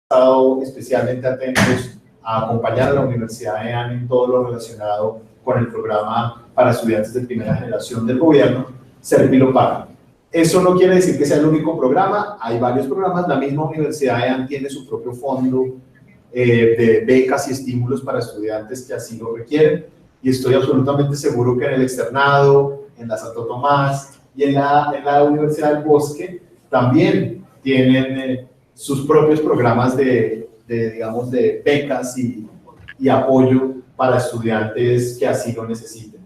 estado especialmente atentos a acompañar a la Universidad de EAN en todo lo relacionado con el programa para estudiantes de primera generación del gobierno, Servilo Paga. Eso no quiere decir que sea el único programa, hay varios programas. La misma Universidad de EAN tiene su propio fondo de becas y estímulos para estudiantes que así lo requieren, y estoy absolutamente seguro que en el externado, en la Santo Tomás y en la Universidad del Bosque también tienen sus propios programas digamos, de becas y apoyo para estudiantes que así lo necesiten.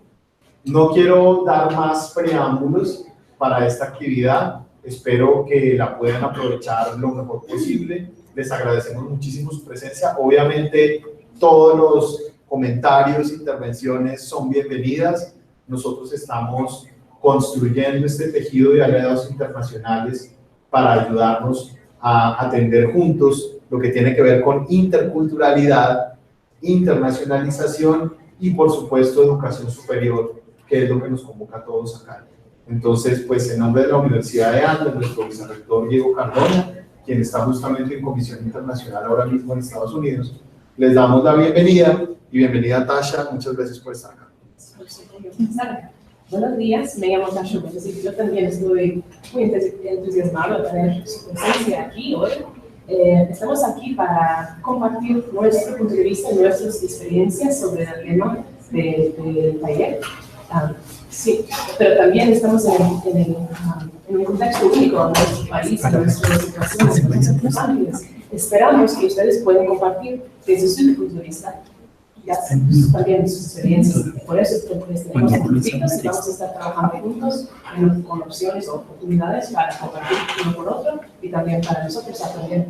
No quiero dar más preámbulos para esta actividad, espero que la puedan aprovechar lo mejor posible. Les agradecemos muchísimo su presencia. Obviamente todos los comentarios, intervenciones son bienvenidas. Nosotros estamos construyendo este tejido de aliados internacionales para ayudarnos a atender juntos lo que tiene que ver con interculturalidad, internacionalización y, por supuesto, educación superior, que es lo que nos convoca a todos acá. Entonces, pues, en nombre de la Universidad de EAN, de nuestro vicerrector Diego Cardona, quien está justamente en comisión internacional ahora mismo en Estados Unidos, les damos la bienvenida, y bienvenida Tasha, muchas gracias por estar acá. Buenos días, me llamo Tasha, yo también estoy muy entusiasmado de tener su presencia aquí hoy. Estamos aquí para compartir nuestro punto de vista y nuestras experiencias sobre el tema del taller. Sí, pero también estamos en un contexto único en nuestro país, en nuestra situación, en nuestros ángeles. Esperamos que ustedes puedan compartir desde su punto de vista también sus experiencias. Por eso tenemos conflictos y vamos a estar trabajando juntos con opciones o oportunidades para compartir uno por otro y también para nosotros aprender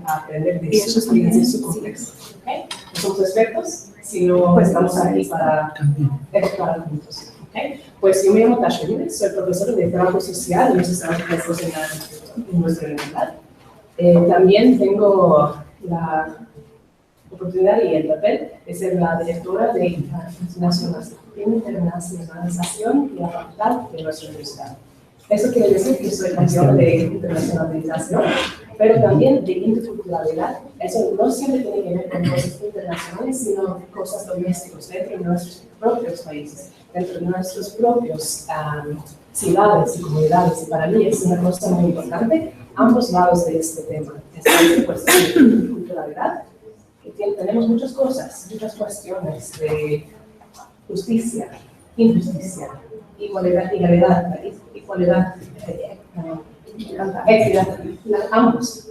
de sus experiencias y su contexto. ¿Okay? No somos expertos, sino estamos aquí para explorar juntos. ¿Okay? Pues yo me llamo Tasha Lívez, soy profesora de trabajo social y nos estamos en nuestra universidad. También tengo la oportunidad y el papel de ser la directora de internacionalización y la facultad de nuestra universidad. Eso quiere decir que soy campeona de internacionalización, pero también de interculturalidad. Eso no siempre tiene que ver con cosas internacionales, sino cosas domésticas dentro de nuestros propios países, dentro de nuestros propios ciudades y comunidades. Y para mí es una cosa muy importante, ambos lados de este tema. Esta cuestión de interculturalidad. Tenemos muchas cosas, muchas cuestiones de justicia, injusticia, igualdad, equidad, ambos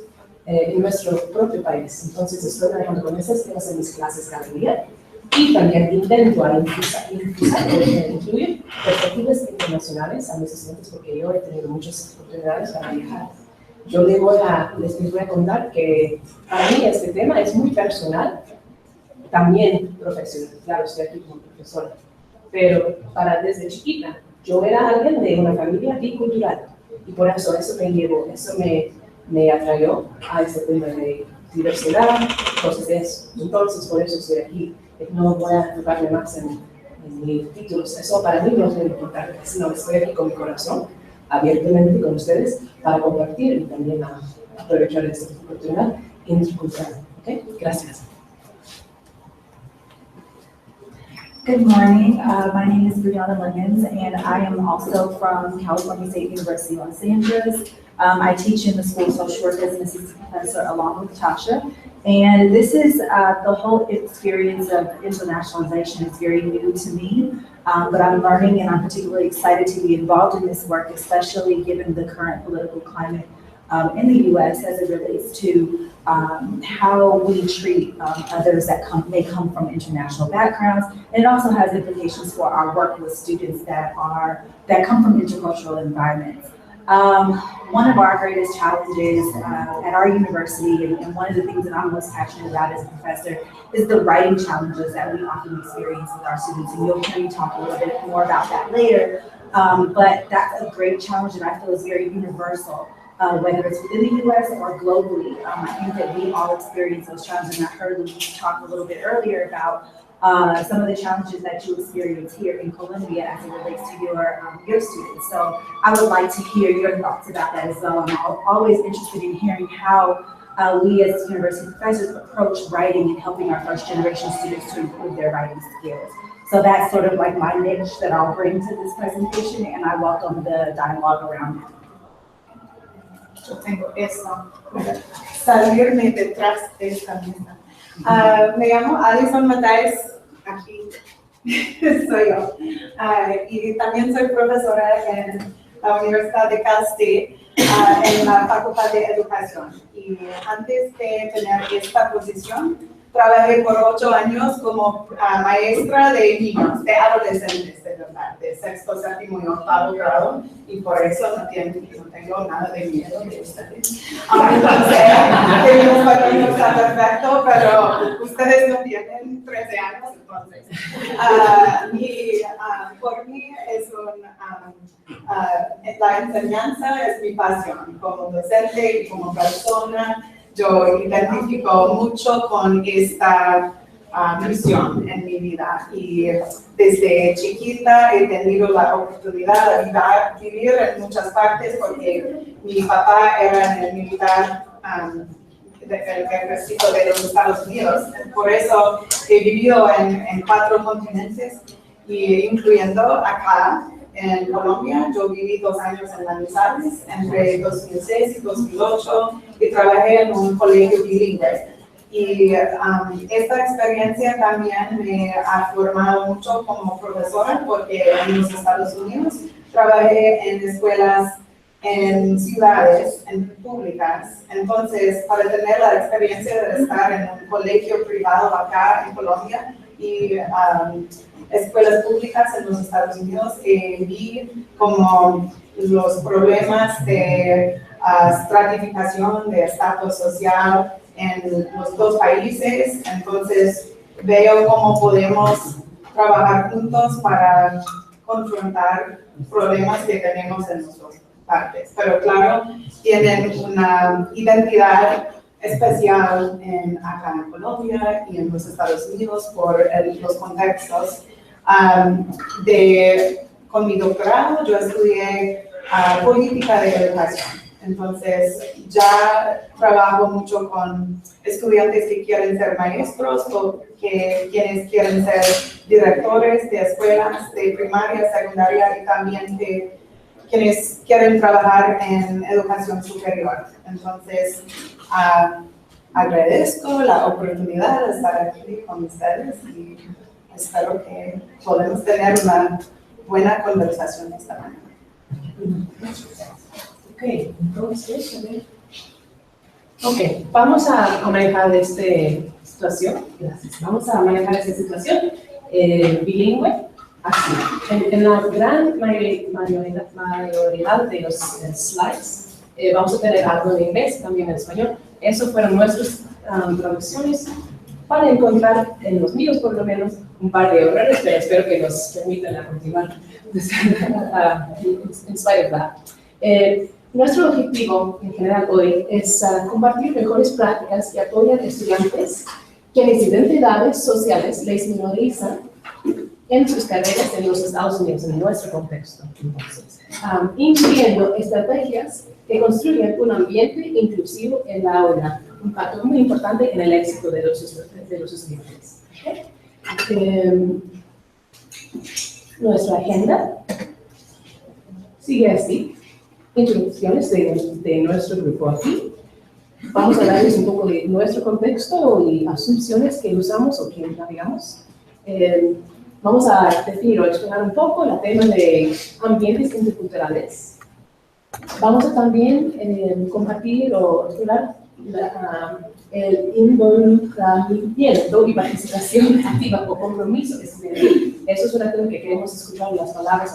en nuestro propio país. Entonces estoy trabajando con esas temas en mis clases cada día y también intento incluir perspectivas internacionales a mis estudiantes, porque yo he tenido muchas oportunidades para viajar. Yo les voy a contar que para mí este tema es muy personal, también profesional. Claro, estoy aquí como profesora, pero desde chiquita yo era alguien de una familia bicultural y por eso me llevó, eso me atrayó a este tema de diversidad, cosas de eso. Entonces, por eso estoy aquí. No voy a enfocarme más en mis títulos, eso para mí no es muy importante, sino estoy aquí con mi corazón, abiertamente con ustedes, para compartir y también aprovechar esta oportunidad intercultural. ¿Okay? Gracias. Good morning. My name is Brianna Lemons, and I am also from California State University, Los Angeles. I teach in the School of Social Work as an assistant professor along with Tasha. And this is the whole experience of internationalization is very new to me, but I'm learning and I'm particularly excited to be involved in this work, especially given the current political climate in the U.S. as it relates to how we treat others that may come from international backgrounds. And it also has implications for our work with students that come from intercultural environments. One of our greatest challenges at our university, and one of the things that I'm most passionate about as a professor, is the writing challenges that we often experience with our students. And you'll hear me talk a little bit more about that later. But that's a great challenge that I feel is very universal, whether it's within the US or globally. I think that we all experience those challenges. And I heard Luis talk a little bit earlier about some of the challenges that you experience here in Colombia as it relates to your students. So I would like to hear your thoughts about that as well. I'm always interested in hearing how we as university professors approach writing and helping our first generation students to improve their writing skills. So that's sort of like my niche that I'll bring to this presentation, and I welcome the dialogue around it. Yo tengo esto, salirme detrás de esta mesa. Me llamo Alison Matáez, aquí soy yo. Y también soy profesora en la Universidad de CalState, en la Facultad de Educación. Y antes de tener esta posición, trabajé por 8 años como maestra de niños, de adolescentes, de verdad, de sexto, séptimo y octavo grado, y por eso no tengo nada de miedo de ustedes. Entonces, que mi español no está perfecto, pero ustedes no tienen 13 años, entonces. Por mí es la enseñanza es mi pasión, como docente y como persona. Yo identifico mucho con esta misión en mi vida y desde chiquita he tenido la oportunidad de vivir en muchas partes porque mi papá era en el militar del ejército de los Estados Unidos. Por eso he vivido en 4 continentes, incluyendo acá. En Colombia, yo viví 2 años en Manizales, entre 2006 y 2008, y trabajé en un colegio bilingüe. Y esta experiencia también me ha formado mucho como profesora, porque en los Estados Unidos trabajé en escuelas en ciudades, en públicas. Entonces, para tener la experiencia de estar en un colegio privado acá en Colombia y escuelas públicas en los Estados Unidos, vi como los problemas de estratificación de estatus social en los 2 países. Entonces veo cómo podemos trabajar juntos para confrontar problemas que tenemos en nuestras partes. Pero claro, tienen una identidad especial acá en Colombia y en los Estados Unidos por los contextos. Con mi doctorado yo estudié política de educación, entonces ya trabajo mucho con estudiantes que quieren ser maestros o quienes quieren ser directores de escuelas de primaria, secundaria y también de quienes quieren trabajar en educación superior. Entonces agradezco la oportunidad de estar aquí con ustedes y espero que podamos tener una buena conversación esta mañana. Ok, entonces, vamos a manejar esta situación. Gracias. Vamos a manejar esta situación bilingüe así. En la gran mayoría de los slides vamos a tener algo en inglés, también en español. Eso fueron nuestras traducciones para encontrar en los míos, por lo menos, un par de errores, pero espero que nos permitan continuar in spite of that. Nuestro objetivo en general hoy es compartir mejores prácticas que apoyan a estudiantes quienes identidades sociales les minorizan en sus carreras en los Estados Unidos, en nuestro contexto, entonces, incluyendo estrategias que construyen un ambiente inclusivo en la aula, un factor muy importante en el éxito de los estudiantes. Nuestra agenda sigue así. Introducciones de nuestro grupo aquí. Vamos a darles un poco de nuestro contexto y asunciones que usamos o que navegamos. Vamos a definir o explorar un poco el tema de ambientes interculturales. Vamos a también compartir o explorar el involucramiento y participación activa o compromiso estudiantil. Eso es una cosa que queremos escuchar en las palabras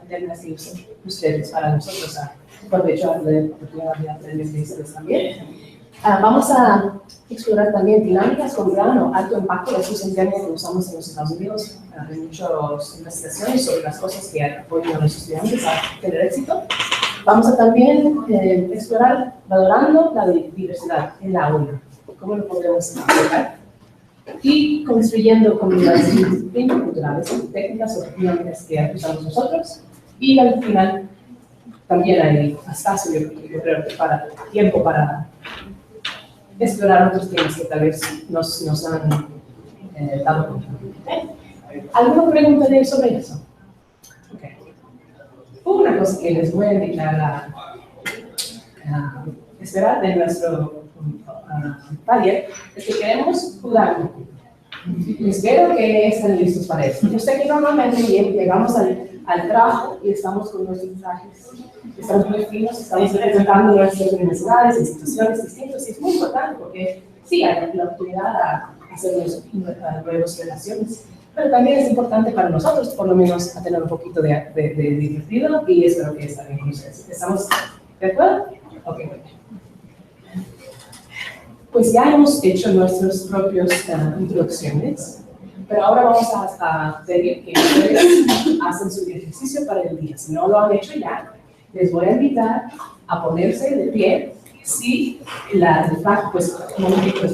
alternas que usan ustedes para nosotros aprovechar la oportunidad de aprender de ustedes también. Vamos a explorar también dinámicas con gran o alto impacto de sus internas que usamos en los Estados Unidos. Hay muchas investigaciones sobre las cosas que apoyan a los estudiantes a tener éxito. Vamos a también explorar valorando la diversidad en la aula. ¿Cómo lo podemos aplicar? Y construyendo comunidades interculturales, técnicas o dinámicas que usamos nosotros. Y al final también hay espacio, yo creo, para tiempo para explorar otros temas que tal vez nos han dado cuenta. ¿Alguna pregunta sobre eso? Okay. Una cosa que les voy a invitar a esperar de nuestro taller es que queremos jugar. Espero que estén listos para eso. Yo sé que normalmente llegamos al trabajo y estamos con nuestros trajes. Estamos muy finos, estamos representando nuestras universidades, instituciones distintas, y es muy importante porque sí, hay la oportunidad a hacer nuevas relaciones, pero también es importante para nosotros, por lo menos, a tener un poquito de divertido, y espero que está bien con ustedes. ¿Estamos de acuerdo? Ok, muy bien. Pues ya hemos hecho nuestras propias introducciones, pero ahora vamos a pedir que ustedes hacen su ejercicio para el día. Si no lo han hecho ya, les voy a invitar a ponerse de pie. Si pues un momentito,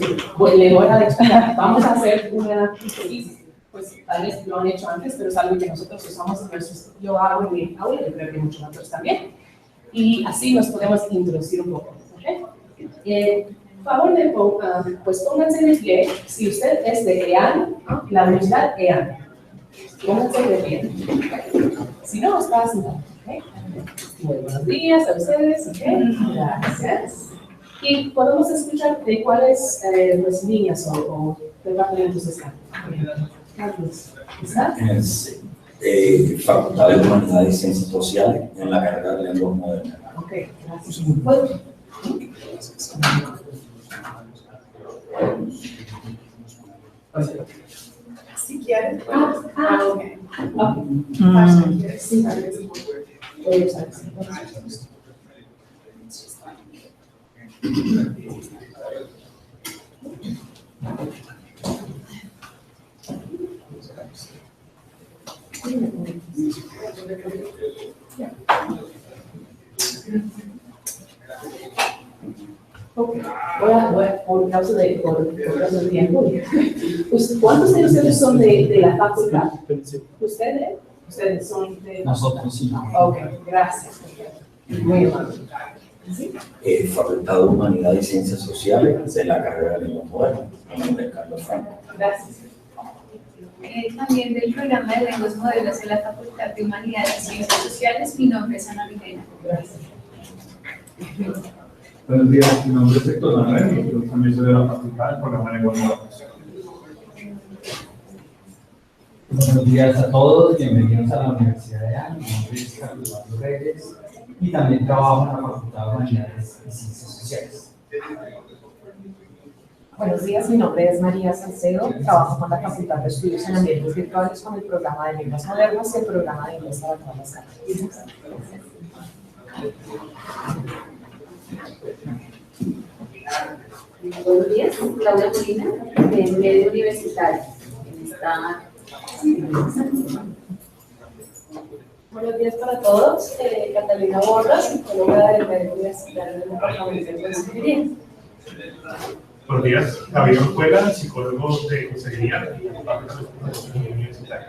le voy a explicar. Vamos a hacer una, pues tal vez lo han hecho antes, pero es algo que nosotros usamos en nuestros, yo hago en mi aula, yo creo que muchos otros también, y así nos podemos introducir un poco. ¿Okay? Por favor, pues pónganse de pie. Si usted es de EAN, la universidad EAN, pónganse de pie. Si no, está sentado. ¿Okay? Muy buenos días a ustedes. ¿Okay? Gracias. Y podemos escuchar de cuáles pues, líneas o departamentos están. Carlos, ¿está? Facultad de Humanidades y Ciencias Sociales en la carrera de Lenguas Modernas. Ok, gracias. Si quieres. Ok. Sí, voy a usar eso. Okay. Por causa del tiempo. Pues, ¿cuántos de ustedes son de la facultad? ¿Ustedes? ¿Ustedes son de...? Nosotros sí. Ok, gracias. Muy amable. ¿Sí? Facultad de Humanidades y Ciencias Sociales de la carrera de Lenguas Modernas, mi nombre es Carlos Franco. Gracias. También del programa de Lenguas Modernas de la Facultad de Humanidades y Ciencias Sociales, mi nombre es Ana Milena. Gracias. Buenos días, mi nombre es Héctor Manuel, yo también soy de la facultad del programa de Lenguas Modernas. Buenos días a todos, bienvenidos a la Universidad de EAN. Mi nombre es Carlos Eduardo Reyes y también trabajo en la Facultad de Humanidades y Ciencias Sociales. Buenos días, mi nombre es María Salcedo, trabajo con la Facultad de Estudios en Ambientes Virtuales con el programa de Lenguas Modernas y el programa de Inglés para todas las carreras. Buenos días, Claudia Molina, de medio universitario. Buenos días para todos. Catalina Borras, psicóloga del medio universitario del Departamento de Ingeniería. Buenos días, Javier Orjuela, psicólogo de consejería y parte de la Fundación Universitaria.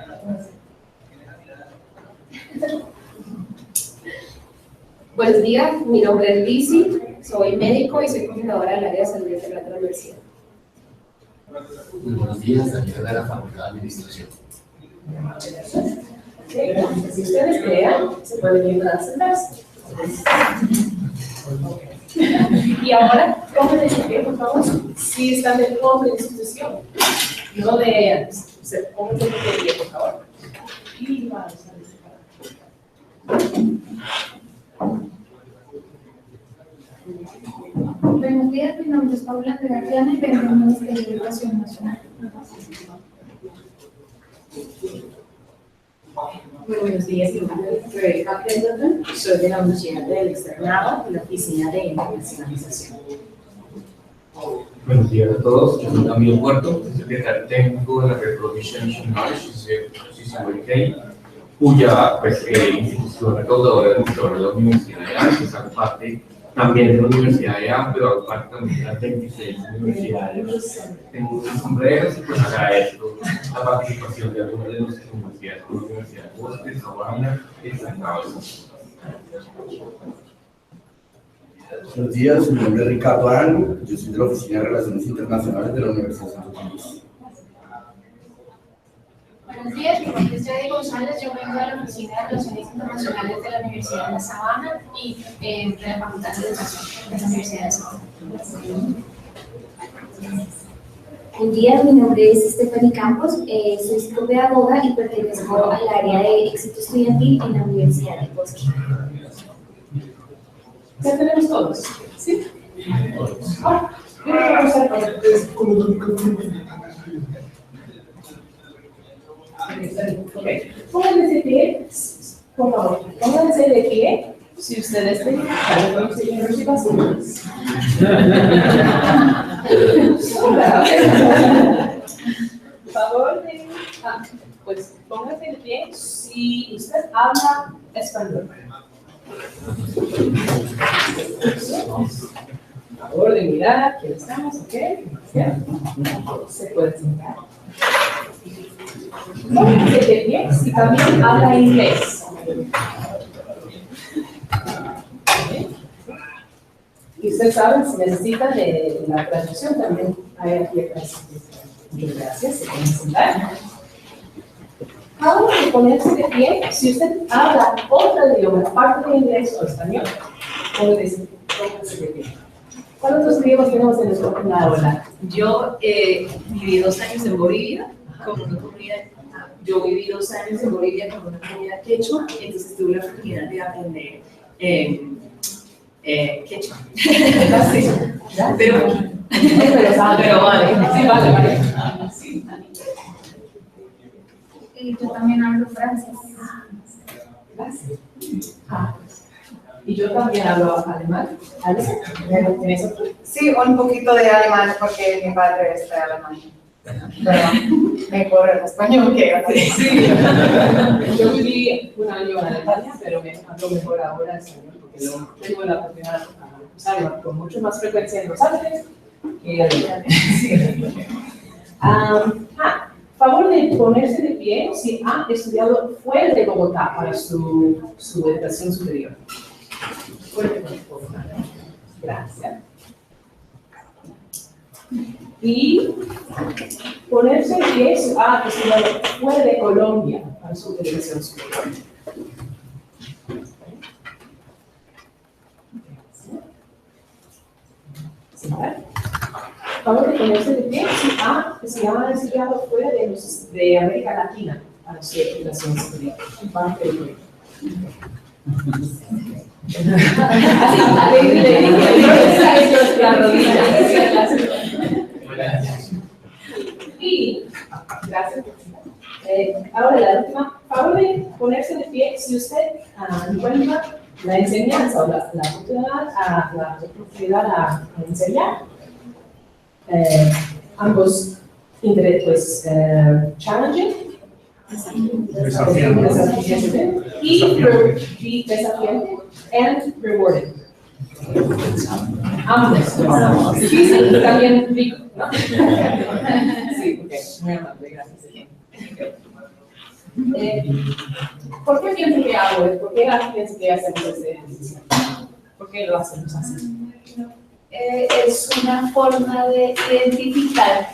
Buenos días, mi nombre es Lizzy, soy médico y soy coordinadora del área de salud integral de la universidad. Buenos días, Daniel de la Facultad de Administración. Si ustedes crean, se pueden ir a sentarse. Y ahora, pónganse de pie, por favor. Si están de nombre de institución, no de pónganse de pie, por favor. Y vamos a Buenos días, mi nombre es Paula Peratiana y vengo del Ministerio de Educación Nacional. Muy buenos días, mi nombre es Rebeca Pendleton, soy de la Universidad del Externado y la Oficina de Internacionalización. Buenos días a todos, yo soy Camilo Puerto, secretario técnico de la Red Provision Knowledge CCYK, cuya institución recaudadora de la Universidad de EAN, que hace parte también de la Universidad de EAN, pero hace parte también de las 26 universidades. Tengo unas sombreras y pues agradezco la participación de algunas de nuestras universidades, como la Universidad de Bosques, Sabana y San Carlos. Buenos días, mi nombre es Ricardo Arango, yo soy de la Oficina de Relaciones Internacionales de la Universidad de Santo Tomás. Buenos días, mi nombre es Yadi González, yo vengo de la Oficina de Relaciones Internacionales de la Universidad de Sabana y de la Facultad de Educación de la Universidad de Sabana. Buen día, mi nombre es Stephanie Campos, soy psicopedagoga y pertenezco al área de éxito estudiantil en la Universidad del Bosque. ¿Ya tenemos todos? ¿Sí? Ah, ok, pónganse de pie, por favor, pónganse de pie si ustedes tienen participaciones. Por favor, pues pónganse de pie si usted habla español. Por favor, de mirar quién estamos, ¿ok? Se puede sentar. Pónganse de pie si también habla inglés. Y ustedes saben, si necesitan de la traducción, también hay aquí atrás. Muchas gracias, se pueden sentar. Ahora de ponerse de pie, si usted habla otro idioma, aparte de inglés o español, póngase de pie. ¿Cuántos idiomas tenemos en la aula? Yo viví 2 años en Bolivia con una comunidad. Yo viví 2 años en Bolivia con una comunidad quechua, entonces tuve la oportunidad de aprender quechua. Sí, pero vale. Sí, vale. Sí. Y yo también hablo francés. Gracias. Y yo también hablo alemán. ¿Tienes otro? Sí, un poquito de alemán porque mi padre es de Alemania. Pero mejor el español que así. Sí. Yo viví 1 año en Alemania, pero me hablo mejor ahora español porque tengo la oportunidad de usarlo con mucho más frecuencia en Los Ángeles que en sí. Favor de ponerse de pie si ha estudiado fuera de Bogotá para su educación superior. Gracias. Y ponerse de pie si ha estudiado fuera de Colombia para su educación superior. Favor de ponerse de pie si ha estudiado fuera de América Latina para su educación superior. Y gracias. Ahora la última, favor de ponerse de pie si usted encuentra la enseñanza o la oportunidad a enseñar. Ambos pues challenging y desafiante and rewarding. Ambos. Difícil y también rico, ¿no? Sí, ok, muy amable, gracias. ¿Por qué piensan que hago esto? ¿Por qué piensan que hacemos este ejercicio? ¿Por qué lo hacemos así? Es una forma de identificar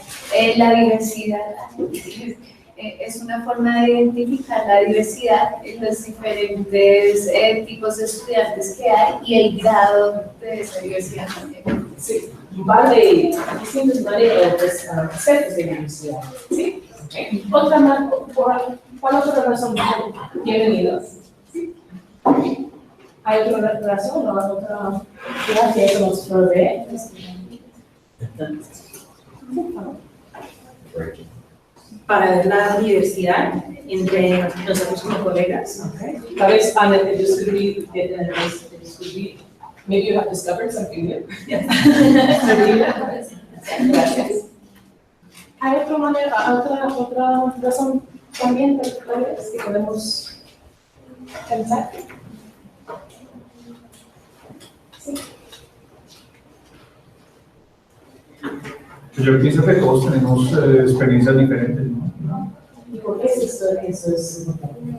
la diversidad. Es una forma de identificar la diversidad en los diferentes tipos de estudiantes que hay y el grado de esa diversidad también. Sí, vale, distintos varios aspectos de diversidad. ¿Sí? Okay. ¿Cuál otra razón? Bienvenidos. ¿Sí? ¿Hay otra razón o otra actividad que nos provee? Para ver la diversidad entre nosotros como colegas. Okay. Tal vez antes de descubrir, maybe you have discovered something new. Gracias. ¿Hay otra razón también tal vez que podemos pensar? Sí. Yo pienso que todos tenemos experiencias diferentes, ¿no? ¿Y por qué eso es importante?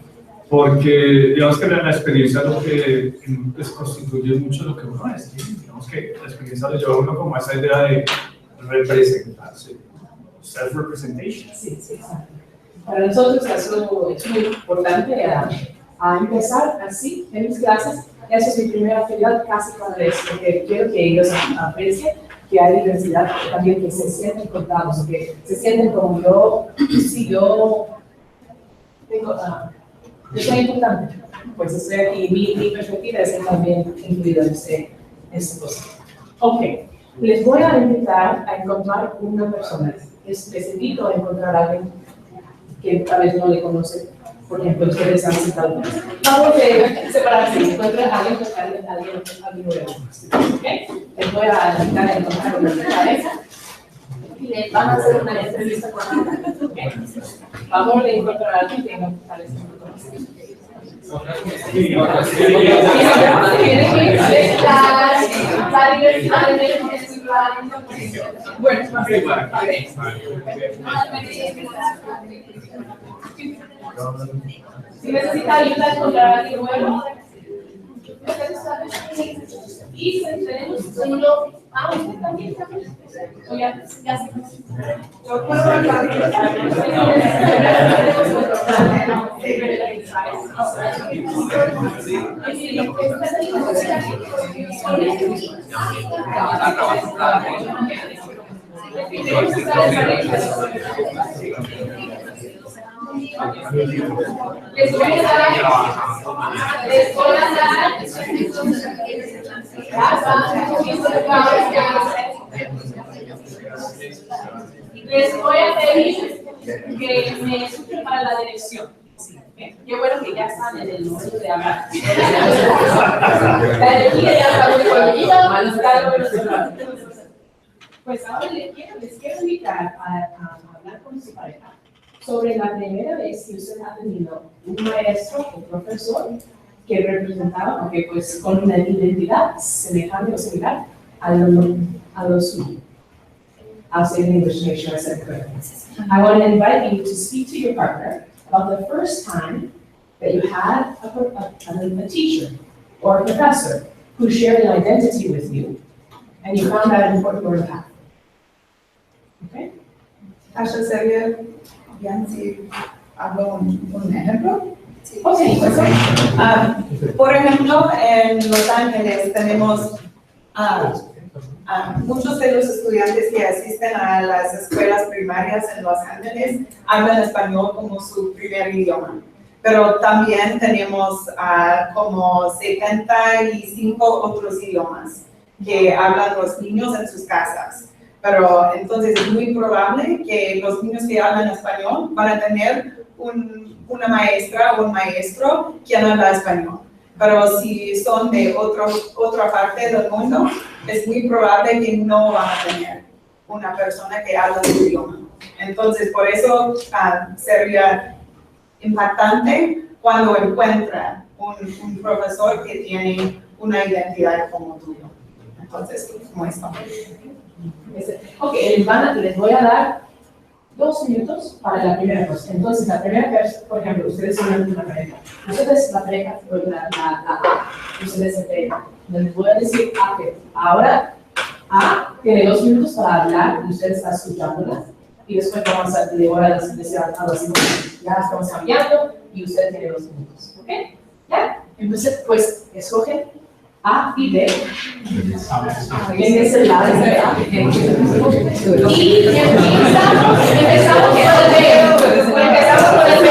porque digamos que la experiencia lo que pues, constituye mucho lo que uno es, ¿sí? Digamos que la experiencia lo lleva a uno como a esa idea de representarse, self-representation. Sí, sí, exacto. Para nosotros eso es muy importante a empezar así en mis clases. Esa es mi primera actividad casi cada vez, porque quiero que ellos aprecien que hay diversidad, también que se sienten contados, que se sienten como yo, si yo tengo, yo soy importante, pues estoy aquí, mi perspectiva es también incluida en esta cosa. Ok, les voy a invitar a encontrar una persona. Les invito a encontrar a alguien que tal vez no le conoce. Por ejemplo, ustedes han citado. Vamos a separarse. Si encuentran a alguien, pues alguien nuevo. ¿Okay? Les voy a invitar a encontrar una pareja y les van a hacer una entrevista con ella. ¿Okay? Vamos a encontrar a alguien que no parece muy conocido. La diversidad si necesita ayuda a encontrar a alguien nuevo, y tenemos solo usted también. Ya sé. Yo puedo hablar. Les voy a dar pedir que me escuchen para la dirección. Qué bueno que ya están en el momento de hablar. La energía ya está muy bonita. Pues ahora les quiero invitar a hablar con su pareja sobre la primera vez que usted ha tenido un maestro o profesor que representaba, aunque pues con una identidad semejante o similar a lo suyo. I'll say it in English to make sure I said it correctly. I want to invite you to speak to your partner about the first time that you had a teacher or a professor who shared an identity with you and you found that important or not. Okay? Asha sería bien si hago un ejemplo. Okay, por ejemplo, en Los Ángeles tenemos muchos de los estudiantes que asisten a las escuelas primarias en Los Ángeles hablan español como su primer idioma. Pero también tenemos como 75 otros idiomas que hablan los niños en sus casas. Pero entonces es muy probable que los niños que hablan español van a tener una maestra o un maestro que habla español. Pero si son de otra parte del mundo, es muy probable que no van a tener una persona que habla su idioma. Entonces, por eso sería impactante cuando encuentra un profesor que tiene una identidad como tuyo. Entonces, como esto. Ok, les voy a dar 2 minutos para la primera cosa. Entonces, la primera persona, por ejemplo, ustedes son una pareja. Ustedes, la pareja, ustedes se pegan. Les voy a decir que ahora A tiene 2 minutos para hablar y usted está escuchándola. Y después vamos a decir algo así. Ya estamos cambiando y usted tiene 2 minutos. ¿Ok? ¿Ya? Entonces, pues, escogen A y B. En ese lado de A. Y empezamos con el B. Empezamos con el B.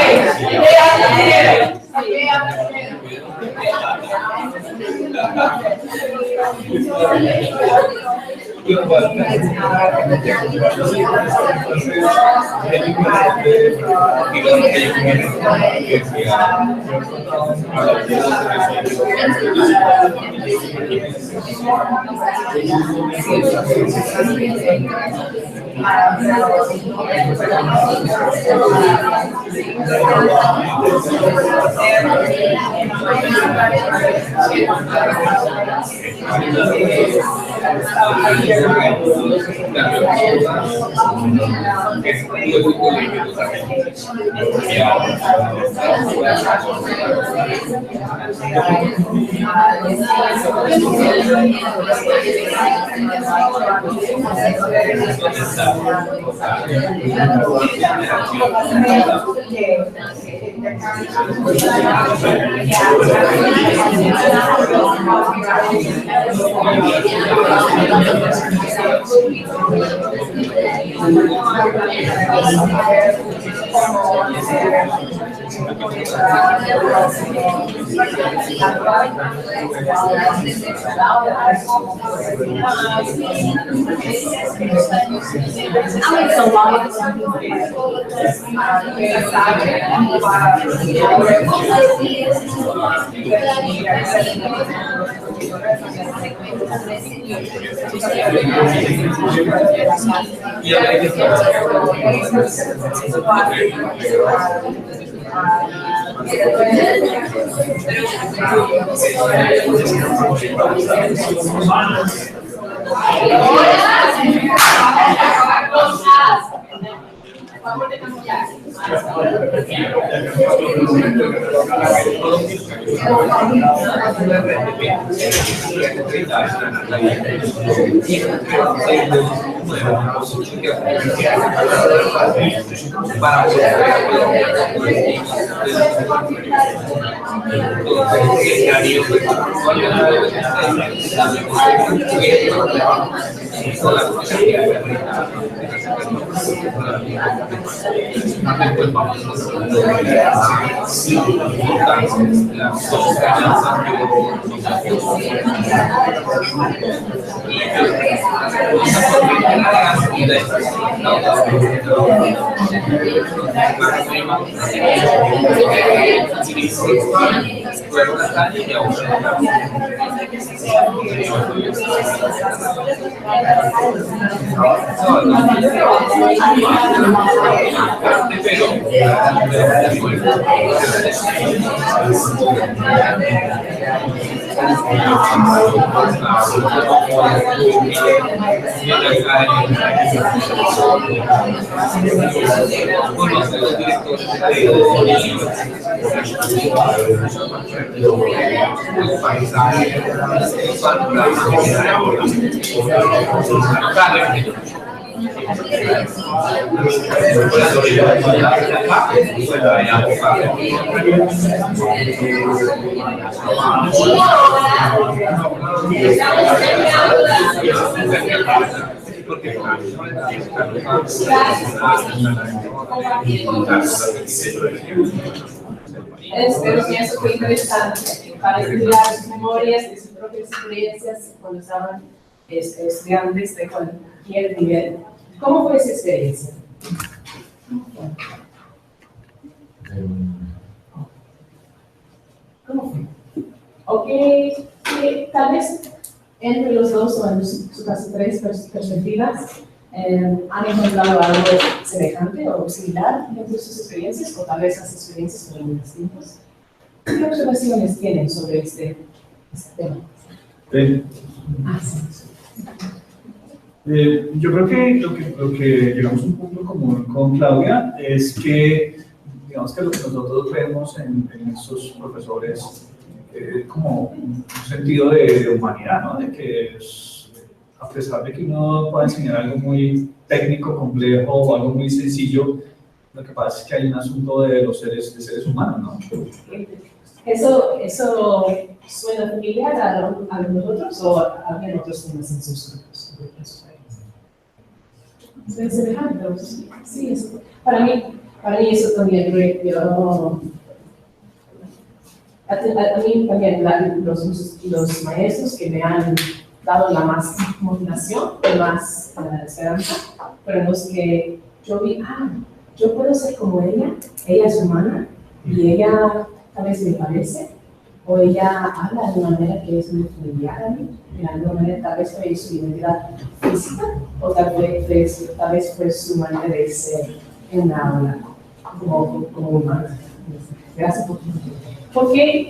Espero que eso fue interesante para estudiar sus memorias de sus propias experiencias cuando estaban estudiantes de cualquier nivel. ¿Cómo fue esa experiencia? ¿Cómo fue? Ok, tal vez entre los dos o en su caso tres perspectivas han encontrado algo semejante o similar entre sus experiencias, o tal vez las experiencias fueron muy distintas. ¿Qué observaciones tienen sobre este tema? Yo creo que lo que llegamos a un punto común con Claudia es que, digamos que lo que nosotros vemos en estos profesores como un sentido de humanidad, ¿no? De que a pesar de que uno pueda enseñar algo muy técnico, complejo o algo muy sencillo, lo que pasa es que hay un asunto de los seres humanos, ¿no? ¿Eso suena familiar a nosotros o había otros temas en sus grupos? Es semejante, sí, para mí eso también, a mí también los maestros que me han dado la más motivación, la más esperanza, pero los que yo vi, yo puedo ser como ella es humana y ella tal vez me parece, o ella habla de una manera que es muy familiar a mí, de alguna manera tal vez fue su identidad física, o tal vez fue su manera de ser en la aula como humana. Gracias por tu tiempo. Porque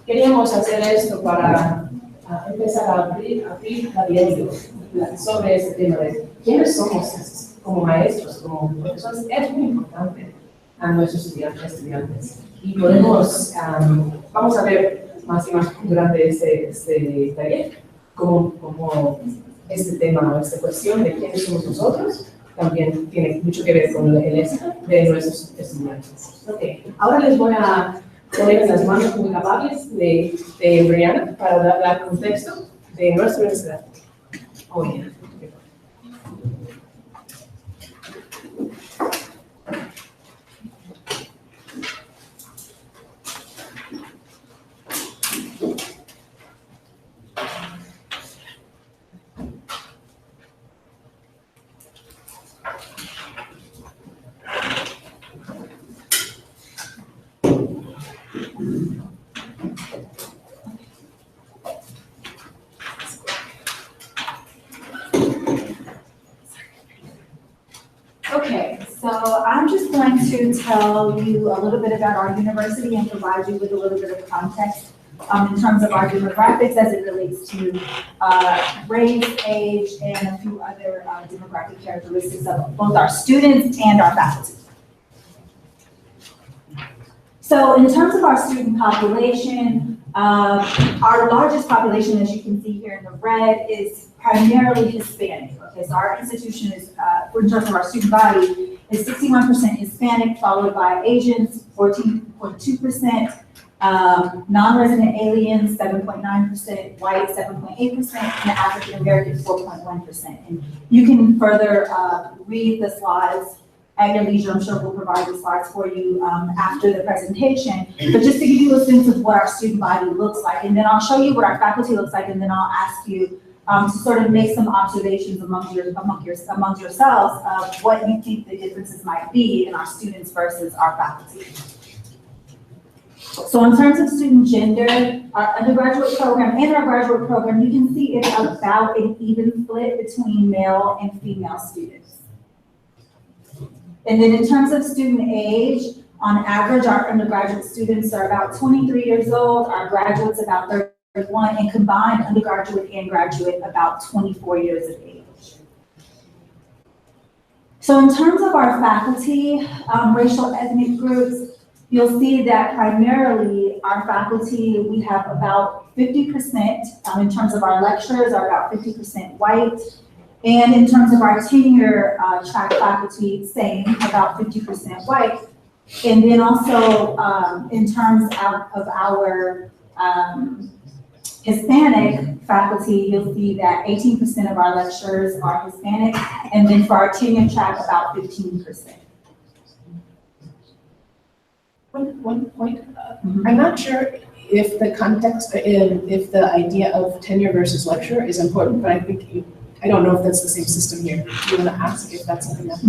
queríamos hacer esto para empezar a abrir la diálogo sobre ese tema de quiénes somos como maestros, como profesores. Es muy importante a nuestros estudiantes. Y podemos, vamos a ver más y más durante este taller cómo este tema o esta cuestión de quiénes somos nosotros también tiene mucho que ver con el éxito de nuestros estudiantes. Okay. Ahora les voy a poner en las manos muy amables de Brianna para dar contexto de nuestra universidad. Oye. Okay, so I'm just going to tell you a little bit about our university and provide you with a little bit of context in terms of our demographics as it relates to race, age, and a few other demographic characteristics of both our students and our faculty. So in terms of our student population, our largest population, as you can see here in the red, is primarily Hispanic. Okay, so our institution is, in terms of our student body, is 61% Hispanic, followed by Asians, 14.2%, non-resident aliens, 7.9%, white, 7.8%, and African American, 4.1%. And you can further read the slides at your leisure. I'm sure we'll provide the slides for you after the presentation. But just to give you a sense of what our student body looks like, and then I'll show you what our faculty looks like, and then I'll ask you to sort of make some observations among yourselves of what you think the differences might be in our students versus our faculty. So in terms of student gender, our undergraduate program and our graduate program, you can see it's about an even split between male and female students. And then in terms of student age, on average, our undergraduate students are about 23 years old, our graduates about 31, and combined undergraduate and graduate about 24 years of age. So in terms of our faculty, racial ethnic groups, you'll see that primarily our faculty, we have about 50% in terms of our lecturers are about 50% white. And in terms of our tenure track faculty, same, about 50% white. And then also in terms of our Hispanic faculty, you'll see that 18% of our lecturers are Hispanic, and then for our tenure track, about 15%. One point. I'm not sure if the context, if the idea of tenure versus lecturer is important, but I don't know if that's the same system here. Do you want to ask if that's something that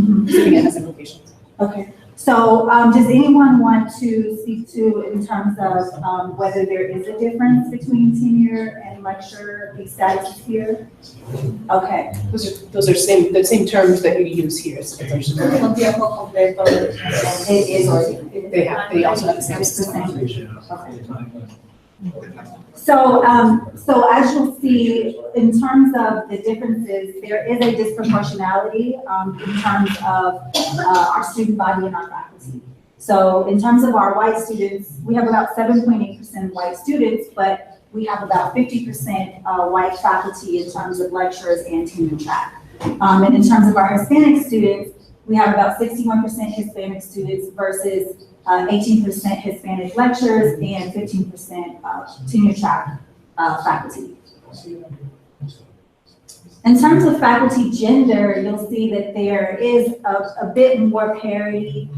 has implications? Okay. So does anyone want to speak to in terms of whether there is a difference between tenure and lecturer status here? Okay. Those are the same terms that you use here. So they also have the same system. So, as you'll see, in terms of the differences, there is a disproportionality in terms of our student body and our faculty. So in terms of our white students, we have about 7.8% white students, but we have about 50% white faculty in terms of lecturers and tenure track. And in terms of our Hispanic students, we have about 61% Hispanic students versus 18% Hispanic lecturers and 15% tenure track faculty. In terms of faculty gender, you'll see that there is a bit more parity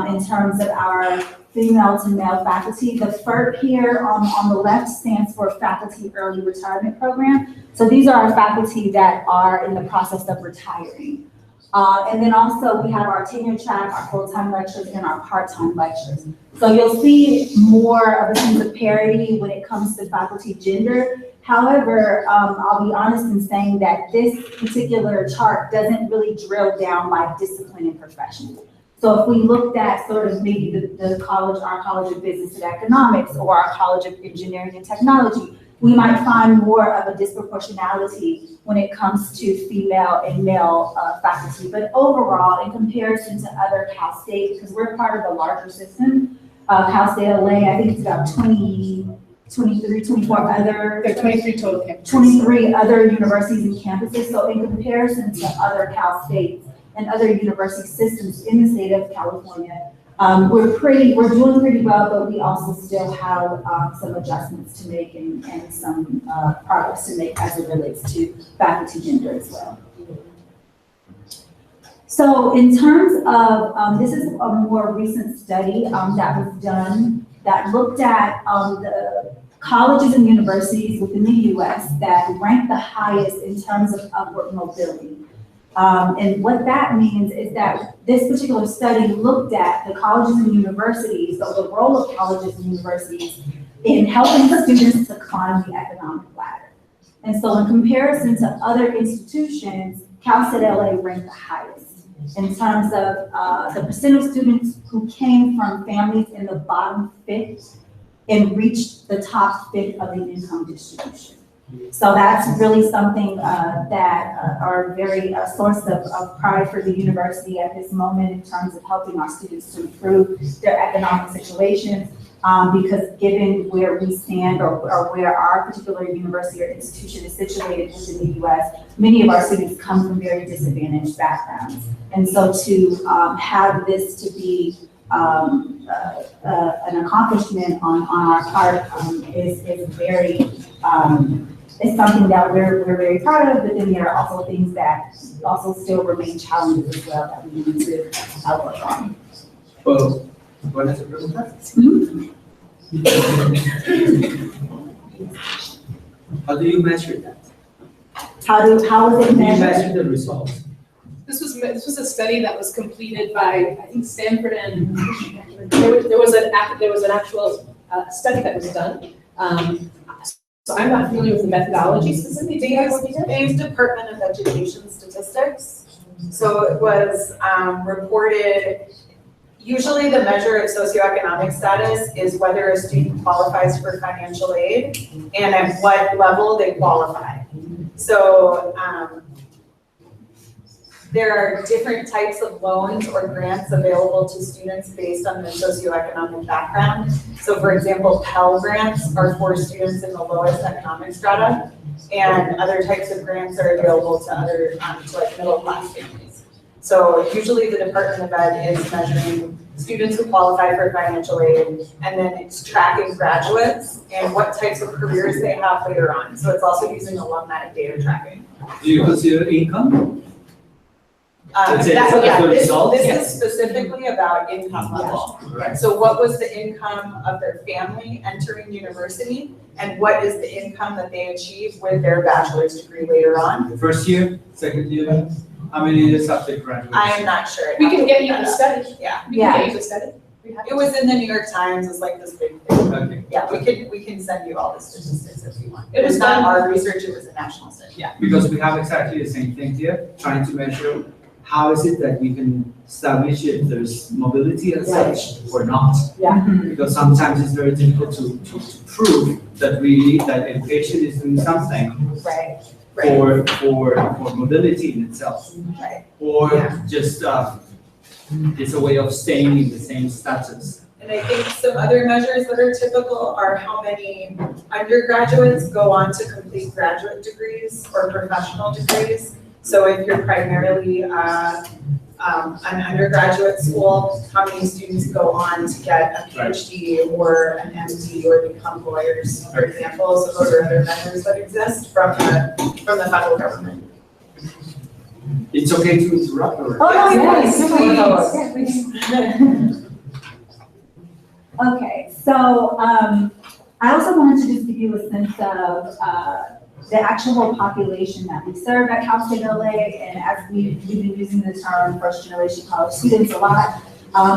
in terms of our female to male faculty. The FERP here on the left stands for Faculty Early Retirement Program. So these are our faculty that are in the process of retiring. And then also we have our tenure track, our full-time lecturers, and our part-time lecturers. So you'll see more of a sense of parity when it comes to faculty gender. However, I'll be honest in saying that this particular chart doesn't really drill down by discipline and profession. So if we looked at sort of maybe our College of Business and Economics or our College of Engineering and Technology, we might find more of a disproportionality when it comes to female and male faculty. But overall, in comparison to other Cal State, because we're part of the larger system, Cal State LA, I think it's about 23, 24 other. There are 23 total campuses. 23 other universities and campuses. So in comparison to other Cal States and other university systems in the state of California, we're doing pretty well, but we also still have some adjustments to make and some progress to make as it relates to faculty gender as well. So in terms of, this is a more recent study that was done that looked at the colleges and universities within the US that rank the highest in terms of upward mobility. And what that means is that this particular study looked at the colleges and universities, so the role of colleges and universities in helping students to climb the economic ladder. And so in comparison to other institutions, Cal State LA ranked the highest in terms of the percent of students who came from families in the bottom fifth and reached the top fifth of the income distribution. So that's really something that are very a source of pride for the university at this moment in terms of helping our students to improve their economic situations. Because given where we stand or where our particular university or institution is situated within the US, many of our students come from very disadvantaged backgrounds. And so to have this to be an accomplishment on our part is very, it's something that we're very proud of, but then there are also things that also still remain challenges as well that we need to work on. Well, ¿cuál es su pregunta? How do you measure that? How is it How do you measured? measure the results? This was a study that was completed by, I think, Stanford, and there was an actual study that was done. So I'm not familiar with the methodology specifically. They used Department of Education statistics. So it was reported, usually the measure of socioeconomic status is whether a student qualifies for financial aid and at what level they qualify. So there are different types of loans or grants available to students based on their socioeconomic background. So for example, Pell grants are for students in the lowest economic strata, and other types of grants are available to other, to like middle class families. So usually the Department of Ed is measuring students who qualify for financial aid, and then it's tracking graduates and what types of careers they have later on. So it's also using alumni data tracking. Do you consider income? This is specifically about income level. Right. So what was the income of their family entering university, and what is the income that they achieve with their bachelor's degree later on? First year, second year, how many years after graduation? I am not sure. We can get you the study. Yeah. We can get you the study. It was in the New York Times, it's like this big thing. Okay. Yeah, we can send you all the statistics if you want. It was not done- our research, it was a national study. Yeah. Because we have exactly the same thing here, trying to measure how is it that we can establish if there's mobility as such or not. Yeah. Because sometimes it's very difficult to prove that that education is doing something Right. for mobility in itself. Right. Or Yeah. just it's a way of staying in the same status. And I think some other measures that are typical are how many undergraduates go on to complete graduate degrees or professional degrees. So if you're primarily an undergraduate school, how many students go on to get a PhD or an MD or become lawyers, for example. So those are other measures that exist from the federal government. It's okay to interrupt or? Oh, Yes, please. Okay, so I also wanted to just give you a sense of the actual population that we serve at Cal State LA, and as we've been using the term first generation college students a lot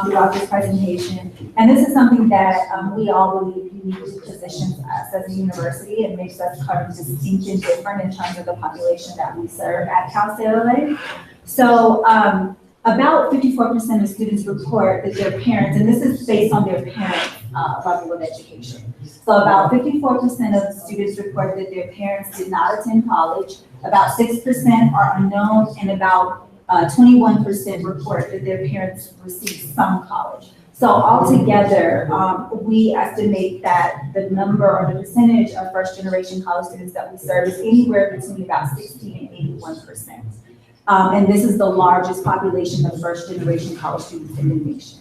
throughout this presentation. And this is something that we all believe uniquely positions us as a university and makes us kind of distinct and different in terms of the population that we serve at Cal State LA. So about 54% of students report that their parents, and this is based on their parents' level of education, So about 54% of students reported that their parents did not attend college, about 6% are unknown, and about 21% report that their parents received some college. So altogether, we estimate that the number or the percentage of first-generation college students that we serve is anywhere between about 60 and 81%. And this is the largest population of first-generation college students in the nation.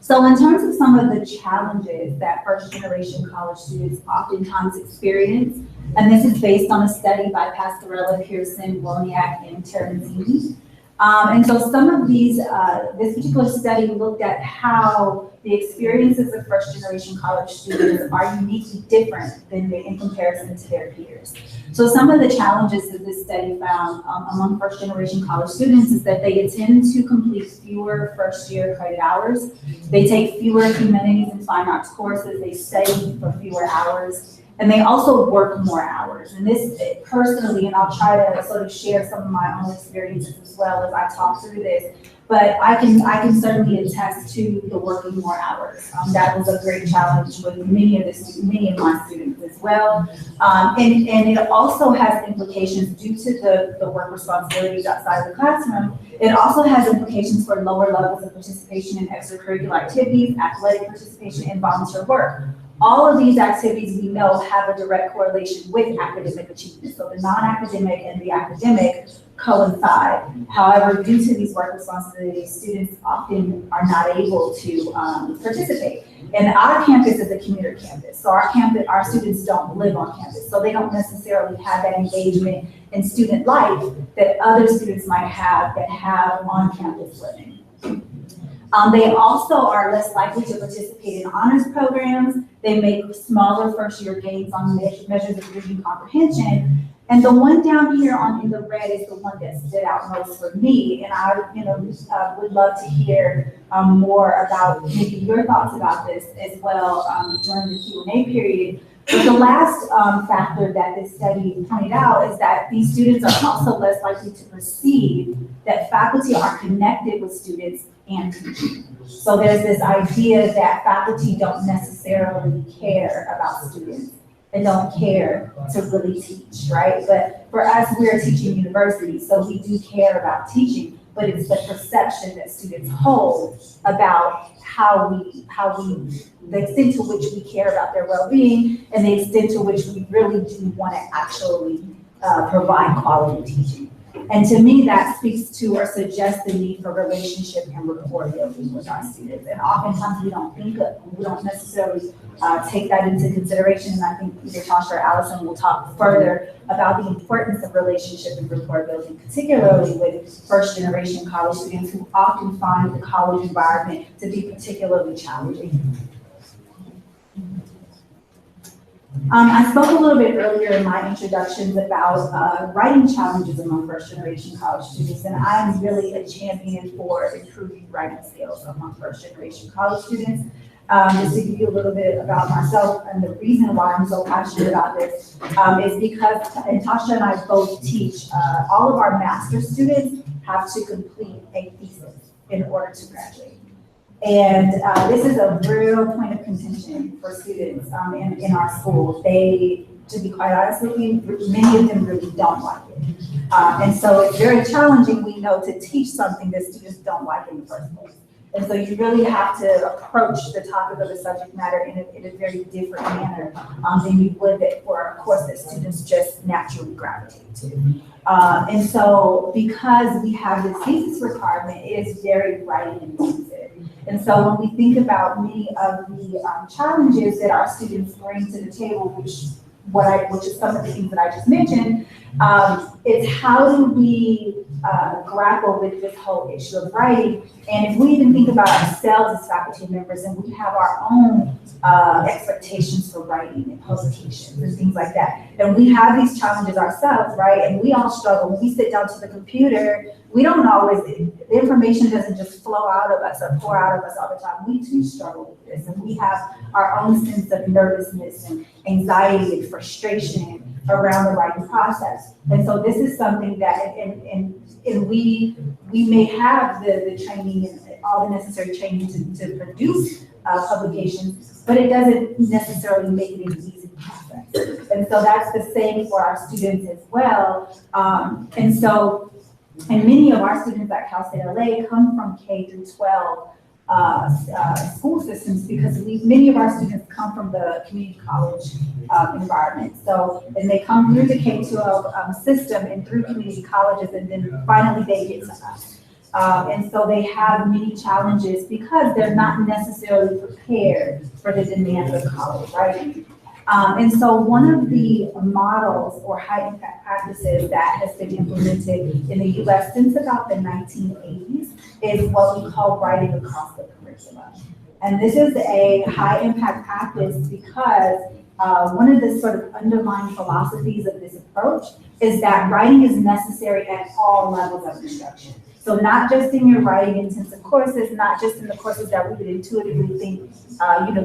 So in terms of some of the challenges that first-generation college students oftentimes experience, and this is based on a study by Pasquarella, Pearson, Woniak, and Terenzini. And so some of these, this particular study looked at how the experiences of first-generation college students are uniquely different in comparison to their peers. So some of the challenges that this study found among first-generation college students is that they tend to complete fewer first-year credit hours. They take fewer humanities and fine arts courses. They study for fewer hours. And they also work more hours. And this personally, and I'll try to sort of share some of my own experiences as well as I talk through this, but I can certainly attest to the working more hours. That was a great challenge with many of my students as well. And it also has implications due to the work responsibilities outside of the classroom. It also has implications for lower levels of participation in extracurricular activities, athletic participation, and volunteer work. All of these activities we know have a direct correlation with academic achievement. So the non-academic and the academic coincide. However, due to these work responsibilities, students often are not able to participate. And our campus is a commuter campus. So our students don't live on campus. So they don't necessarily have that engagement in student life that other students might have that have on-campus living. They also are less likely to participate in honors programs. They make smaller first-year gains on measures of reading comprehension. And the one down here in the red is the one that stood out most for me. And I would love to hear more about maybe your thoughts about this as well during the Q&A period. But the last factor that this study pointed out is that these students are also less likely to perceive that faculty are connected with students and teaching. So there's this idea that faculty don't necessarily care about students and don't care to really teach, right? But for us, we're a teaching university, so we do care about teaching, but it's the perception that students hold about the extent to which we care about their well-being and the extent to which we really do want to actually provide quality teaching. And to me, that speaks to or suggests the need for relationship and rapport building with our students. And oftentimes we don't necessarily take that into consideration. And I think either Tasha or Allison will talk further about the importance of relationship and rapport building, particularly with first-generation college students who often find the college environment to be particularly challenging. I spoke a little bit earlier in my introductions about writing challenges among first-generation college students, and I'm really a champion for improving writing skills among first-generation college students. Just to give you a little bit about myself and the reason why I'm so passionate about this is because, and Tasha and I both teach, all of our master's students have to complete a thesis in order to graduate. And this is a real point of contention for students in our schools. They, to be quite honest with you, many of them really don't like it. And so it's very challenging, we know, to teach something that students don't like in the first place. And so you really have to approach the topic of the subject matter in a very different manner than you would for a course that students just naturally gravitate to. And so because we have this thesis requirement, it is very writing intensive. And so when we think about many of the challenges that our students bring to the table, which is some of the things that I just mentioned, it's how do we grapple with this whole issue of writing. And if we even think about ourselves as faculty members and we have our own expectations for writing and publications and things like that, and we have these challenges ourselves, right? And we all struggle. When we sit down to the computer, we don't always, the information doesn't just flow out of us or pour out of us all the time. We too struggle with this, and we have our own sense of nervousness and anxiety and frustration around the writing process. And so this is something that, and we may have the training and all the necessary training to produce publications, but it doesn't necessarily make it an easy process. And so that's the same for our students as well. And many of our students at CalState LA come from K through 12 school systems because many of our students come from the community college environment. So, and they come through the K-12 system and through community colleges, and then finally they get to us. And so they have many challenges because they're not necessarily prepared for the demands of college, right? And so one of the models or high impact practices that has been implemented in the US since about the 1980s is what we call writing across the curriculum. And this is a high impact practice because one of the sort of underlying philosophies of this approach is that writing is necessary at all levels of instruction. So not just in your writing intensive courses, not just in the courses that we would intuitively think,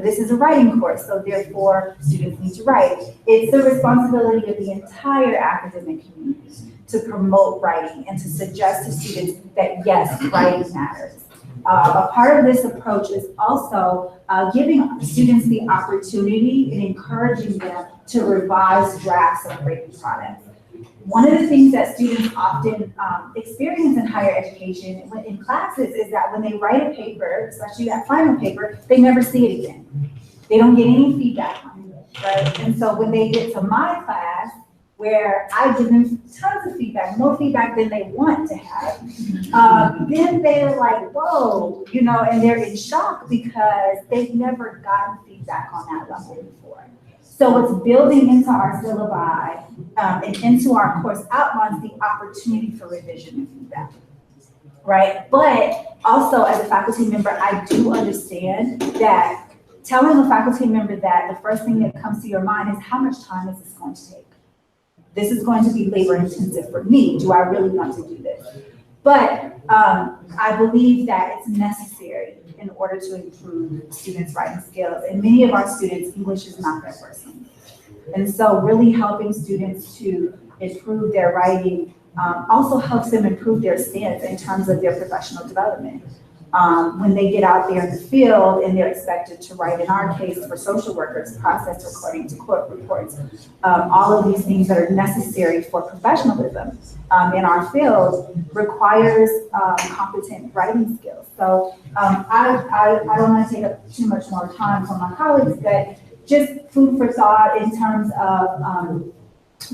this is a writing course, so therefore students need to write. It's the responsibility of the entire academic community to promote writing and to suggest to students that yes, writing matters. A part of this approach is also giving students the opportunity and encouraging them to revise drafts of written products. One of the things that students often experience in higher education in classes is that when they write a paper, especially that final paper, they never see it again. They don't get any feedback on it, right? And so when they get to my class, where I give them tons of feedback, more feedback than they want to have, then they're like, whoa, and they're in shock because they've never gotten feedback on that level before. So it's building into our syllabi and into our course outlines the opportunity for revision and feedback, right? But also as a faculty member, I do understand that telling a faculty member that the first thing that comes to your mind is how much time is this going to take? This is going to be labor intensive for me. Do I really want to do this? But I believe that it's necessary in order to improve students' writing skills. And many of our students, English is not their first language. And so really helping students to improve their writing also helps them improve their stance in terms of their professional development. When they get out there in the field and they're expected to write, in our case for social workers, process recording to court reports, all of these things that are necessary for professionalism in our field requires competent writing skills. So I don't want to take up too much more time from my colleagues, but just food for thought in terms of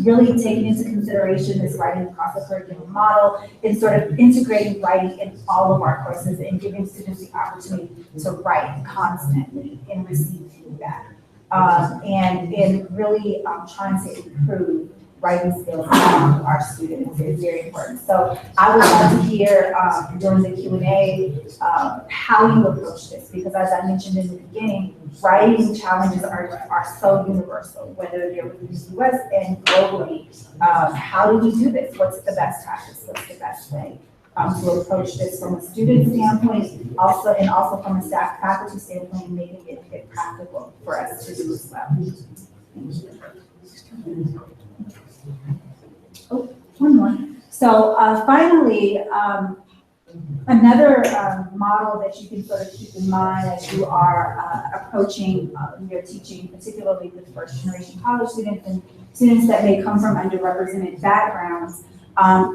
really taking into consideration this writing across the curriculum model and sort of integrating writing in all of our courses and giving students the opportunity to write constantly and receive feedback. And really trying to improve writing skills among our students is very important. So I would love to hear during the Q&A how you approach this, because as I mentioned in the beginning, writing challenges are so universal, whether they're within the US and globally. How do we do this? What's the best practice? What's the best way to approach this from a student standpoint, also from a staff faculty standpoint, making it practical for us to do as well. Oh, one more. So finally, another model that you can sort of keep in mind as you are approaching your teaching, particularly with first generation college students and students that may come from underrepresented backgrounds,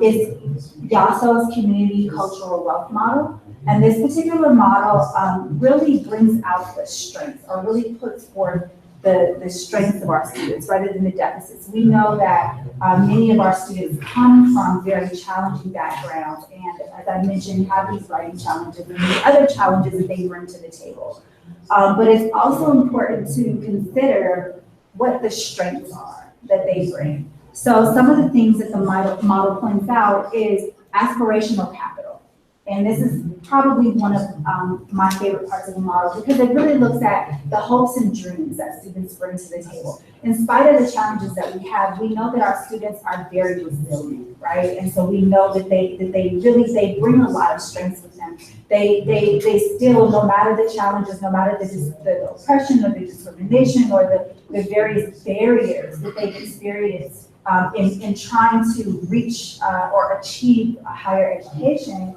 is YASO's community cultural wealth model. And this particular model really brings out the strengths, or really puts forth the strengths of our students rather than the deficits. We know that many of our students come from very challenging backgrounds, and as I mentioned, have these writing challenges and the other challenges that they bring to the table. But it's also important to consider what the strengths are that they bring. So some of the things that the model points out is aspirational capital. And this is probably one of my favorite parts of the model, because it really looks at the hopes and dreams that students bring to the table. In spite of the challenges that we have, we know that our students are very resilient, right? And so we know that they bring a lot of strengths with them. They still, no matter the challenges, no matter the oppression or the discrimination or the various barriers that they experience in trying to reach or achieve a higher education,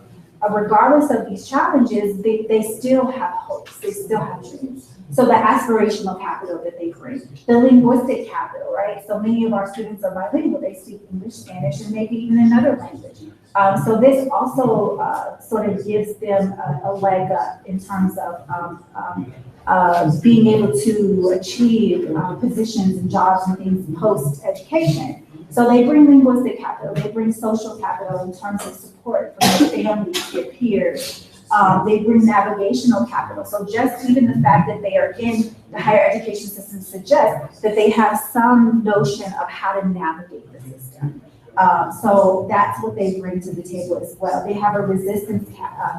regardless of these challenges, they still have hopes, they still have dreams. So the aspirational capital that they bring, the linguistic capital, right? So many of our students are bilingual, they speak English, Spanish, and maybe even another language. So this also sort of gives them a leg up in terms of being able to achieve positions and jobs and things post-education. So they bring linguistic capital, they bring social capital in terms of support from their families, their peers. They bring navigational capital. So just even the fact that they are in the higher education system suggests that they have some notion of how to navigate the system. So that's what they bring to the table as well. They have a resistance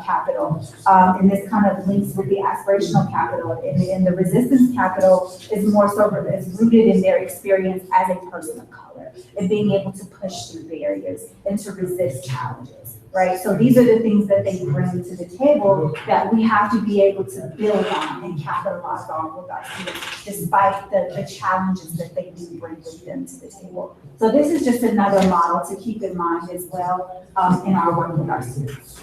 capital, and this kind of links with the aspirational capital. And the resistance capital is more so is rooted in their experience as a person of color and being able to push through barriers and to resist challenges, right? So these are the things that they bring to the table that we have to be able to build on and capitalize on with our students, despite the challenges that they do bring with them to the table. So this is just another model to keep in mind as well in our work with our students.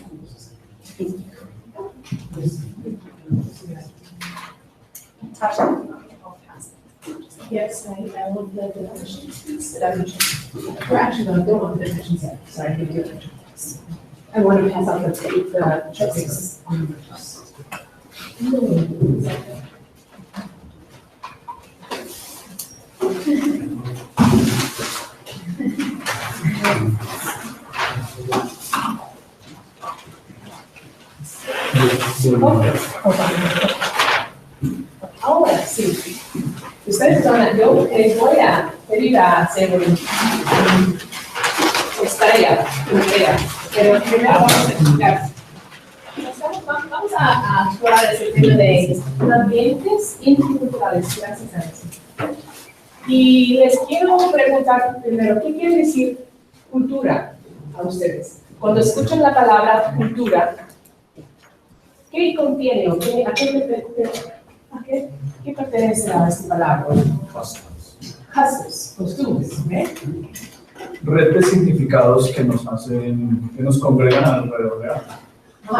Tasha? Yes, I love the definitions that I mentioned. We're actually going to go on the definitions yet, so I can do it. I want to pass out the checks on the Ahora sí, ustedes van a, yo les voy a pedir a hacer estrella, pero primero vamos a explicar. Vamos a explorar ese tema de ambientes interculturales, gracias a eso. Y les quiero preguntar primero, ¿qué quiere decir cultura a ustedes? Cuando escuchan la palabra cultura, ¿qué contiene o a qué pertenece a esta palabra? Customs, costumbres, ¿eh? Red de significados que nos hacen, que nos congregan alrededor de algo.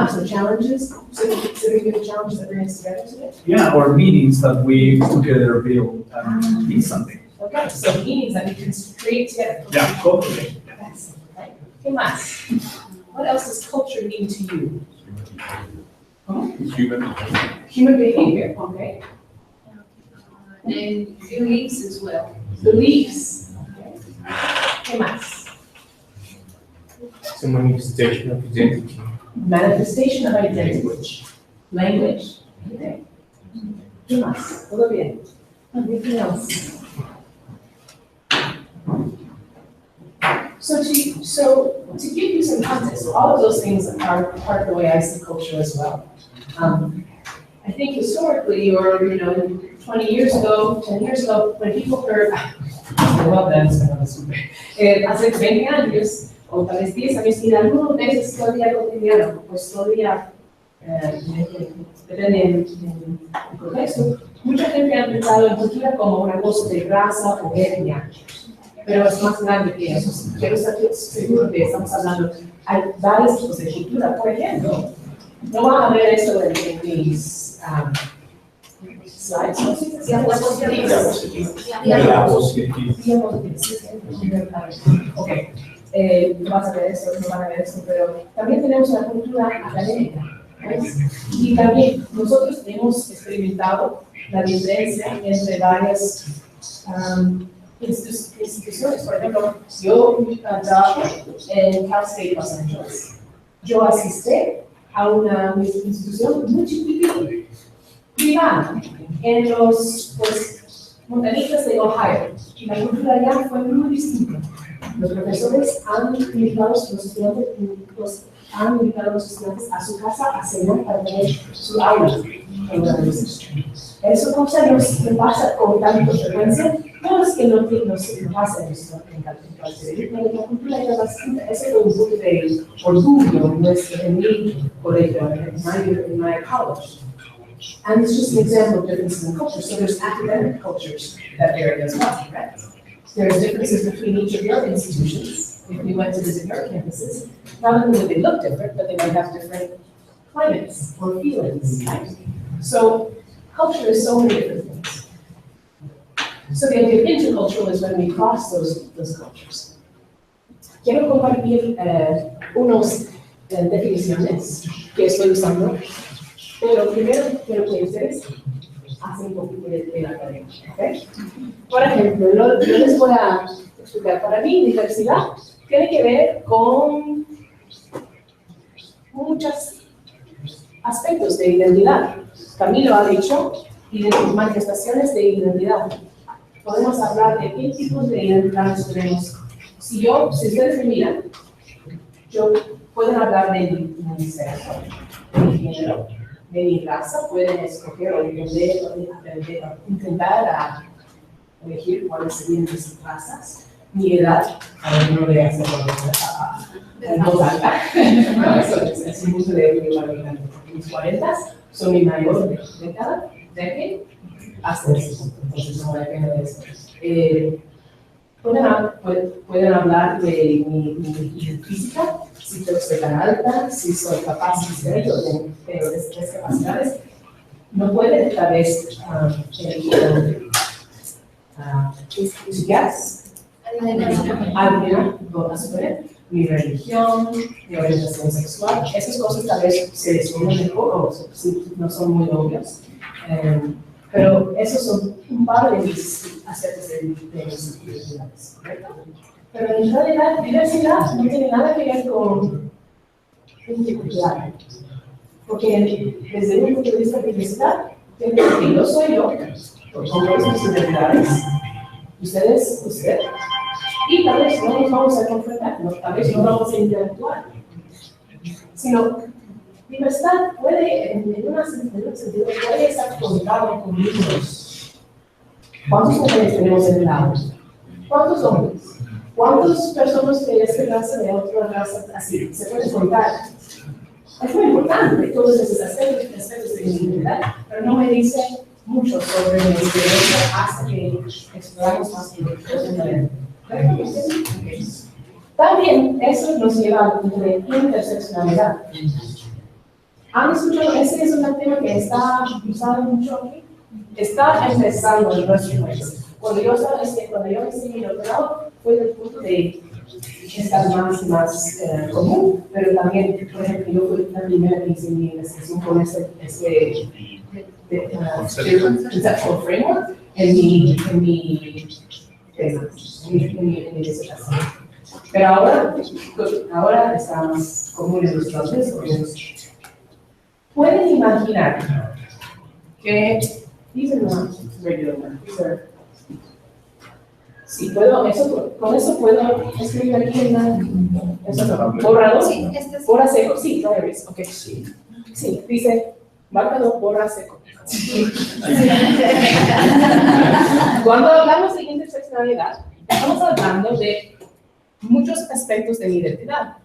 So challenges, significant challenges that bring us together today? Yeah, or meanings that we together build and mean something. Okay, so meanings that we can create together. Yeah, culture. Excellent, right? ¿Qué más? What else does culture mean to you? Human behavior, okay. And beliefs as well. Beliefs. Okay. ¿Qué más? It's a manifestation of identity. Manifestation of identity. Language. Okay. ¿Qué más? Todo bien. Anything else? So to give you some context, all of those things are part of the way I see culture as well. I think historically, or 20 years ago, 10 years ago, when people heard, I love that, hace 20 años, o tal vez 10 años, y algunas veces todavía cotidiano, pues todavía, depende del contexto, mucha gente ha pensado en cultura como una cosa de raza o etnia, pero es más grande que eso. Quiero estar seguro que estamos hablando, hay varios tipos de cultura, por ejemplo, no van a ver eso en mis slides, ¿no? Ok, no vas a ver eso, no van a ver eso, pero también tenemos una cultura académica, ¿ves? Y también nosotros hemos experimentado la diferencia entre varias instituciones. Por ejemplo, yo trabajo en CalState Los Angeles. Yo asistí a una institución muy chiquitita, privada, en los montañitas de Ohio. Y la cultura allá fue muy distinta. Los profesores han invitado a los estudiantes, a su casa a cenar para tener su aula en la universidad. Eso cosa nos pasa con tanta frecuencia. No es que no nos pasa eso en CalState, pero la cultura es bastante, eso es un poco de orgullo en mi colegio, en my college. And it's just an example of differences in culture. So there's academic cultures that vary as well, right? There's differences between each of your institutions, if we went to visit your campuses, not only would they look different, but they might have different climates or feelings. Right? So culture is so many different things. So the idea of intercultural is when we cross those cultures. Quiero compartir unas definiciones que estoy usando, pero primero quiero que ustedes hacen un poquito de la tarea. ¿Okay? Por ejemplo, yo les voy a explicar, para mí diversidad tiene que ver con muchos aspectos de identidad. Camilo ha dicho manifestaciones de identidad. Podemos hablar de qué tipos de identidades tenemos. Si ustedes me miran, pueden hablar de mi sexo, de mi género, de mi raza, pueden escoger o intentar elegir cuáles serían mis razas. Mi edad, a ver, no voy a hacerlo en voz alta. No, eso es un uso de mis 40 son mi mayor década, hasta ese punto, entonces no depende de eso. Pueden hablar de mi física, si soy tan alta, si soy capaz de ser yo, tengo discapacidades. No pueden tal vez mi religión, mi orientación sexual, esas cosas tal vez se descubren mejor o no son muy obvias. Pero esos son un par de mis aspectos de mis identidades, ¿correcto? Pero en realidad, diversidad no tiene nada que ver con individualidad. Porque desde un punto de vista de diversidad, tiene que yo soy yo, con todas mis identidades, usted, y tal vez no nos vamos a confrontar, tal vez no vamos a interactuar, sino diversidad puede, en un sentido, puede estar conectado con niños. ¿Cuántos mujeres tenemos en el lado? ¿Cuántos hombres? ¿Cuántas personas de esta raza, de otra raza, así? Se puede contar. Es muy importante todos esos aspectos de identidad, pero no me dice mucho sobre mi experiencia hasta que exploramos más profundamente. También eso nos lleva al punto de interseccionalidad. ¿Han escuchado? Ese es un tema que está usado mucho aquí. Está empezando en nuestro país. Cuando yo hice mi doctorado, fue el punto de estar más común, pero también, por ejemplo, yo fui la primera que hice mi investigación con este conceptual framework en mi tema, en mi disertación. Pero ahora está más común en los estudiantes. Pueden imaginar que these are not regular ones. Sí, con eso puedo escribir aquí en borrador, sí, borra seco, sí, ok, sí, dice marcador borra seco. Cuando hablamos de interseccionalidad, estamos hablando de muchos aspectos de mi identidad.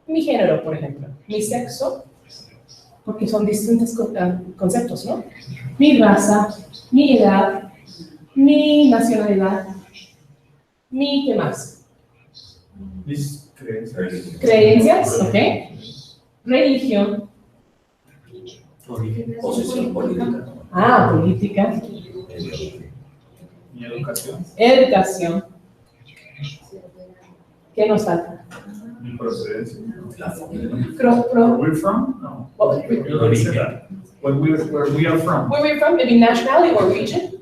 Mi género, por ejemplo, mi sexo, porque son distintos conceptos, ¿no? Mi raza, mi edad, mi nacionalidad, ¿qué más? Mis creencias. Creencias, ok. Religión. Posición política. Política. Mi educación. Educación. ¿Qué nos falta? Mi procedencia. Where we're from? No. Where we are from. Where we're from, maybe nationality or region.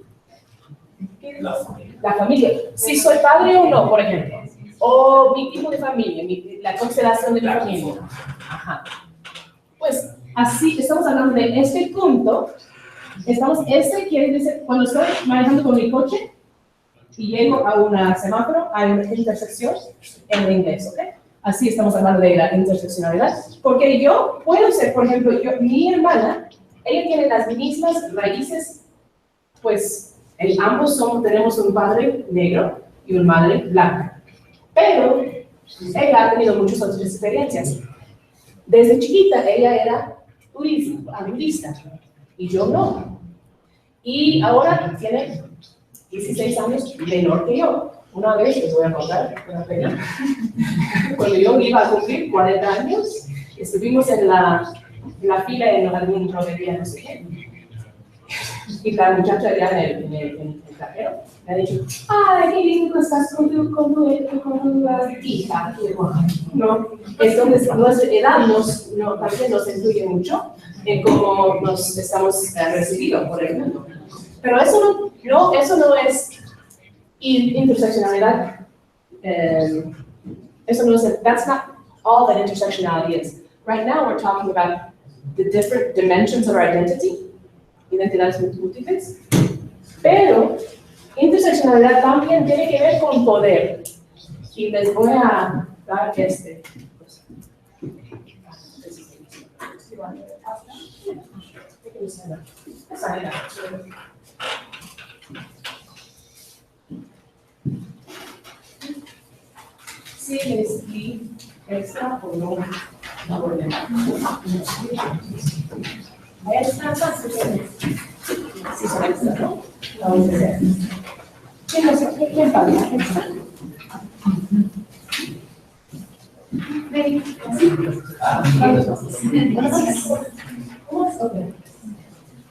La familia. Si soy padre o no, por ejemplo. O mi tipo de familia, la constelación de mi familia. Ajá. Pues así, estamos hablando de este punto. Quiere decir, cuando estoy manejando con mi coche y llego a una semáforo, hay una intersección en inglés, ¿ok? Así estamos hablando de la interseccionalidad. Porque yo puedo ser, por ejemplo, mi hermana, ella tiene las mismas raíces, pues, ambos tenemos un padre negro y una madre blanca. Pero ella ha tenido muchas otras experiencias. Desde chiquita ella era budista y yo no. Y ahora tiene 16 años menor que yo. Una vez, les voy a contar una pena, cuando yo iba a cumplir 40 años, estuvimos en la fila en algún droguería, no sé qué, y la muchacha allá en el cajero me ha dicho, ¡ay, qué lindo estás con tu hija! Y digo, no, entonces nuestra edad también nos influye mucho en cómo nos estamos recibidos por el mundo. Pero eso no es interseccionalidad. Eso no es, that's not all that intersectionality is. Right now we're talking about the different dimensions of our identity, identidades múltiples, pero interseccionalidad también tiene que ver con poder. Y les voy a dar este. Sí, les di extra o no. Esta sí, son extra, ¿no? ¿Quién paga?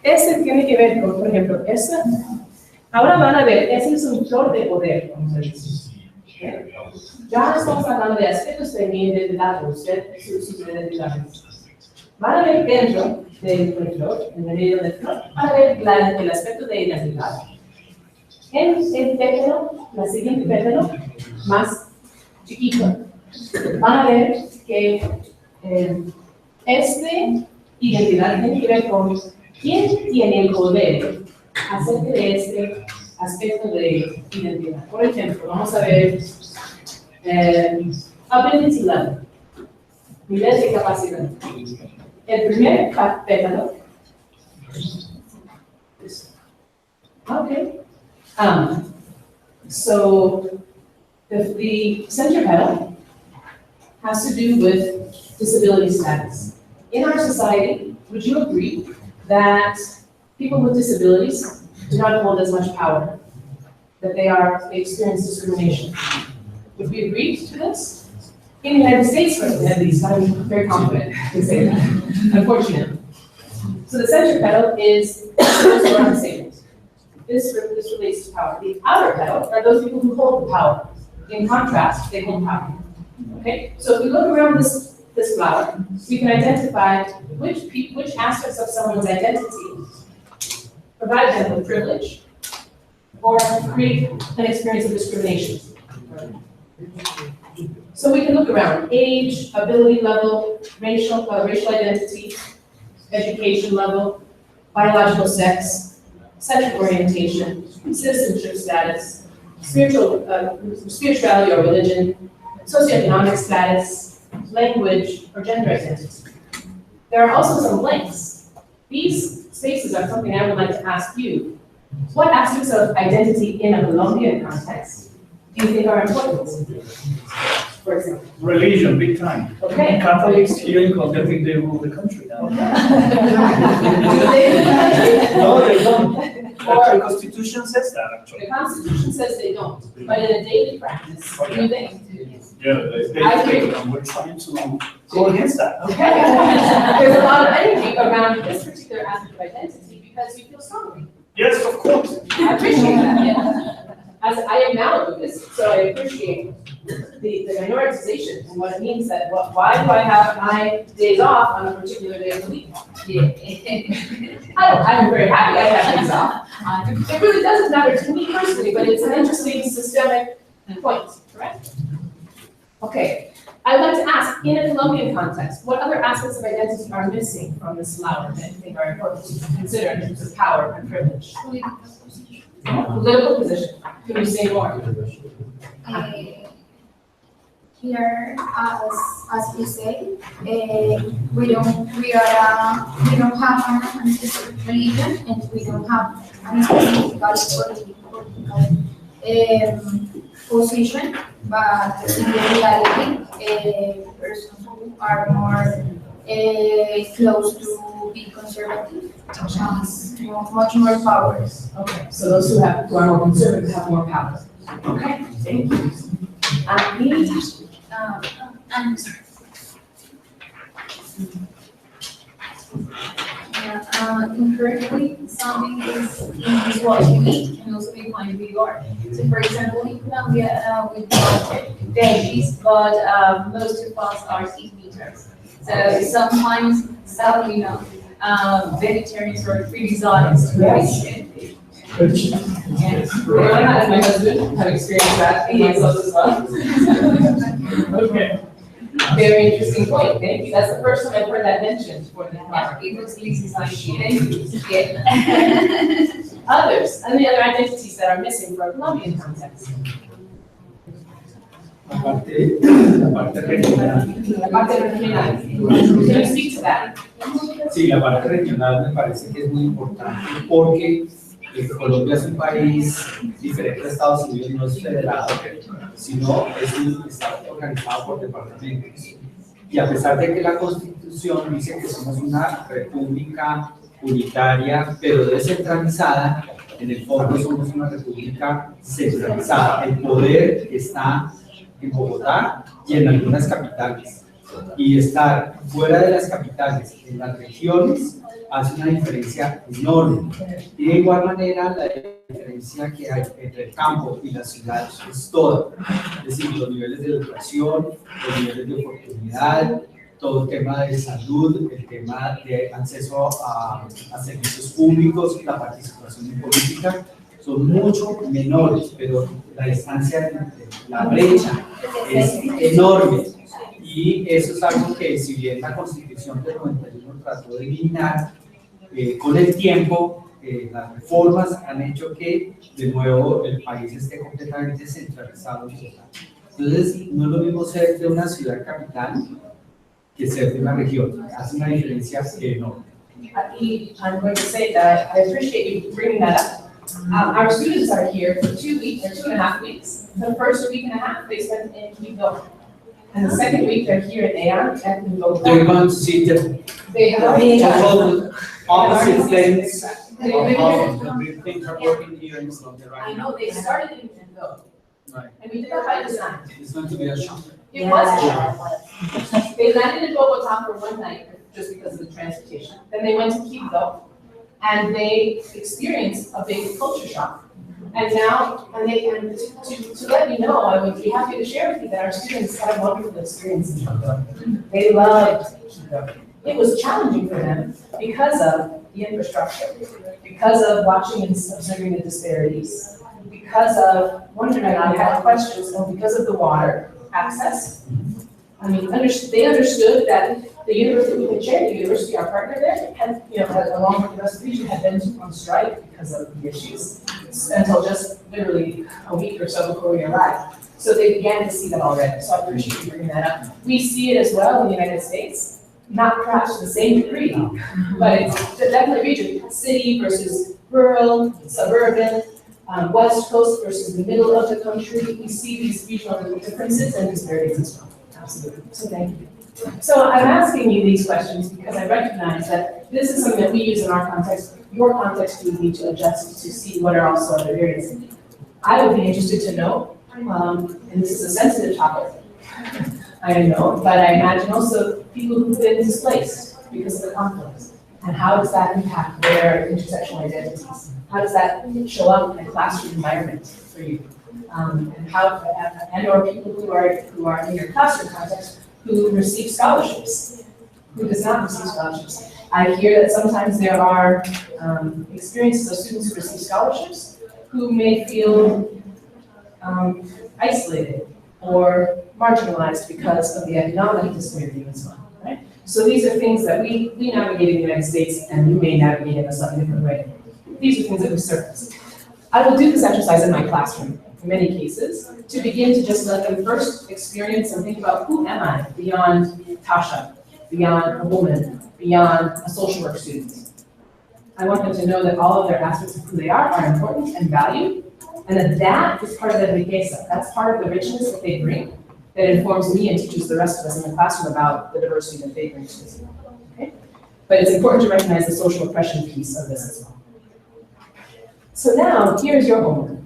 Este tiene que ver con, por ejemplo, esta. Ahora van a ver, ese es un flor de poder, vamos a decir. Ya estamos hablando de aspectos de mi identidad, de sus identidades. Van a ver dentro del flor, en el medio del flor, van a ver el aspecto de identidad. En el pétalo, la siguiente pétalo, más chiquito, van a ver que esta identidad tiene que ver con quién tiene el poder acerca de este aspecto de identidad. Por ejemplo, vamos a ver ability level, nivel de capacidad. El primer pétalo. Okay. So the center petal has to do with disability status. In our society, would you agree that people with disabilities do not hold as much power, that they experience discrimination? Would we agree to this? In the United States, at least, I'm very confident in saying that, unfortunately. So the center petal is those who are disabled. This relates to power. The outer petal are those people who hold power. In contrast, they hold power. Okay? So if we look around this flower, we can identify which aspects of someone's identity provide them with privilege or create an experience of discrimination. So we can look around: age, ability level, racial identity, education level, biological sex, sexual orientation, citizenship status, spirituality or religion, socioeconomic status, language, or gender identity. There are also some blanks. These spaces are something I would like to ask you. What aspects of identity in a Colombian context do you think are important? For example. Religion, big time. Okay. Catholics here in Colombia think they rule the country now. Do they rule the country? No, they don't. The Constitution says that, actually. The Constitution says they don't, but in a daily practice, do they? Yeah, I agree. and we're trying to go against that. Okay. There's a lot of energy around this particular aspect of identity because you feel strongly. Yes, of course. I appreciate that, yeah. As I am now a Buddhist, so I appreciate the minoritization and what it means that why do I have my days off on a particular day of the week? Yeah. I'm very happy I have days off. It really doesn't matter to me personally, but it's an interesting systemic point, correct? Okay, I'd like to ask, in a Colombian context, what other aspects of identity are missing from this flower that you think are important to consider in terms of power and privilege? Political position. Can you say more? Here, as we say, we don't have an specific religion, and we don't have a specific political position, but in reality, persons who are more close to be conservative have much more power. Okay, so those who are more conservative have more power. Okay. Thank you. I'm sorry. Currently, something is what you eat can also be defined who you are. So, for example, in Colombia, we have veggies, but most of us are eat meaters. So sometimes, sadly, vegetarians are pretty dishonest. Yes. I and my husband have experienced that in myself as well. Okay. Very interesting point. Thank you. That's the first time I've heard that mentioned for the Yeah, it was easy. Thank you. Others, any other identities that are missing from a Colombian context? La parte regional. La parte regional. Can you speak to that? Sí, la parte regional me parece que es muy importante porque Colombia es un país diferente a Estados Unidos, no es federado, sino está organizado por departamentos. Y a pesar de que la Constitución dice que somos una república unitaria, pero descentralizada, en el fondo somos una república centralizada. El poder está en Bogotá y en algunas capitales. Y estar fuera de las capitales, en las regiones, hace una diferencia enorme. Y de igual manera, la diferencia que hay entre el campo y la ciudad es toda. Es decir, los niveles de educación, los niveles de oportunidad, todo el tema de salud, el tema de acceso a servicios públicos, la participación en política, son mucho menores, pero la distancia, la brecha es enorme. Y eso es algo que, si bien la Constitución del 91 trató de eliminar, con el tiempo, las reformas han hecho que, de nuevo, el país esté completamente centralizado. Entonces, no es lo mismo ser de una ciudad capital que ser de una región. Hace una diferencia enorme. I'm going to say that I appreciate you bringing that up. Our students are here for 2 weeks, or 2.5 weeks. The first week and a half they spent in Quito. And the second week they're here in Ayan and in Bogotá. They're going to see the opposite things of how the things are working here in Colombia right I now. know they started in Quito. Right. And we did that by design. It's going to be a shock. It was a shock. They landed in Bogotá for one night just because of the transportation. Then they went to Quito and they experienced a big culture shock. And now, to let you know, I would be happy to share with you that our students had a wonderful experience in Quito. They loved Quito. It was challenging for them because of the infrastructure, because of watching and observing the disparities, because of wondering about had questions, and because of the water access. I mean, they understood that the university, we could share, the university, our partner there, had, along with the rest of the region, had been on strike because of the issues until just literally a week or so before we arrived. So they began to see that already. So I appreciate you bringing that up. We see it as well in the United States, not perhaps to the same degree, but it's definitely region, city versus rural, suburban, West Coast versus the middle of the country. We see these regional differences and disparities as well. Absolutely. So thank you. So I'm asking you these questions because I recognize that this is something that we use in our context. Your context would need to adjust to see what are also other areas. I would be interested to know, and this is a sensitive topic, I know, but I imagine also people who've been displaced because of the conflicts. And how does that impact their intersectional identities? How does that show up in a classroom environment for you? And or people who are in your classroom context who receive scholarships, who does not receive scholarships. I hear that sometimes there are experiences of students who receive scholarships who may feel isolated or marginalized because of the economic disparity as well, right? So these are things that we navigate in the United States and you may navigate in a slightly different way. These are things that we surface. I will do this exercise in my classroom in many cases to begin to just let them first experience and think about who am I beyond Tasha, beyond a woman, beyond a social work student. I want them to know that all of their aspects of who they are important and valued, and that is part of the riqueza. That's part of the richness that they bring that informs me and teaches the rest of us in the classroom about the diversity that they bring to this. Okay? But it's important to recognize the social oppression piece of this as well. So now, here's your homework.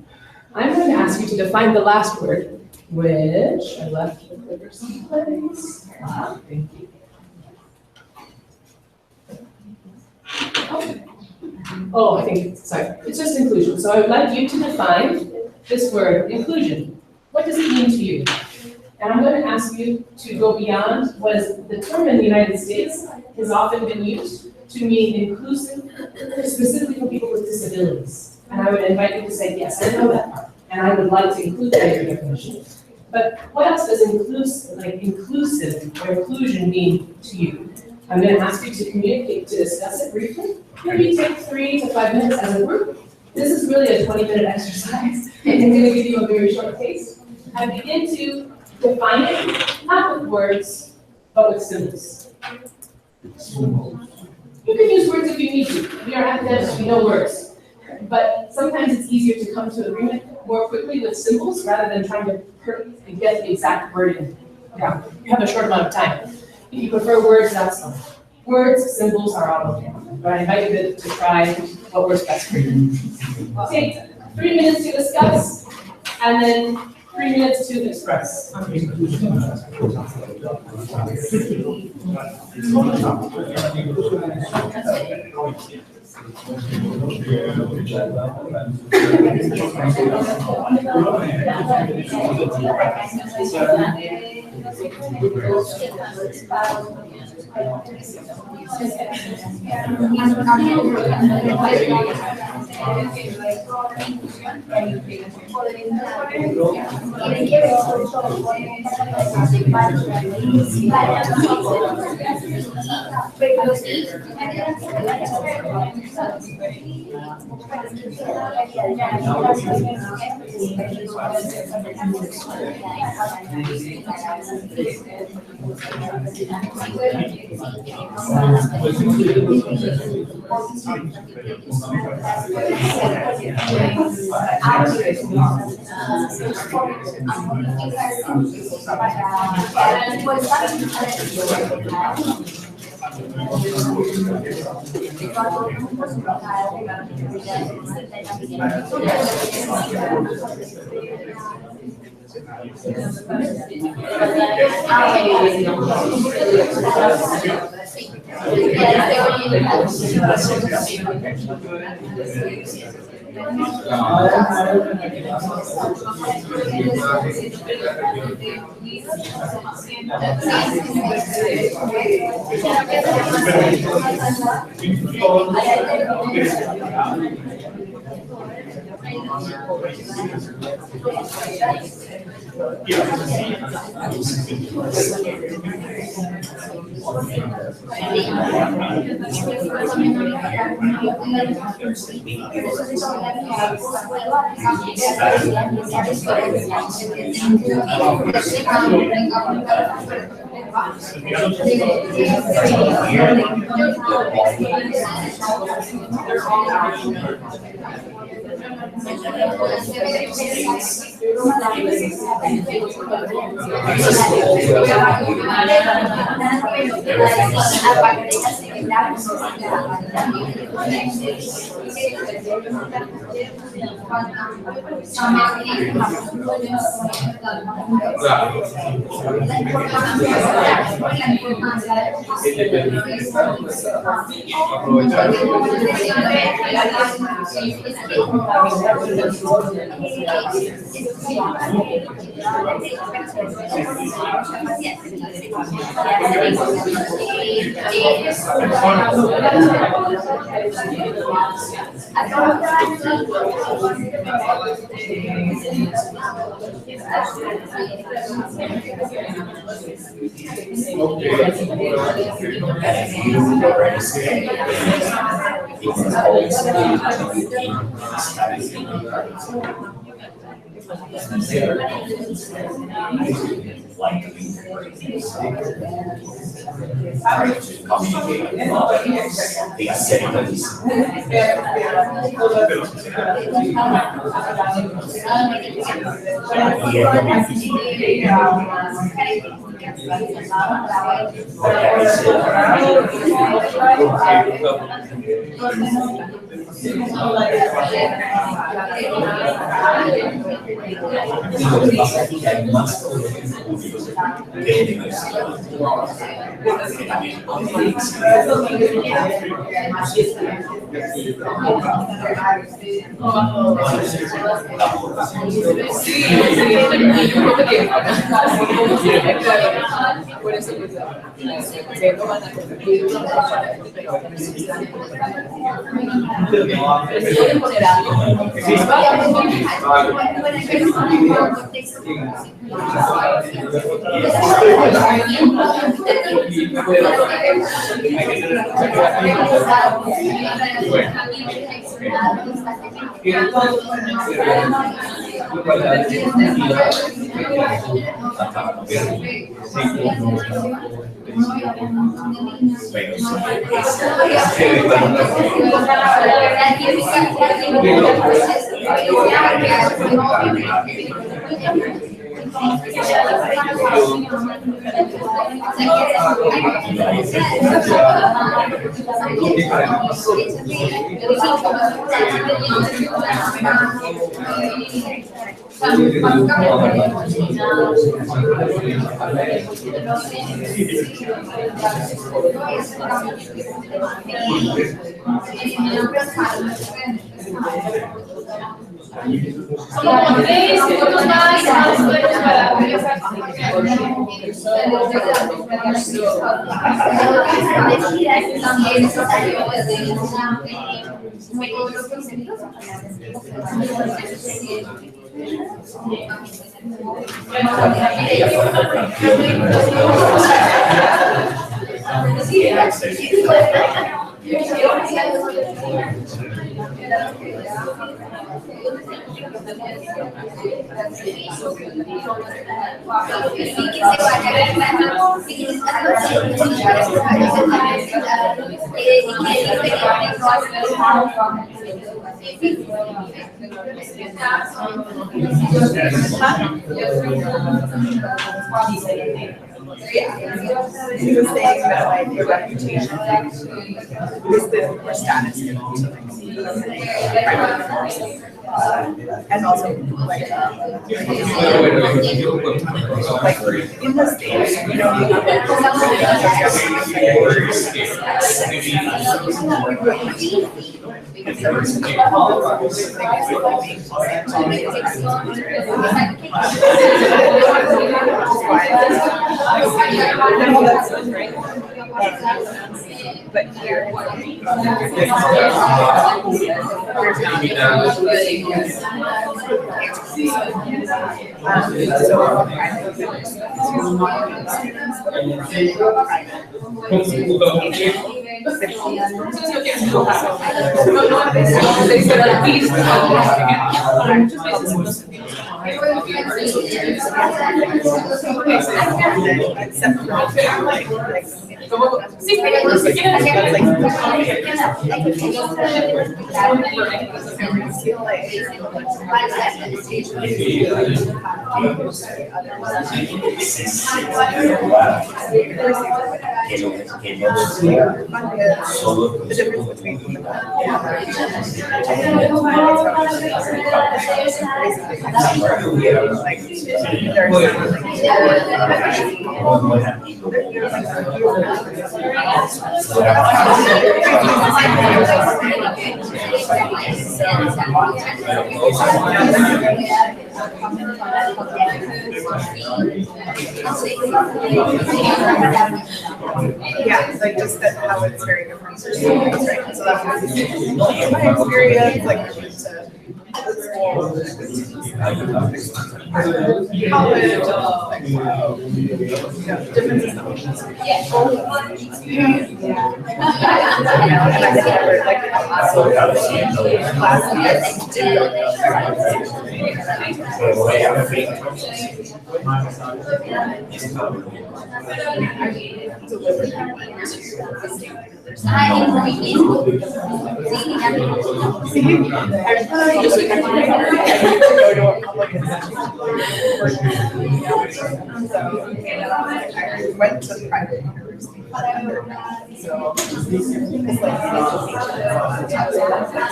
I'm going to ask ask you to define the last word, which I left the clicker someplace. Thank you. Oh, I think, sorry, it's just inclusion. So I would like you to define this word, inclusion. What does it mean to you? And I'm going to ask you to go beyond what is the term in the United States has often been used to mean inclusive, specifically for people with disabilities. And I would invite you to say, yes, I know that part, and I would like to include that in your definition. But what else does inclusive or inclusion mean to you? I'm going to ask you to communicate, to discuss it briefly. Maybe take 3 to 5 minutes as a group. This is really a 20-minute exercise. I'm going to give you a very short taste. And begin to define it, not with words, but with symbols. You can use words if you need to. We are academics, we know words. But sometimes it's easier to come to agreement more quickly with symbols rather than trying to get the exact wording. Yeah, you have a short amount of time. If you prefer words, that's fine. Words, symbols are all okay. But I invite you to try what works best for you. Take 3 minutes to discuss, and then 3 minutes to express. Lo que pasa es que hay más colegios públicos que universidades. Por eso que no van a competir pero pueden poner algo. He was saying that like the reputation is the status given to and also like in the States, you know, but here, Sí, pero no se yeah, like just that how it's very different for students, right? So that's my experience, like I went to went to private university. So it's like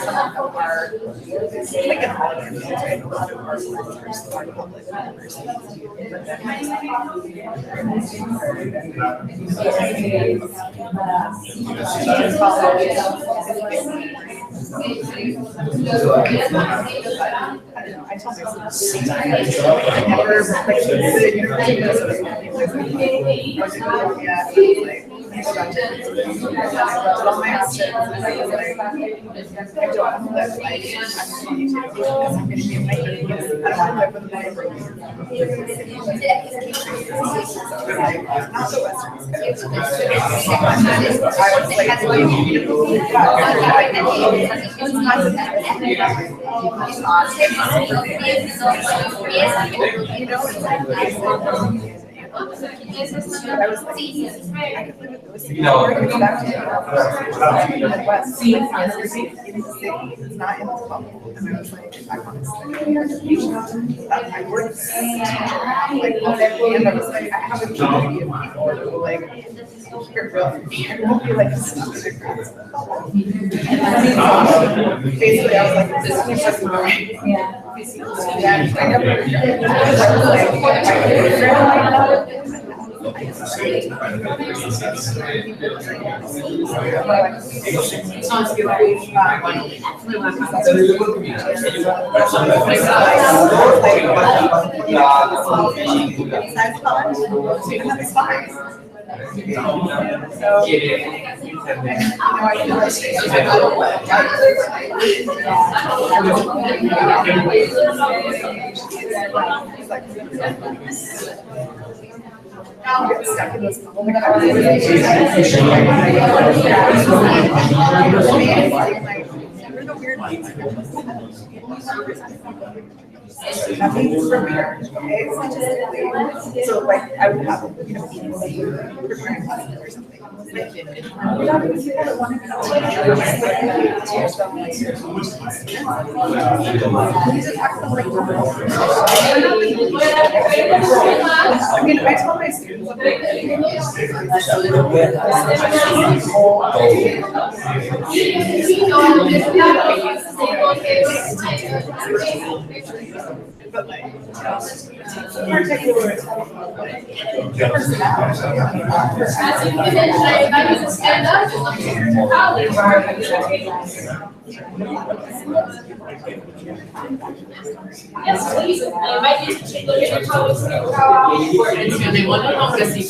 some of our, like in all universities, a lot of our professors are public universities. I tell myself, I never like the university all my options. I don't live like I'm 22 because I'm going to be in my 30s. I don't want to live with my not the Western Coast. I was like, you know, it's like, I was like, I could live with those things. Midwest, in the city, it's not in the bubble. And I was like, I want to stay here. I worked like all day, and I was like, I have a community of people who like, you're really, I won't be like stuck in a grad school. Basically, I was like, this is just my yeah, I never, I was like, I'll get stuck in this bubble. We're the weird ones. Nothing's prepared. Okay, so like I would have preparing lessons or something. I mean, I tell my students but like, particular Yes, please. I invite you to take a look at how important and they want to know this. You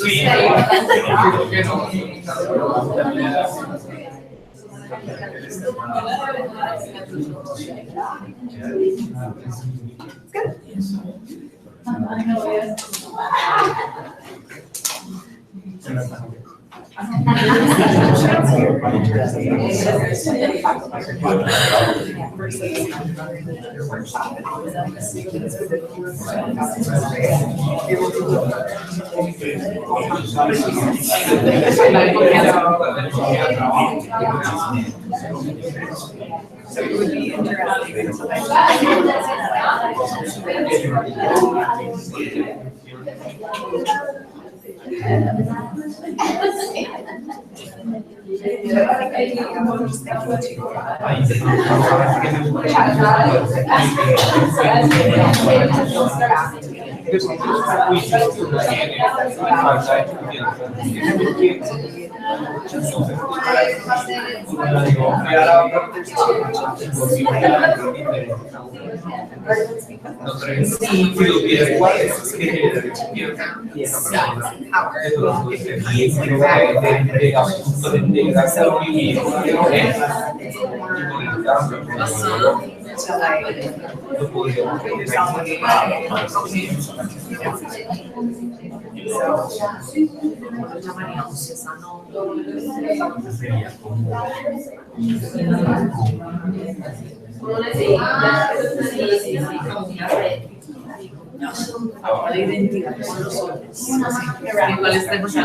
so it would be interesting. La identidad son los hombres. Igual estemos en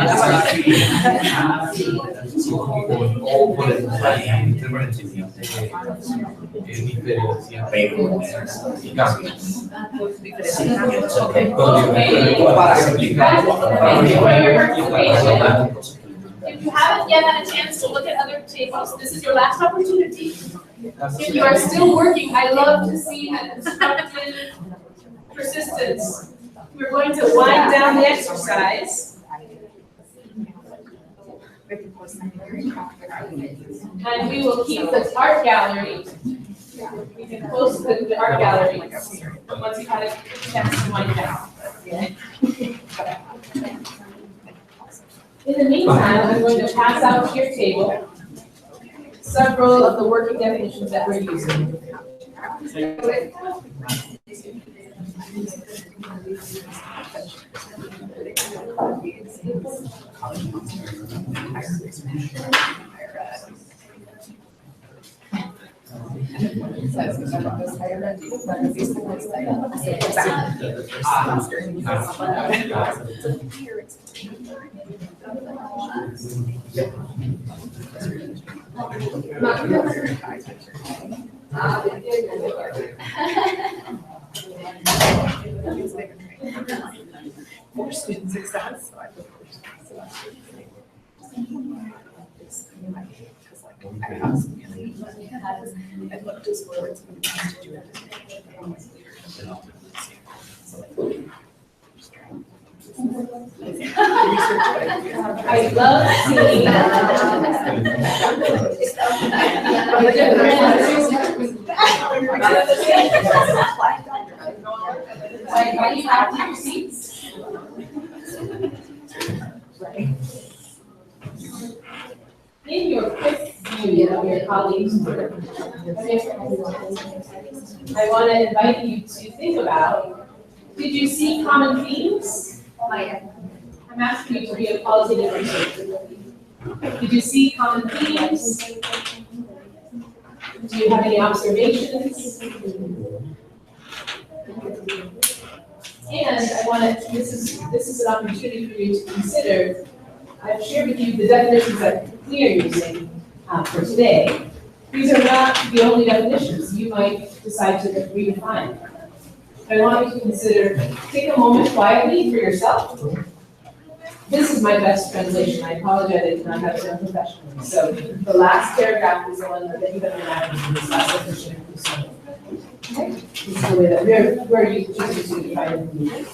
If you haven't yet had a chance to look at other tables, this is your last opportunity. If you are still working, I love to see a constructive persistence. We're going to wind down the exercise. And we will keep the art gallery. We can post the art gallery once you've had a chance to wind down. In the meantime, I'm going to pass out to your table several of the working definitions that we're using. For student success. I have some really and looked as words when it comes to doing I love seeing why do you have your seats? In your quick view of your colleagues' work, I want to invite you to think about, did you see common themes? I'm asking you to be a qualitative researcher. Did you see common themes? Do you have any observations? And I want to, this is an opportunity for you to consider. I've shared with you the definitions that we are using for today. These are not the only definitions. You might decide to redefine. I want you to consider, take a moment quietly for yourself. This is my best translation. I apologize, I did not have it done professionally. So the last paragraph is the one that you have imagined this last definition. Okay? This is the way that we're using to define information.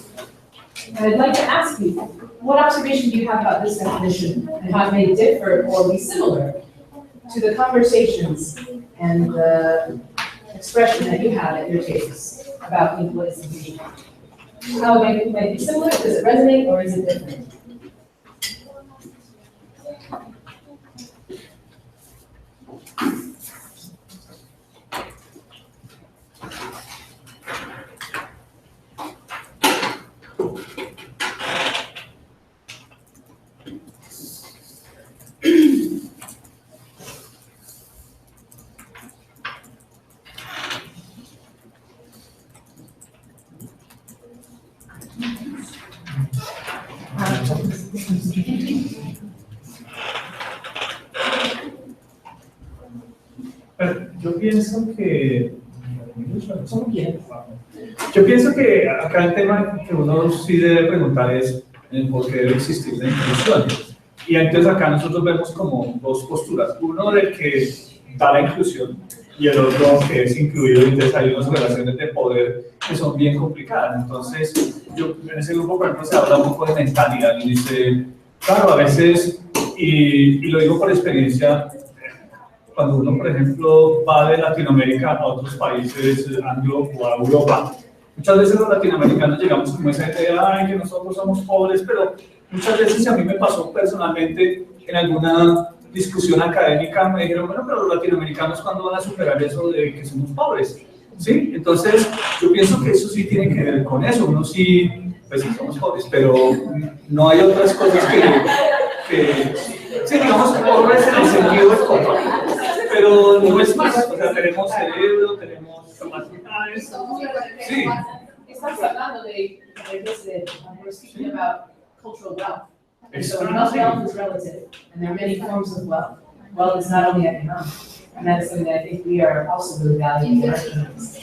And I'd like to ask you, what observation do you have about this definition and how it may differ or be similar to the conversations and the expression that you have at your tables about what is information? How it might be similar, does it resonate, or is it different? Yo pienso que acá el tema que uno sí debe preguntar es el por qué debe existir la inclusión. Y entonces acá nosotros vemos como dos posturas. Uno del que da la inclusión y el otro que es incluido, y entonces hay unas relaciones de poder que son bien complicadas. Entonces, yo en ese grupo, por ejemplo, se habla un poco de mentalidad y dice, claro, a veces, y lo digo por experiencia, cuando uno, por ejemplo, va de Latinoamérica a otros países anglo o a Europa, muchas veces los latinoamericanos llegamos con esa idea, ay, que nosotros somos pobres, pero muchas veces a mí me pasó personalmente en alguna discusión académica, me dijeron, bueno, pero los latinoamericanos, ¿cuándo van a superar eso de que somos pobres? ¿Sí? Entonces, yo pienso que eso sí tiene que ver con eso, uno sí, pues sí somos pobres, pero no hay otras cosas que sí, digamos, pobres en el sentido económico, pero no es más, o sea, tenemos cerebro, tenemos capacidades, sí. Estamos hablando de we're speaking about cultural wealth. So wealth is relative, and there are many forms of wealth. Wealth is not only economic, and that's something that I think we are also really valuing in our communities.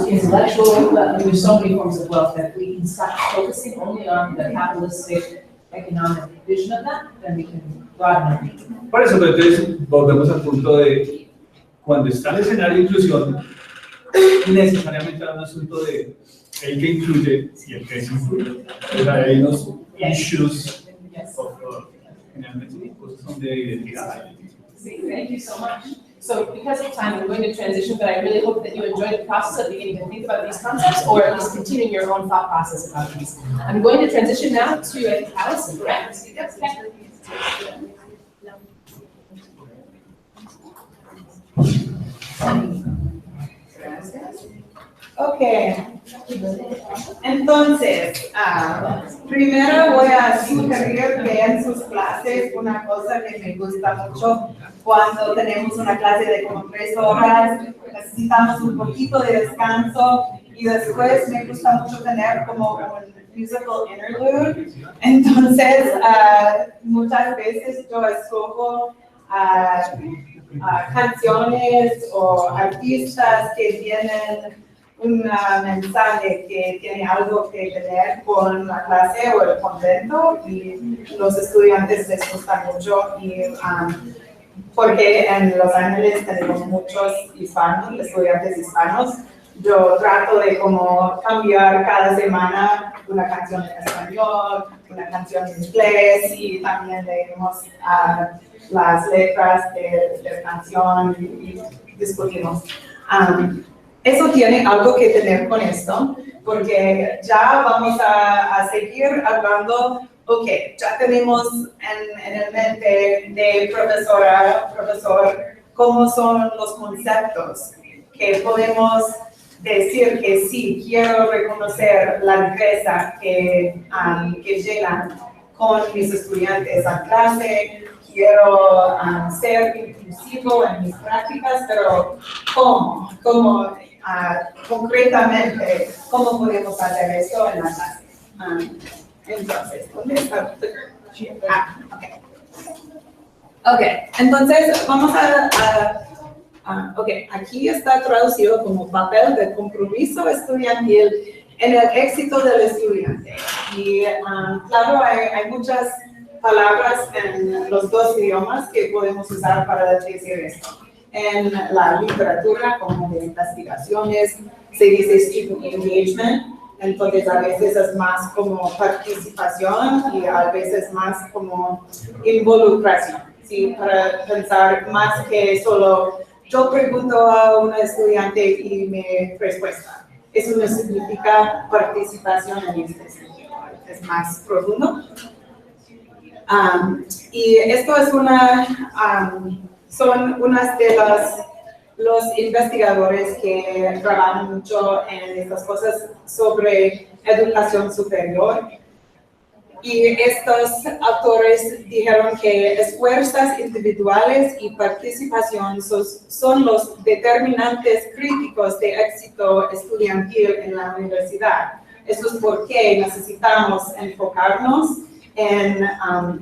Intellectual, there's so many forms of wealth that we can stop focusing only on the capitalistic economic vision of that, then we can broaden it. Por eso, pero entonces volvemos al punto de cuando está el escenario de inclusión, necesariamente hay un asunto de el que incluye y el que desincluye. O sea, hay unos issues generalmente cosas son de identidad. Thank you so much. So because of time, I'm going to transition, but I really hope that you enjoyed the process of beginning to think about these concepts, or at least continuing your own thought process about these. I'm going to transition now to Alice, correct? Yes. Ok, entonces, primero voy a sugerir que en sus clases una cosa que me gusta mucho cuando tenemos una clase de como 3 horas, necesitamos un poquito de descanso y después me gusta mucho tener como un musical interlude. Entonces, muchas veces yo escojo canciones o artistas que tienen un mensaje que tiene algo que ver con la clase o el convento y los estudiantes les gusta mucho y porque en Los Ángeles tenemos muchos hispanos, estudiantes hispanos. Yo trato de como cambiar cada semana una canción en español, una canción en inglés y también leemos las letras de la canción y discutimos. Eso tiene algo que tener con esto, porque ya vamos a seguir hablando, ok, ya tenemos en el mente de profesor, cómo son los conceptos que podemos decir que sí, quiero reconocer la riqueza que llegan con mis estudiantes a clase, quiero ser inclusivo en mis prácticas, pero ¿cómo? Concretamente, ¿cómo podemos hacer eso en la clase? Entonces, ¿dónde está? Ok, entonces vamos ok, aquí está traducido como papel de compromiso estudiantil en el éxito del estudiante. Y claro, hay muchas palabras en los dos idiomas que podemos usar para decir esto. En la literatura, como de investigaciones, se dice student engagement, entonces a veces es más como participación y a veces más como involucración, ¿sí? Para pensar más que solo yo pregunto a un estudiante y me respuesta. Eso no significa participación en este sentido, es más profundo. Y esto es son unas de los investigadores que trabajan mucho en estas cosas sobre educación superior. Y estos autores dijeron que esfuerzos individuales y participación son los determinantes críticos de éxito estudiantil en la universidad. Eso es porque necesitamos enfocarnos en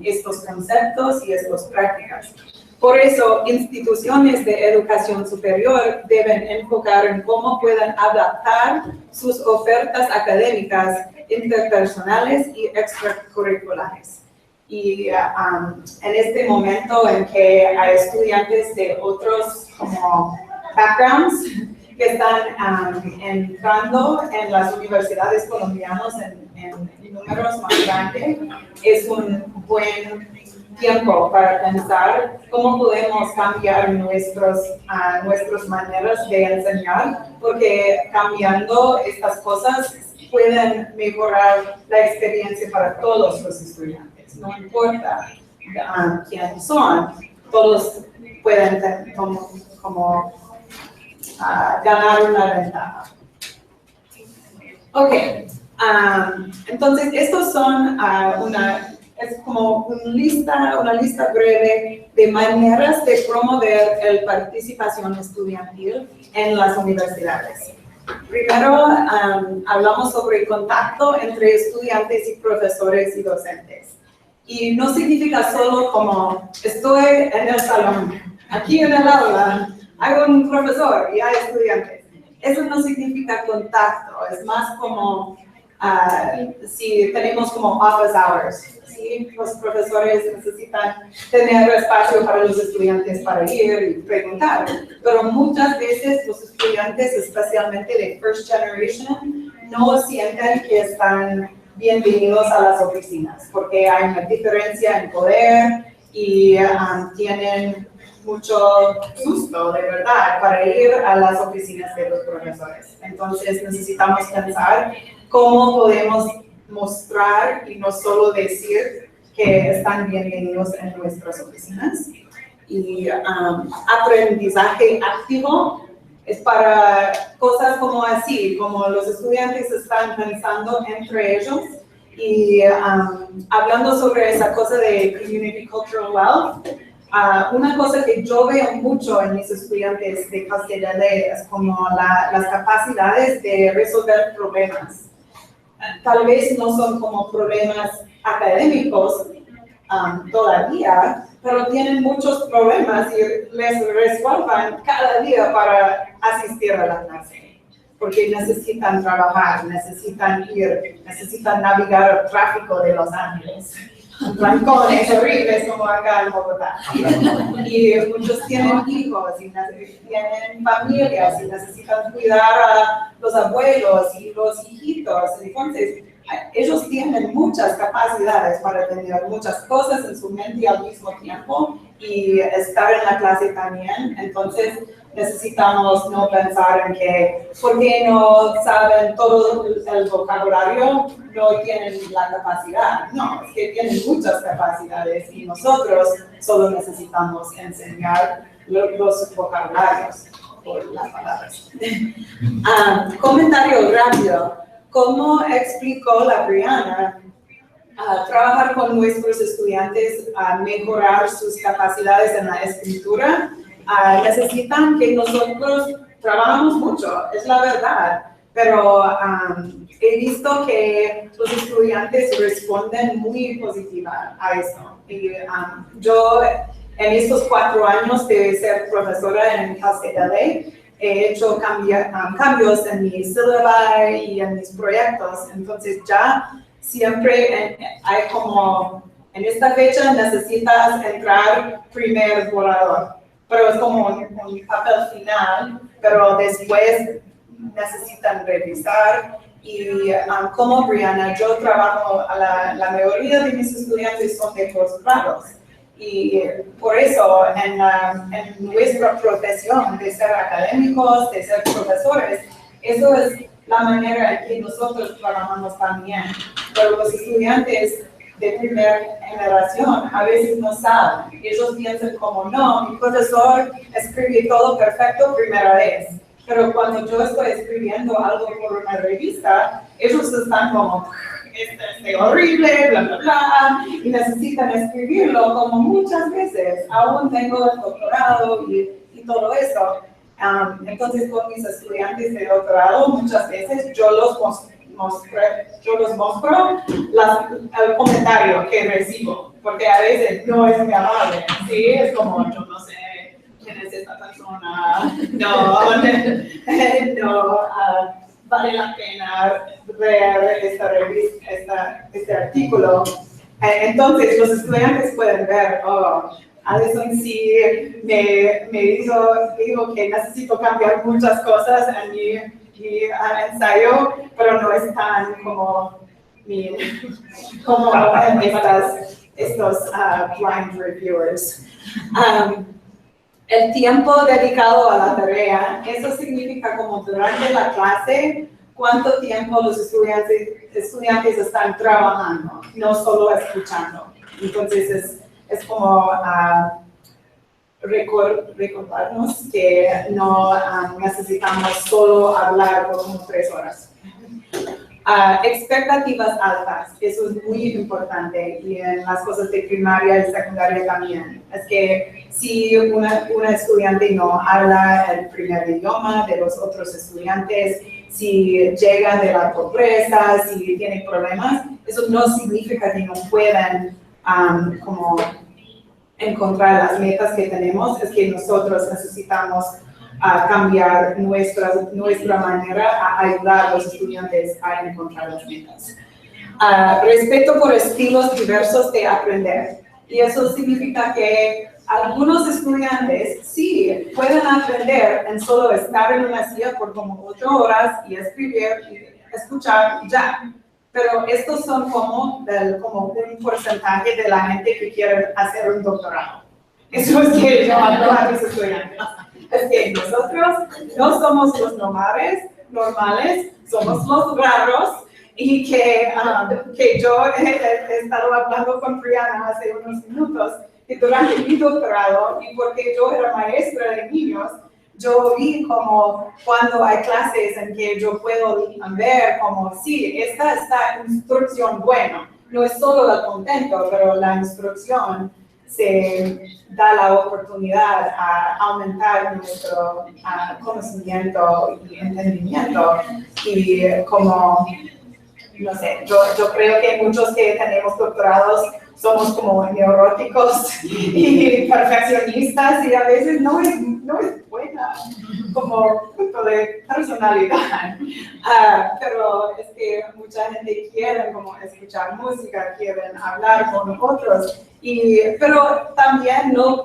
estos conceptos y estas prácticas. Por eso, instituciones de educación superior deben enfocar en cómo pueden adaptar sus ofertas académicas, interpersonales y extracurriculares. Y en este momento en que hay estudiantes de otros como backgrounds que están entrando en las universidades colombianas en números más grandes, es un buen tiempo para pensar cómo podemos cambiar nuestras maneras de enseñar, porque cambiando estas cosas pueden mejorar la experiencia para todos los estudiantes. No importa quiénes son, todos pueden ganar una ventaja. Ok, entonces estos son es como una lista breve de maneras de promover la participación estudiantil en las universidades. Primero, hablamos sobre el contacto entre estudiantes y profesores y docentes. Y no significa solo como estoy en el salón, aquí en el aula, hay un profesor y hay estudiantes. Eso no significa contacto, es más como si tenemos como office hours, ¿sí? Los profesores necesitan tener espacio para los estudiantes para ir y preguntar, pero muchas veces los estudiantes, especialmente de first generation, no sienten que están bienvenidos a las oficinas, porque hay una diferencia en poder y tienen mucho susto, de verdad, para ir a las oficinas de los profesores. Entonces necesitamos pensar cómo podemos mostrar y no solo decir que están bienvenidos en nuestras oficinas. Y aprendizaje activo es para cosas como así, como los estudiantes están pensando entre ellos y hablando sobre esa cosa de Community Cultural Wealth. Una cosa que yo veo mucho en mis estudiantes de CalState es como las capacidades de resolver problemas. Tal vez no son como problemas académicos todavía, pero tienen muchos problemas y les resuelvan cada día para asistir a la clase. Porque necesitan trabajar, necesitan ir, necesitan navegar el tráfico de Los Ángeles. Trancones horribles como acá en Bogotá. Y muchos tienen hijos y tienen familias y necesitan cuidar a los abuelos y los hijitos. Entonces, ellos tienen muchas capacidades para tener muchas cosas en su mente al mismo tiempo y estar en la clase también. Entonces, necesitamos no pensar en que porque no saben todo el vocabulario, no tienen la capacidad. No, es que tienen muchas capacidades y nosotros solo necesitamos enseñar los vocabularios por las palabras. Comentario rápido. ¿Cómo explicó la Brianna? Trabajar con nuestros estudiantes a mejorar sus capacidades en la escritura. Necesitan que nosotros trabajamos mucho, es la verdad, pero he visto que los estudiantes responden muy positiva a esto. Y, yo en estos 4 años de ser profesora en CalState he hecho cambios en mi syllabi y en mis proyectos, entonces ya siempre hay como, en esta fecha necesitas entrar primer borrador, pero es como un papel final, pero después necesitan revisar. Y como Brianna, yo trabajo, la mayoría de mis estudiantes son de posgrados. Y por eso en nuestra profesión de ser académicos, de ser profesores, eso es la manera en que nosotros trabajamos también. Pero los estudiantes de primera generación a veces no saben. Ellos piensan como, no, mi profesor escribe todo perfecto primera vez. Pero cuando yo estoy escribiendo algo por una revista, ellos están como, es horrible, bla, bla, bla, y necesitan escribirlo como muchas veces. Aún tengo el doctorado y todo eso. Entonces, con mis estudiantes de doctorado, muchas veces yo los muestro el comentario que recibo, porque a veces no es muy amable, ¿sí? Es como, yo no sé quién es esta persona, no vale la pena leer esta revista, este artículo. Entonces, los estudiantes pueden ver, Alison sí me dijo que necesito cambiar muchas cosas en mi ensayo, pero no es tan como estos blind reviewers. El tiempo dedicado a la tarea, eso significa como durante la clase, cuánto tiempo los estudiantes están trabajando, no solo escuchando. Entonces es como recordarnos que no necesitamos solo hablar por como 3 horas. Expectativas altas, eso es muy importante y en las cosas de primaria y secundaria también. Es que si una estudiante no habla el primer idioma de los otros estudiantes, si llega de la pobreza, si tiene problemas, eso no significa que no puedan como encontrar las metas que tenemos, es que nosotros necesitamos cambiar nuestra manera a ayudar a los estudiantes a encontrar las metas. Respeto por estilos diversos de aprender. Y eso significa que algunos estudiantes sí pueden aprender en solo estar en una silla por como 8 horas y escribir y escuchar y ya. Pero estos son como un porcentaje de la gente que quiere hacer un doctorado. Eso es que yo hablo a mis estudiantes. Es que nosotros no somos los normales, somos los raros. Y que yo he estado hablando con Brianna hace unos minutos, que durante mi doctorado, y porque yo era maestra de niños, yo vi como cuando hay clases en que yo puedo ver como, sí, esta instrucción, bueno, no es solo el contento, pero la instrucción se da la oportunidad a aumentar nuestro conocimiento y entendimiento, y como... No sé, yo creo que muchos que tenemos doctorados somos como neuróticos y perfeccionistas y a veces no es buena como punto de personalidad. Pero es que mucha gente quiere como escuchar música, quieren hablar con otros, pero también no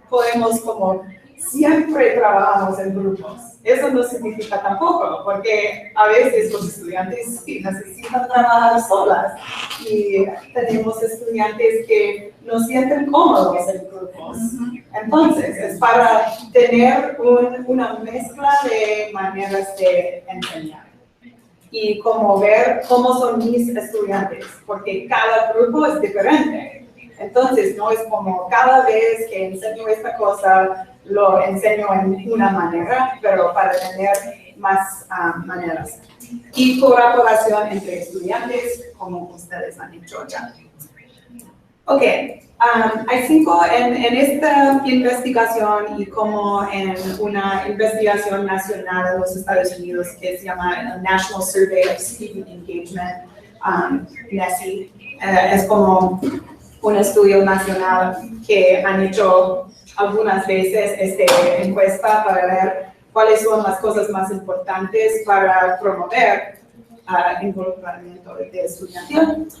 podemos como siempre trabajamos en grupos. Eso no significa tampoco, porque a veces los estudiantes necesitan trabajar solas y tenemos estudiantes que no sienten cómodos en grupos. Entonces, es para tener una mezcla de maneras de enseñar y como ver cómo son mis estudiantes, porque cada grupo es diferente. Entonces, no es como cada vez que enseño esta cosa, lo enseño en una manera, pero para tener más maneras. Y colaboración entre estudiantes, como ustedes han dicho ya. Ok, hay 5 en esta investigación y como en una investigación nacional en los Estados Unidos que se llama National Survey of Student Engagement, NSE. Es como un estudio nacional que han hecho algunas veces esta encuesta para ver cuáles son las cosas más importantes para promover involucramiento de estudiantes.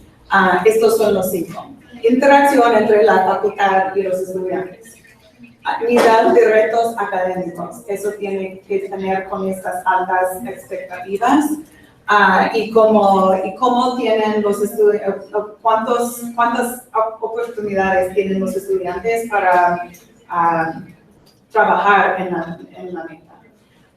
Estos son los 5. Interacción entre la facultad y los estudiantes. Nivel de retos académicos. Eso tiene que tener con estas altas expectativas. Y cómo tienen los estudiantes, cuántas oportunidades tienen los estudiantes para trabajar en la meta.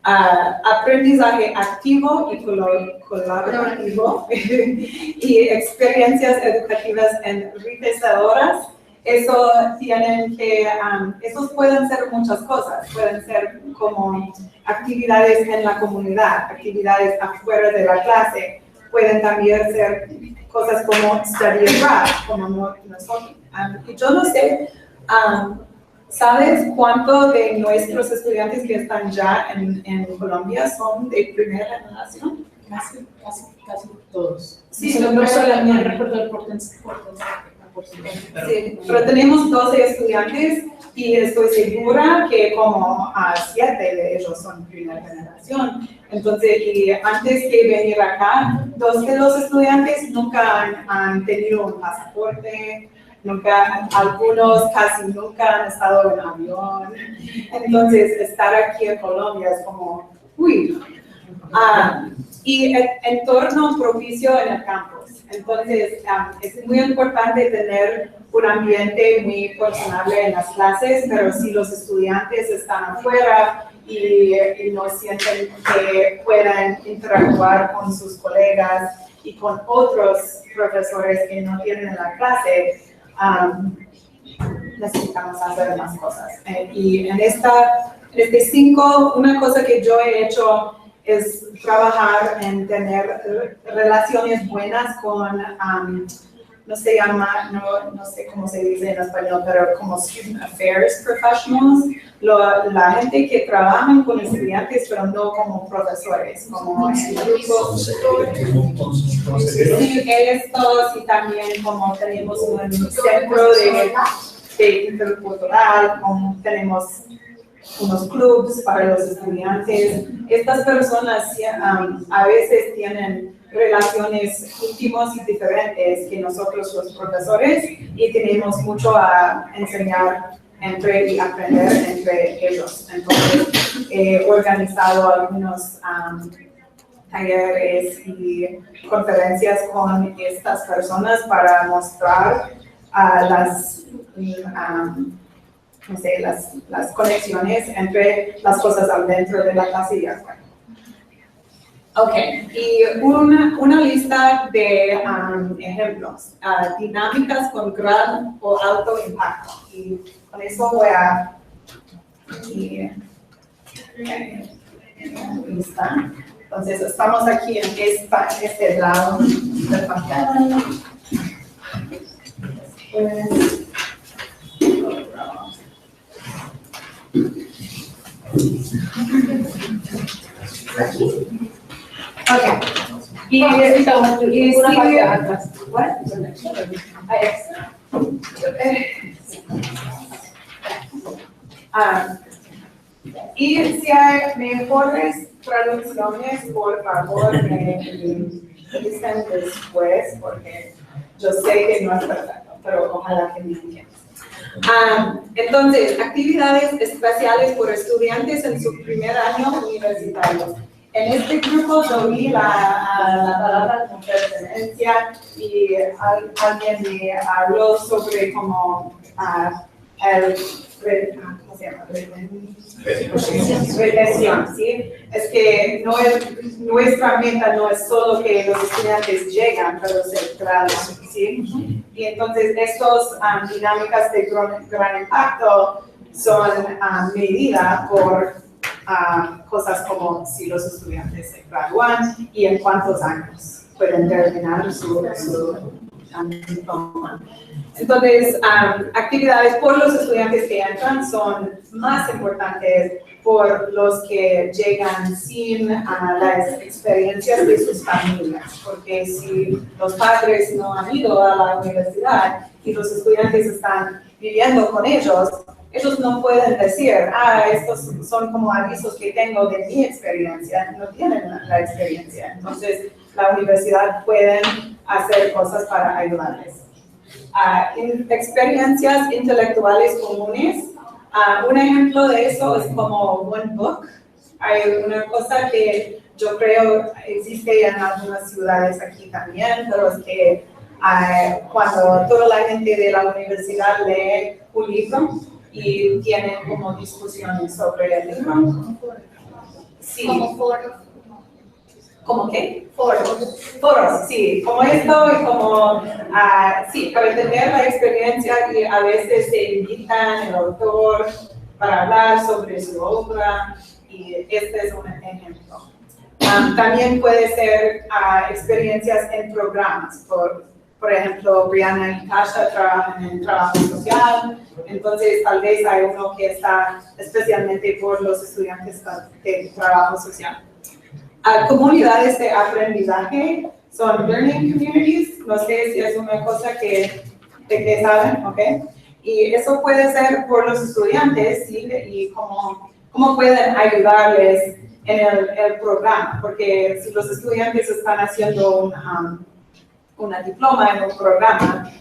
Aprendizaje activo y colaborativo y experiencias educativas enriquecedoras. Esos pueden ser muchas cosas, pueden ser como actividades en la comunidad, actividades afuera de la clase, pueden también ser cosas como study abroad, como nosotros. Y yo no sé, ¿sabes cuánto de nuestros estudiantes que están ya en Colombia son de primera generación? Casi todos. Sí, no solamente recuerdo el porcentaje. Sí, pero tenemos 12 estudiantes y estoy segura que como 7 de ellos son primera generación. Entonces, y antes de venir acá, 2 de los estudiantes nunca han tenido un pasaporte, algunos casi nunca han estado en avión. Entonces, estar aquí en Colombia es como, uy. Y el entorno propicio en el campus. Entonces, es muy importante tener un ambiente muy personable en las clases, pero si los estudiantes están afuera y no sienten que puedan interactuar con sus colegas y con otros profesores que no tienen en la clase, necesitamos hacer más cosas. Y en este 5, una cosa que yo he hecho es trabajar en tener relaciones buenas con, no sé cómo se dice en español, pero como student affairs professionals, la gente que trabajan con estudiantes, pero no como profesores, como en grupos. Sí, estos, y también como tenemos un centro de intercultural, como tenemos unos clubs para los estudiantes. Estas personas a veces tienen relaciones íntimas y diferentes que nosotros los profesores y tenemos mucho a enseñar y aprender entre ellos. Entonces, he organizado algunos talleres y conferencias con estas personas para mostrar las conexiones entre las cosas adentro de la clase y afuera. Ok, y una lista de ejemplos, dinámicas con gran o alto impacto. Y con eso voy a... lista. Entonces, estamos aquí en este lado del pantalla. Ok. Y si hay mejores traducciones, por favor, me dicen después, porque yo sé que no es perfecto, pero ojalá que me entiendan. Entonces, actividades especiales por estudiantes en su primer año universitario. En este grupo yo vi la palabra pertenencia y alguien me habló sobre cómo ¿cómo se llama? Retención, ¿sí? Es que nuestra meta no es solo que los estudiantes llegan, pero se graduan, ¿sí? Y entonces estas dinámicas de gran impacto son medidas por cosas como si los estudiantes se gradúan y en cuántos años pueden terminar su diploma. Entonces, actividades por los estudiantes que entran son más importantes por los que llegan sin las experiencias de sus familias, porque si los padres no han ido a la universidad y los estudiantes están viviendo con ellos no pueden decir, estos son como avisos que tengo de mi experiencia, no tienen la experiencia. Entonces, la universidad puede hacer cosas para ayudarles. Experiencias intelectuales comunes. Un ejemplo de eso es como One Book. Hay una cosa que yo creo existe en algunas ciudades aquí también, pero es que cuando toda la gente de la universidad lee un libro y tienen como discusiones sobre el libro. Sí. Como foros. ¿Cómo qué? Foros, sí, como esto y como, sí, para entender la experiencia y a veces se invitan el autor para hablar sobre su obra y este es un ejemplo. También puede ser experiencias en programas, por ejemplo, Brianna y Tasha trabajan en trabajo social, entonces tal vez hay uno que está especialmente por los estudiantes de trabajo social. Comunidades de aprendizaje son learning communities, no sé si es una cosa que saben, ¿ok? Y eso puede ser por los estudiantes, ¿sí? Y cómo pueden ayudarles en el programa, porque si los estudiantes están haciendo una diploma en un programa,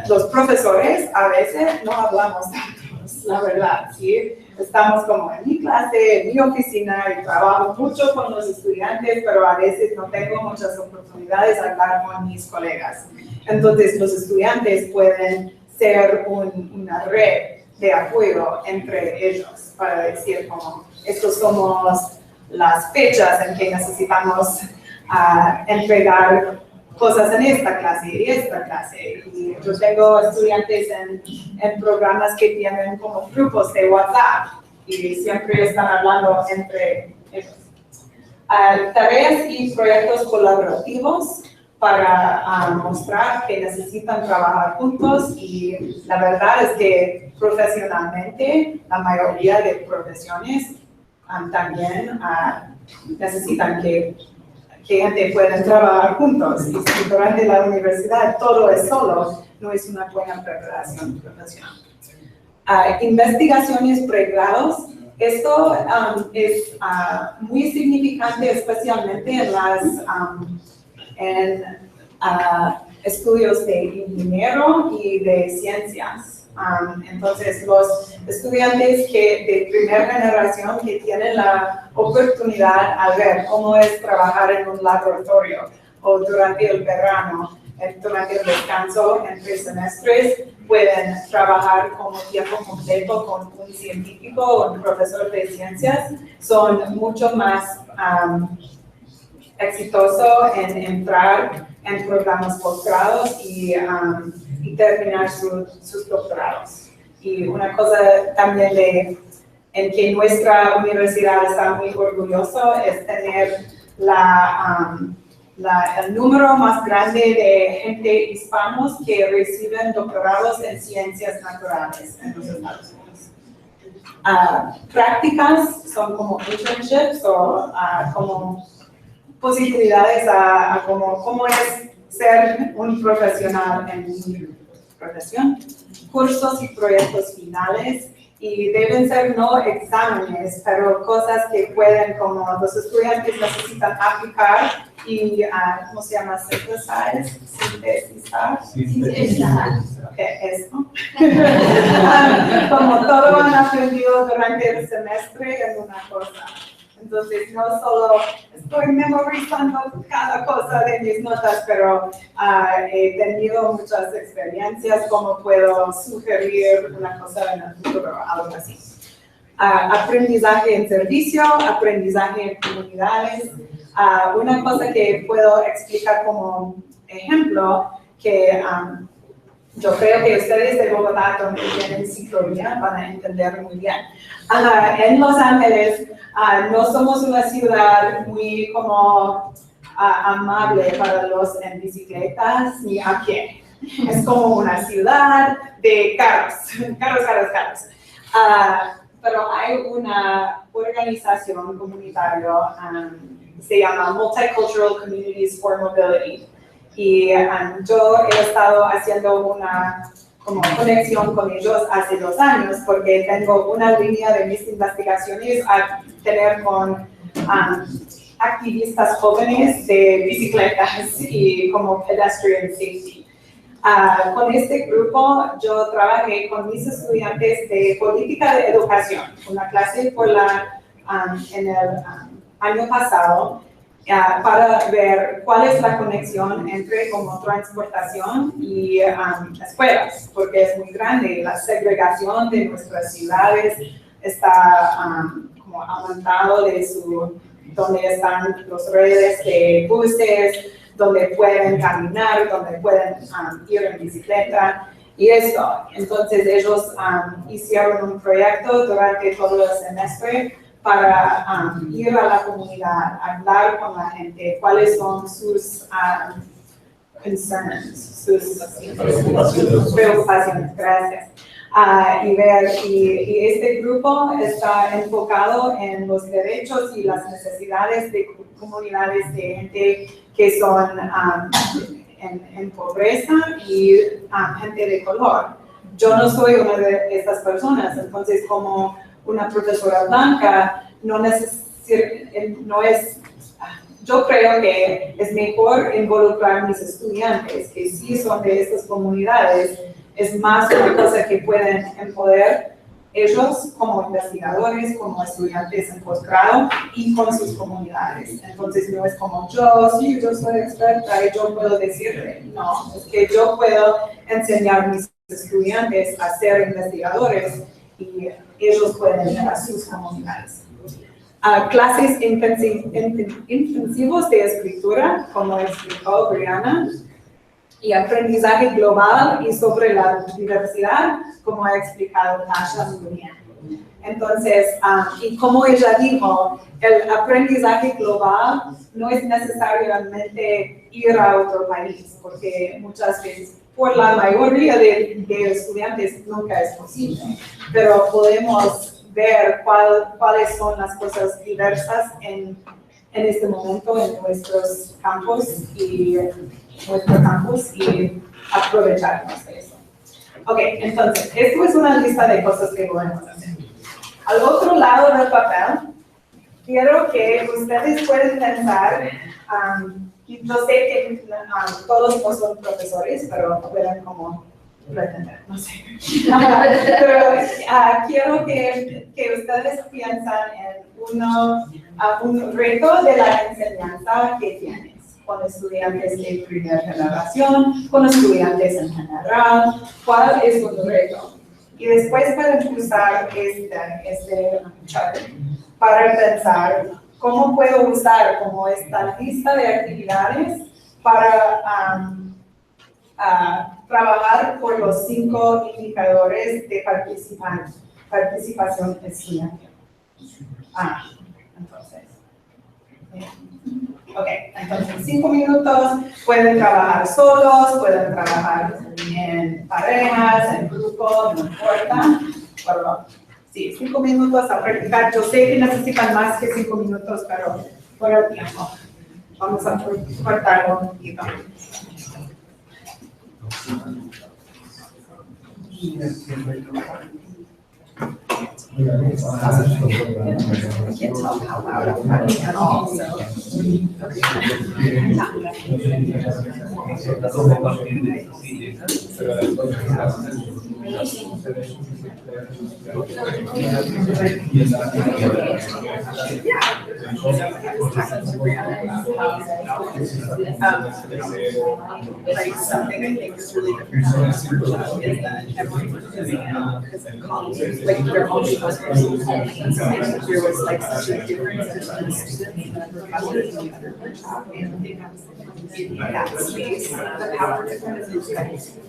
los profesores a veces no hablamos tantos, la verdad, ¿sí? Estamos como en mi clase, en mi oficina y trabajo mucho con los estudiantes, pero a veces no tengo muchas oportunidades de hablar con mis colegas. Entonces, los estudiantes pueden ser una red de apoyo entre ellos para decir como, estos somos las fechas en que necesitamos entregar cosas en esta clase y esta clase. Y yo tengo estudiantes en programas que tienen como grupos de WhatsApp y siempre están hablando entre ellos. Tareas y proyectos colaborativos para mostrar que necesitan trabajar juntos y la verdad es que profesionalmente la mayoría de profesiones también necesitan que gente pueda trabajar juntos. Y si durante la universidad todo es solo, no es una buena preparación profesional. Investigaciones pregrados. Esto es muy significante, especialmente en estudios de ingeniero y de ciencias. Entonces, los estudiantes de primera generación que tienen la oportunidad a ver cómo es trabajar en un laboratorio o durante el verano, durante el descanso entre semestres, pueden trabajar como tiempo completo con un científico o un profesor de ciencias, son mucho más exitosos en entrar en programas posgrados y terminar sus doctorados. Y una cosa también en que nuestra universidad está muy orgulloso es tener el número más grande de gente hispanos que reciben doctorados en ciencias naturales en los Estados Unidos. Prácticas son como internships o como posibilidades a cómo es ser un profesional en mi profesión, cursos y proyectos finales, y deben ser no exámenes, pero cosas que pueden, como los estudiantes necesitan aplicar y, ¿cómo se llama? Sintetizar. Esto. Como todo han aprendido durante el semestre en una cosa. Entonces, no solo estoy memorizando cada cosa de mis notas, pero he tenido muchas experiencias, como puedo sugerir una cosa en el futuro, algo así. Aprendizaje en servicio, aprendizaje en comunidades. Una cosa que puedo explicar como ejemplo, que yo creo que ustedes de Bogotá, donde tienen ciclovía, van a entender muy bien. En Los Ángeles no somos una ciudad muy como amable para los en bicicletas ni a pie. Es como una ciudad de carros. Pero hay una organización comunitaria, se llama Multicultural Communities for Mobility. Y yo he estado haciendo una conexión con ellos hace 2 años porque tengo una línea de mis investigaciones a tener con activistas jóvenes de bicicletas y como pedestrian safety. Con este grupo yo trabajé con mis estudiantes de política de educación, una clase en el año pasado, para ver cuál es la conexión entre como transportación y escuelas, porque es muy grande. La segregación de nuestras ciudades está como aumentado donde están las redes de buses, donde pueden caminar, donde pueden ir en bicicleta y esto. Entonces ellos hicieron un proyecto durante todo el semestre para ir a la comunidad, hablar con la gente, cuáles son sus concerns, sus preocupaciones, gracias. Y este grupo está enfocado en los derechos y las necesidades de comunidades de gente que son en pobreza y gente de color. Yo no soy una de estas personas, entonces como una profesora blanca, yo creo que es mejor involucrar a mis estudiantes que sí son de estas comunidades, es más una cosa que pueden empoderar ellos como investigadores, como estudiantes en posgrado y con sus comunidades. Entonces no es como yo soy experta y yo puedo decirle, no, es que yo puedo enseñar a mis estudiantes a ser investigadores y ellos pueden ir a sus comunidades. Clases intensivos de escritura, como explicó Brianna, y aprendizaje global y sobre la diversidad, como ha explicado Tasha muy bien. Entonces, y como ella dijo, el aprendizaje global no es necesariamente ir a otro país, porque muchas veces, por la mayoría de estudiantes, nunca es posible, pero podemos ver cuáles son las cosas diversas en este momento en nuestros campos y aprovecharnos de eso. Ok, entonces, esto es una lista de cosas que podemos hacer. Al otro lado del papel, quiero que ustedes puedan pensar, y yo sé que todos no son profesores, pero pueden como pretender, no sé. Pero quiero que ustedes piensan en un reto de la enseñanza que tienes con estudiantes de primera generación, con estudiantes en general. ¿Cuál es tu reto? Y después pueden usar este chart para pensar cómo puedo usar como esta lista de actividades para trabajar por los 5 indicadores de participación estudiantil. Entonces, 5 minutos, pueden trabajar solos, pueden trabajar en parejas, en grupos, no importa. Pero, sí, 5 minutos a practicar. Yo sé que necesitan más que 5 minutos, pero por el tiempo. Vamos a cortarlo un poquito. I can't tell how loud I'm talking at all, so. Like something I think is really different is that everyone is like their own there was like such a difference between students and professors and in that space, the power difference is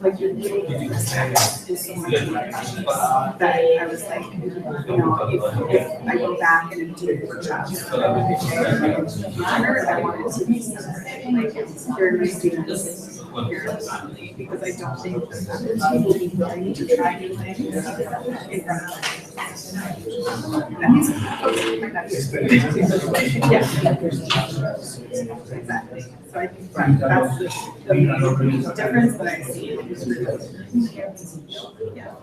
like you're getting is so much that I was like, you know, if I go back and do a good job, I wanted to be like hear my students here because I don't think that people will be willing to try new things in front of exactly. So I think that's the difference that I see. Yeah.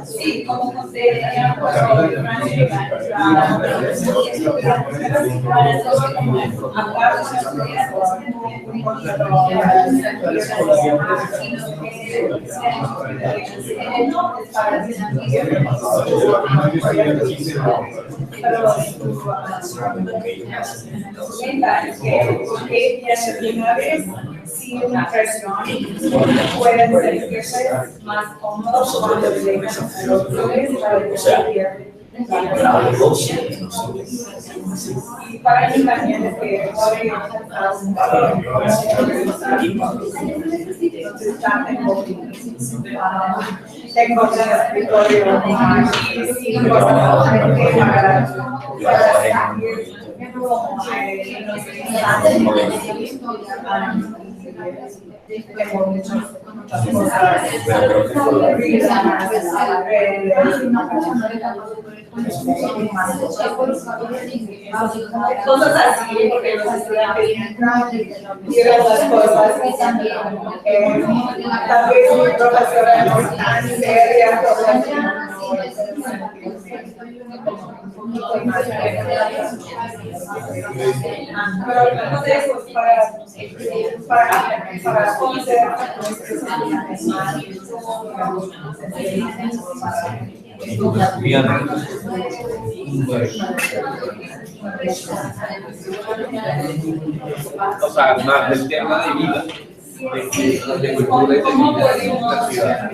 Sí, como sin una presión pueden sentirse más cómodos cuando llegan a los clubes para decidir. Y para mí también es que hoy tengo un escritorio y 5 cosas tengo muchas cosas así, porque los estudiantes llegan las cosas tal vez mi profesora no es tan seria, pero entonces para conocer a nuestros estudiantes más los estudiantes. O sea, más del tema de vida, de cultura y de vida en la ciudad.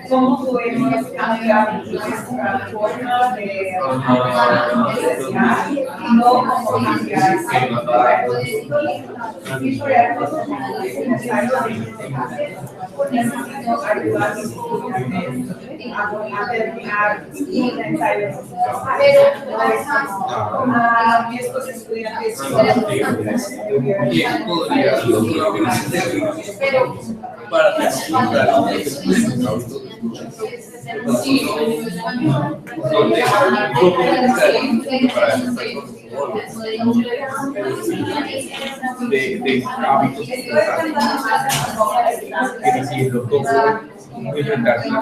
¿Cómo podemos cambiar nuestra forma de enseñar y no cómo cambiar necesito ayudar a mis estudiantes a terminar un ensayo? Mis estudiantes ¿Quién podría para facilitar de hábitos enfrentarse a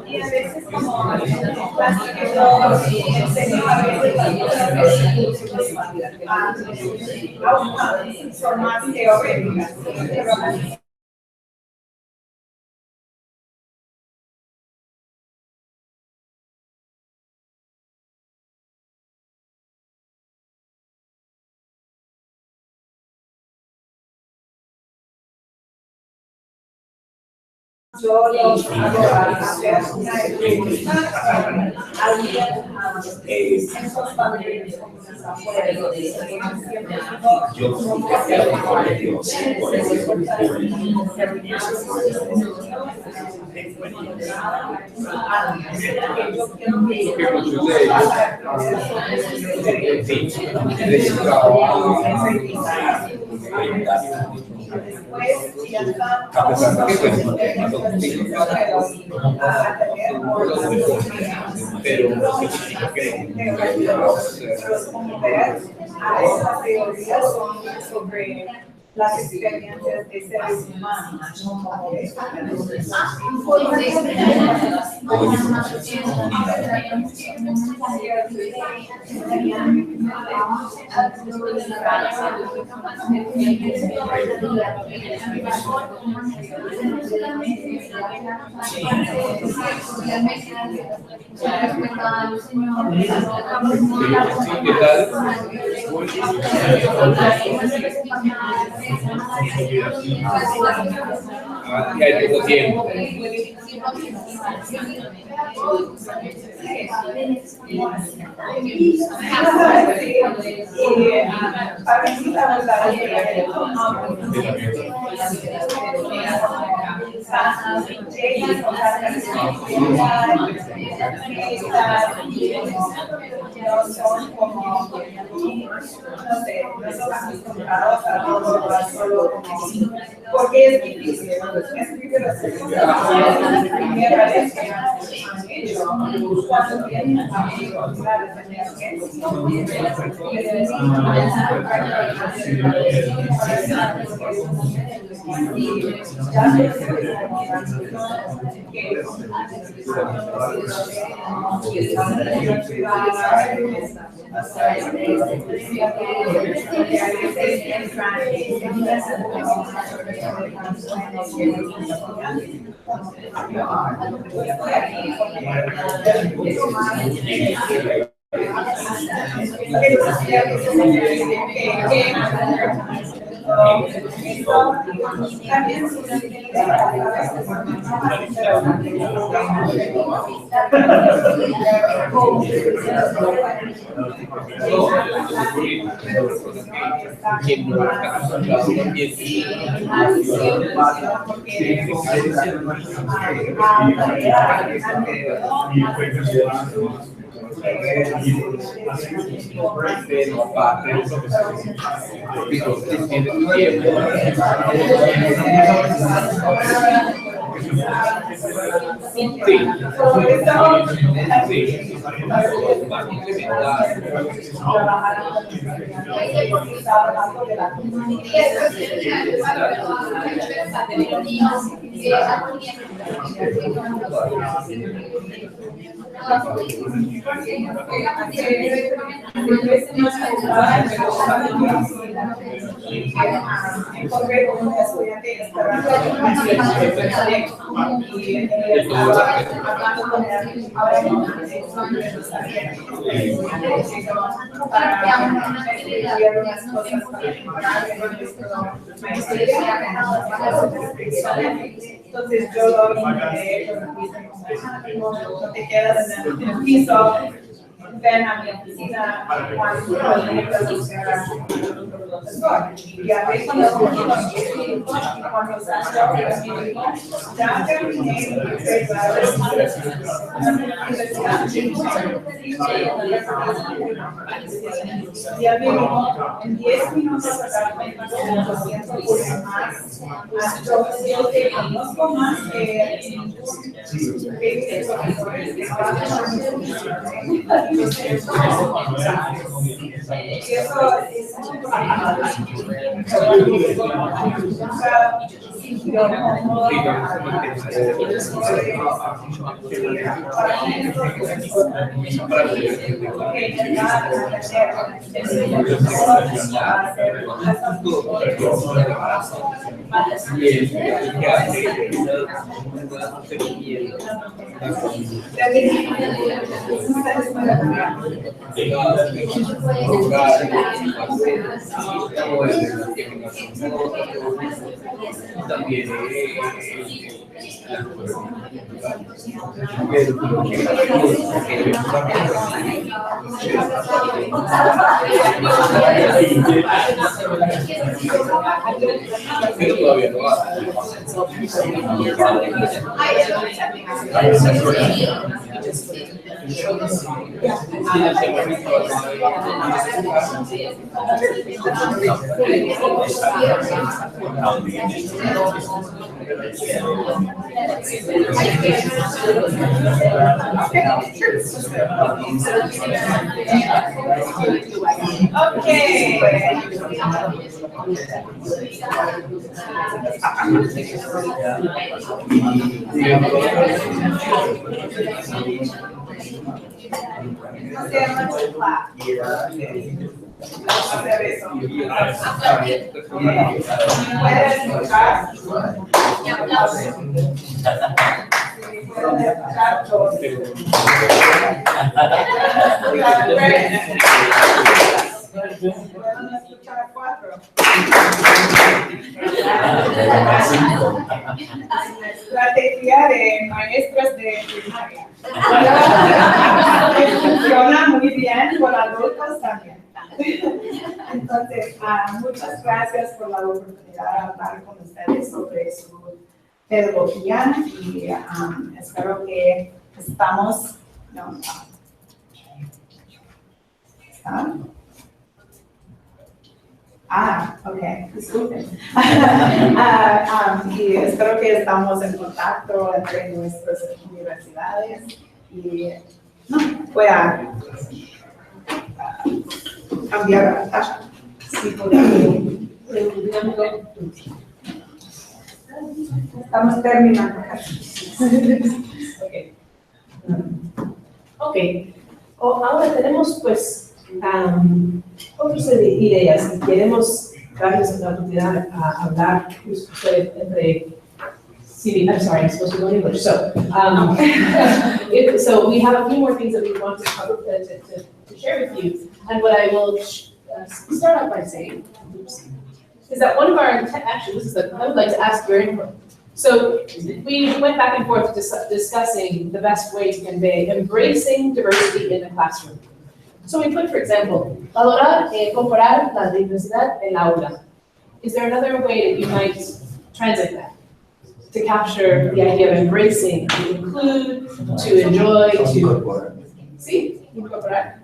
y a veces como que son más teóricas. Yo los hago a hacer una entrevista a esos familiares como están a esas teorías son sobre las experiencias de seres humanos, no como de Ya tengo tiempo. son como, no sé, acostumbrados a todo solo como, porque es difícil, escribir las primera vez que han hecho, cuando tienen amigos, ¿sabes? Pero aparte de eso, encontré con un estudiante esperando entonces yo no te quedas en el piso, ven a mi oficina y a veces cuando ya terminé ya mismo en 10 minutos a darme cuenta de más yo te conozco más que 20 profesores que también pero todavía no Estrategia de maestras de primaria. Funciona muy bien con adultos también. Entonces, muchas gracias por la oportunidad de hablar con ustedes sobre su pedagogía y espero que estamos. No, ¿están? Ok, disculpen. Y espero que estamos en contacto entre nuestras universidades y voy a cambiar la taza. Sí, estamos terminando casi. Ok. Ahora tenemos pues otras ideas y queremos darles la oportunidad a hablar entre I'm sorry, I'm supposed to go in English. So we have a few more things that we want to share with you. And what I will start out by saying is that one of our, actually this is I would like to ask your input. So we went back and forth discussing the best way to convey embracing diversity in the classroom. So we put, for example, valorar, incorporar la diversidad en la aula. Is there another way that you might translate that? To capture the idea of embracing, to include, to enjoy, to... See? Incorporar.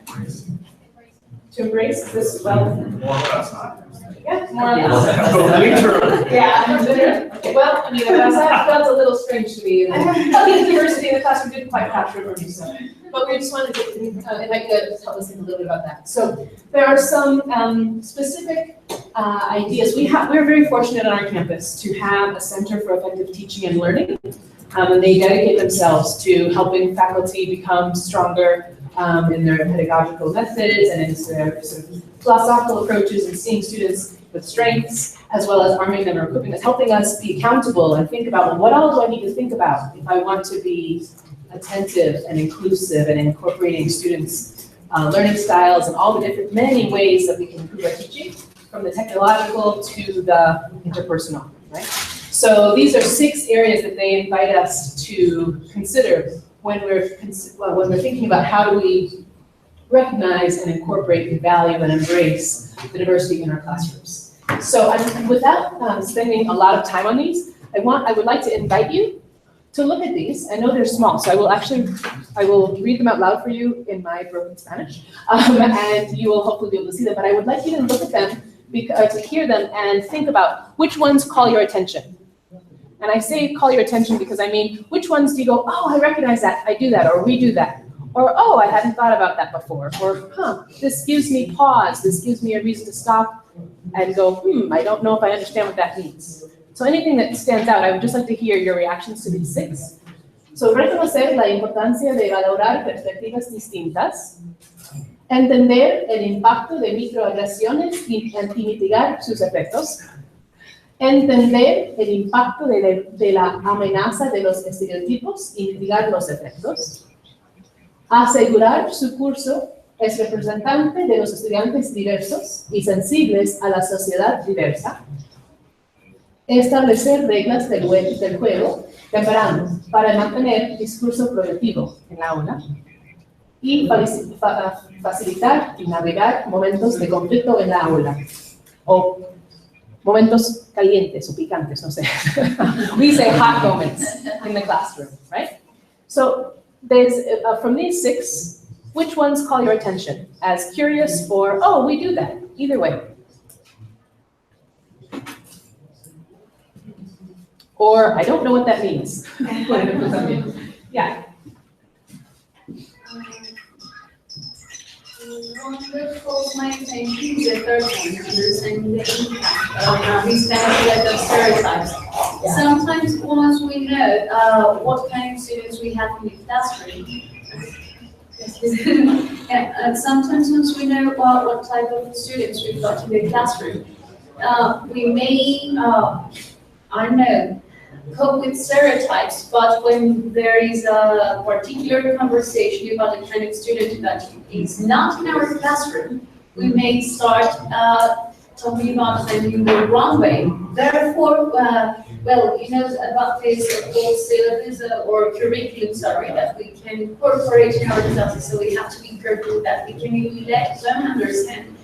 To embrace this, well... More or less, not. Yeah, more or less. Yeah, literally. Okay, well, I mean, that felt a little strange to me. The diversity in the classroom didn't quite capture it for me, so. But we just wanted to invite you to tell us a little bit about that. So there are some specific ideas. We're very fortunate on our campus to have a Center for Effective Teaching and Learning, and they dedicate themselves to helping faculty become stronger in their pedagogical methods and in their sort of philosophical approaches and seeing students with strengths, as well as arming them or equipping us, helping us be accountable and think about, well, what all do I need to think about if I want to be attentive and inclusive and incorporating students' learning styles and all the different, many ways that we can improve our teaching, from the technological to the interpersonal, right? So these are 6 areas that they invite us to consider when we're thinking about how do we recognize and incorporate and value and embrace the diversity in our classrooms. So without spending a lot of time on these, I would like to invite you to look at these. I know they're small, so I will read them out loud for you in my broken Spanish, and you will hopefully be able to see them, but I would like you to look at them, to hear them and think about which ones call your attention. And I say call your attention because I mean, which ones do you go, oh, I recognize that, I do that, or we do that. Or, oh, I hadn't thought about that before. Or, this gives me pause. This gives me a reason to stop and go, I don't know if I understand what that means. So anything that stands out, I would just like to hear your reactions to these 6. So, reconocer la importancia de valorar perspectivas distintas, entender el impacto de microagresiones y mitigar sus efectos, entender el impacto de la amenaza de los estereotipos y mitigar los efectos, asegurar su curso es representante de los estudiantes diversos y sensibles a la sociedad diversa, establecer reglas del juego temprano para mantener discurso productivo en la aula y facilitar y navegar momentos de conflicto en la aula o momentos calientes o picantes, no sé. We say hot moments in the classroom, right? So there's, from these 6, which ones call your attention as curious or, oh, we do that, either way? Or, I don't know what that means. Yeah. One that calls my attention is the third one, understanding the impact of these kind of stereotypes. Yeah. Sometimes once we know what kind of students we have in the classroom, and sometimes once we know what type of students we've got in the classroom, we may, I don't know, cope with stereotypes, but when there is a particular conversation about the kind of student that is not in our classroom, we may start talking about them in the wrong way. Therefore, well, you know about this whole syllabus or curriculum, sorry, that we can incorporate in our classes, so we have to be careful that we can really let them understand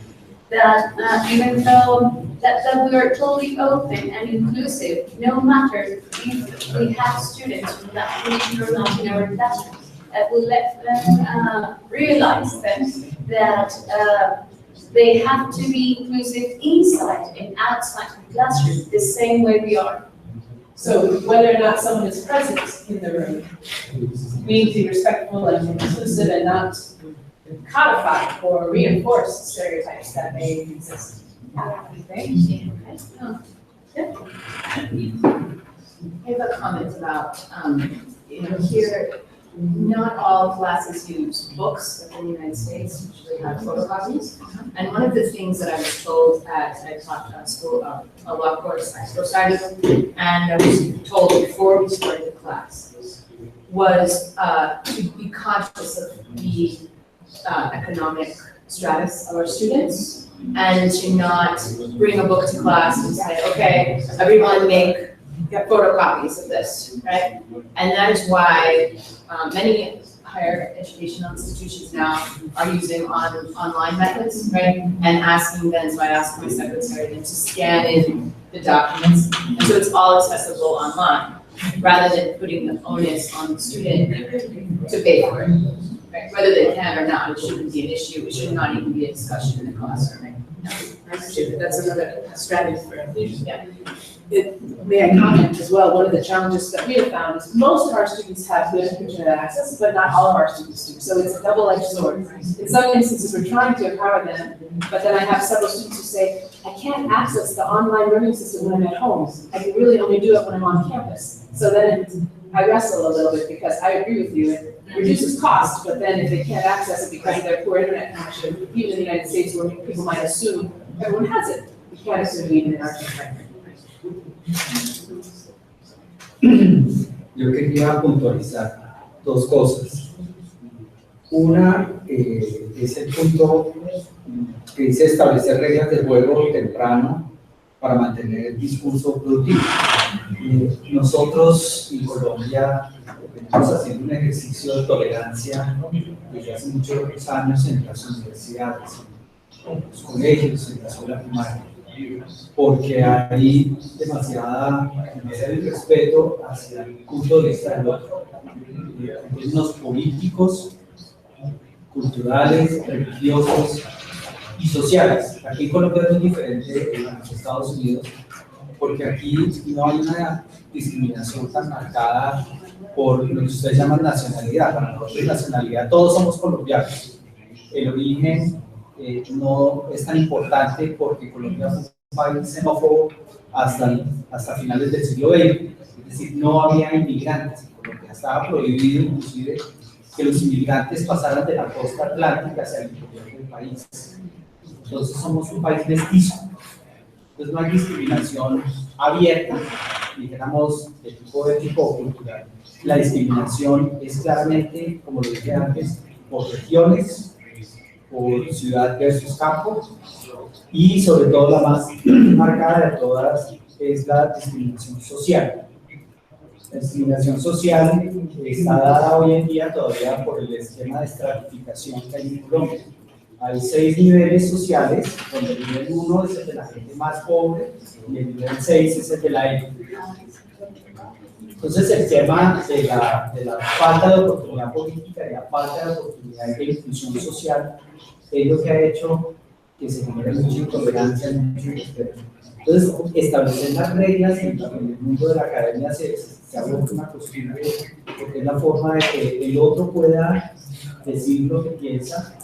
that even though that we are totally open and inclusive, no matter if we have students from that region or not in our classroom, that will let them realize that they have to be inclusive inside and outside the classroom, the same way we are. So whether or not someone is present in the room, we need to be respectful and inclusive and not codify or reinforce stereotypes that may exist. Okay? I have a comment about, here, not all classes use books in the United States, usually have photocopies. And one of the things that I was told I taught at school, a law course I still started, and I was told before we started the class, was to be conscious of the economic status of our students, and to not bring a book to class and say, okay, everyone make photocopies of this, right? And that is why many higher educational institutions now are using online methods, right? And asking them, so I asked my secretary then to scan in the documents, and so it's all accessible online, rather than putting the onus on the student to pay for it, right? Whether they can or not, it shouldn't be an issue, it should not even be a discussion in the classroom, right? That's another strategy for inclusion. Yeah. May I comment as well, one of the challenges that we have found is most of our students have good internet access, but not all of our students do. So it's a double-edged sword. In some instances, we're trying to empower them, but then I have several students who say, I can't access the online learning system when I'm at home. I can really only do it when I'm on campus. So then I wrestle a little bit because I agree with you, it reduces cost, but then if they can't access it because of their poor internet connection, even in the United States where people might assume everyone has it, we can't assume even in our country. Yo quería puntualizar dos cosas. Una es el punto que dice establecer reglas de juego temprano para mantener el discurso productivo. Nosotros en Colombia estamos haciendo un ejercicio de tolerancia desde hace muchos años en las universidades, en los colegios, en la escuela primaria, porque hay demasiado respeto hacia el punto de vista del otro, en términos políticos, culturales, religiosos y sociales. Aquí en Colombia es muy diferente en los Estados Unidos, porque aquí no hay una discriminación tan marcada por lo que ustedes llaman nacionalidad. Para nosotros nacionalidad, todos somos colombianos. El origen no es tan importante porque Colombia fue un país xenófobo hasta finales del siglo XX. Es decir, no había inmigrantes en Colombia. Estaba prohibido inclusive que los inmigrantes pasaran de la costa atlántica hacia el interior del país. Entonces somos un país mestizo. Entonces no hay discriminación abierta, dijéramos, de tipo étnico o cultural. La discriminación es claramente, como lo dije antes, por regiones, por ciudad versus campo, y sobre todo la más marcada de todas es la discriminación social. La discriminación social está dada hoy en día todavía por el esquema de estratificación que hay en Colombia. Hay 6 niveles sociales, donde el nivel 1 es el de la gente más pobre y el nivel 6 es el de la élite. Entonces el tema de la falta de oportunidad política y la falta de oportunidad de inclusión social es lo que ha hecho que se genere mucha intolerancia y mucho respeto. Entonces, establecer las reglas en el mundo de la academia se ha vuelto una costumbre, porque es la forma de que el otro pueda decir lo que piensa,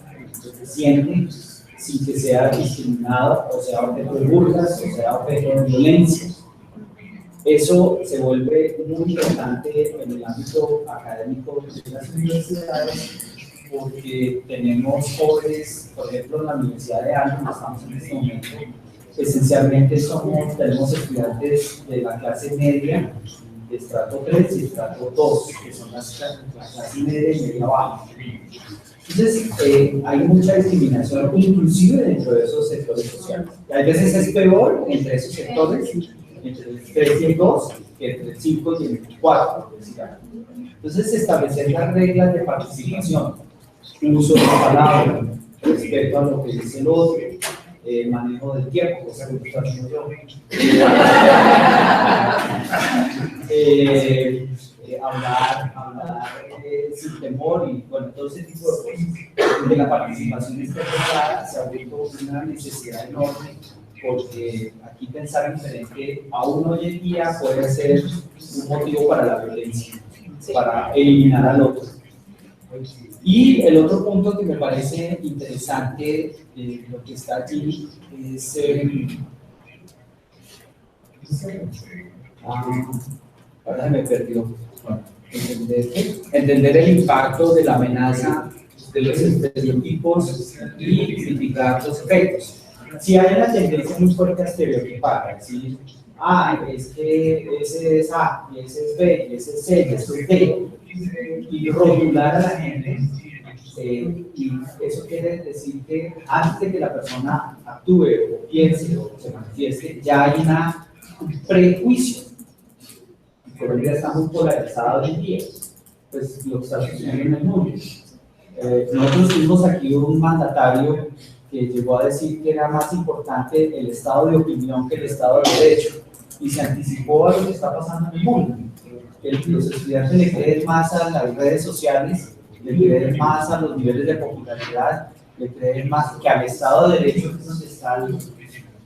lo que siente, sin que sea discriminado, o sea objeto de burlas, o sea objeto de violencia. Eso se vuelve muy importante en el ámbito académico de las universidades, porque tenemos jóvenes, por ejemplo, en la Universidad de Alma, donde estamos en este momento, esencialmente tenemos estudiantes de la clase media, de estrato 3 y estrato 2, que son la clase media y media baja. Entonces, hay mucha discriminación, inclusive dentro de esos sectores sociales. Y a veces es peor entre esos sectores, entre el 3 y el 2, que entre el 5 y el 4. Entonces, establecer las reglas de participación, uso de la palabra, respeto a lo que dice el otro, manejo del tiempo, cosa que está haciendo yo. Hablar sin temor y bueno, todo ese tipo de cosas. De la participación externa se ha vuelto una necesidad enorme, porque aquí pensar diferente aún hoy en día puede ser un motivo para la violencia, para eliminar al otro. Y el otro punto que me parece interesante de lo que está aquí es ahora me perdió. Bueno, entender el impacto de la amenaza, de los estereotipos y criticar los efectos. Si hay una tendencia muy fuerte a estereotipar, ¿sí? Es que ese es A, y ese es B, y ese es C, y ese es D, y rotular a la gente Y eso quiere decir que antes de que la persona actúe o piense o se manifieste, ya hay un prejuicio. Colombia está muy polarizada hoy en día, pues lo que está sucediendo en el mundo. Nosotros tuvimos aquí un mandatario que llegó a decir que era más importante el estado de opinión que el estado de derecho, y se anticipó a lo que está pasando en el mundo. Que los estudiantes le creen más a las redes sociales, le creen más a los niveles de popularidad, le creen más que al estado de derecho, que es donde están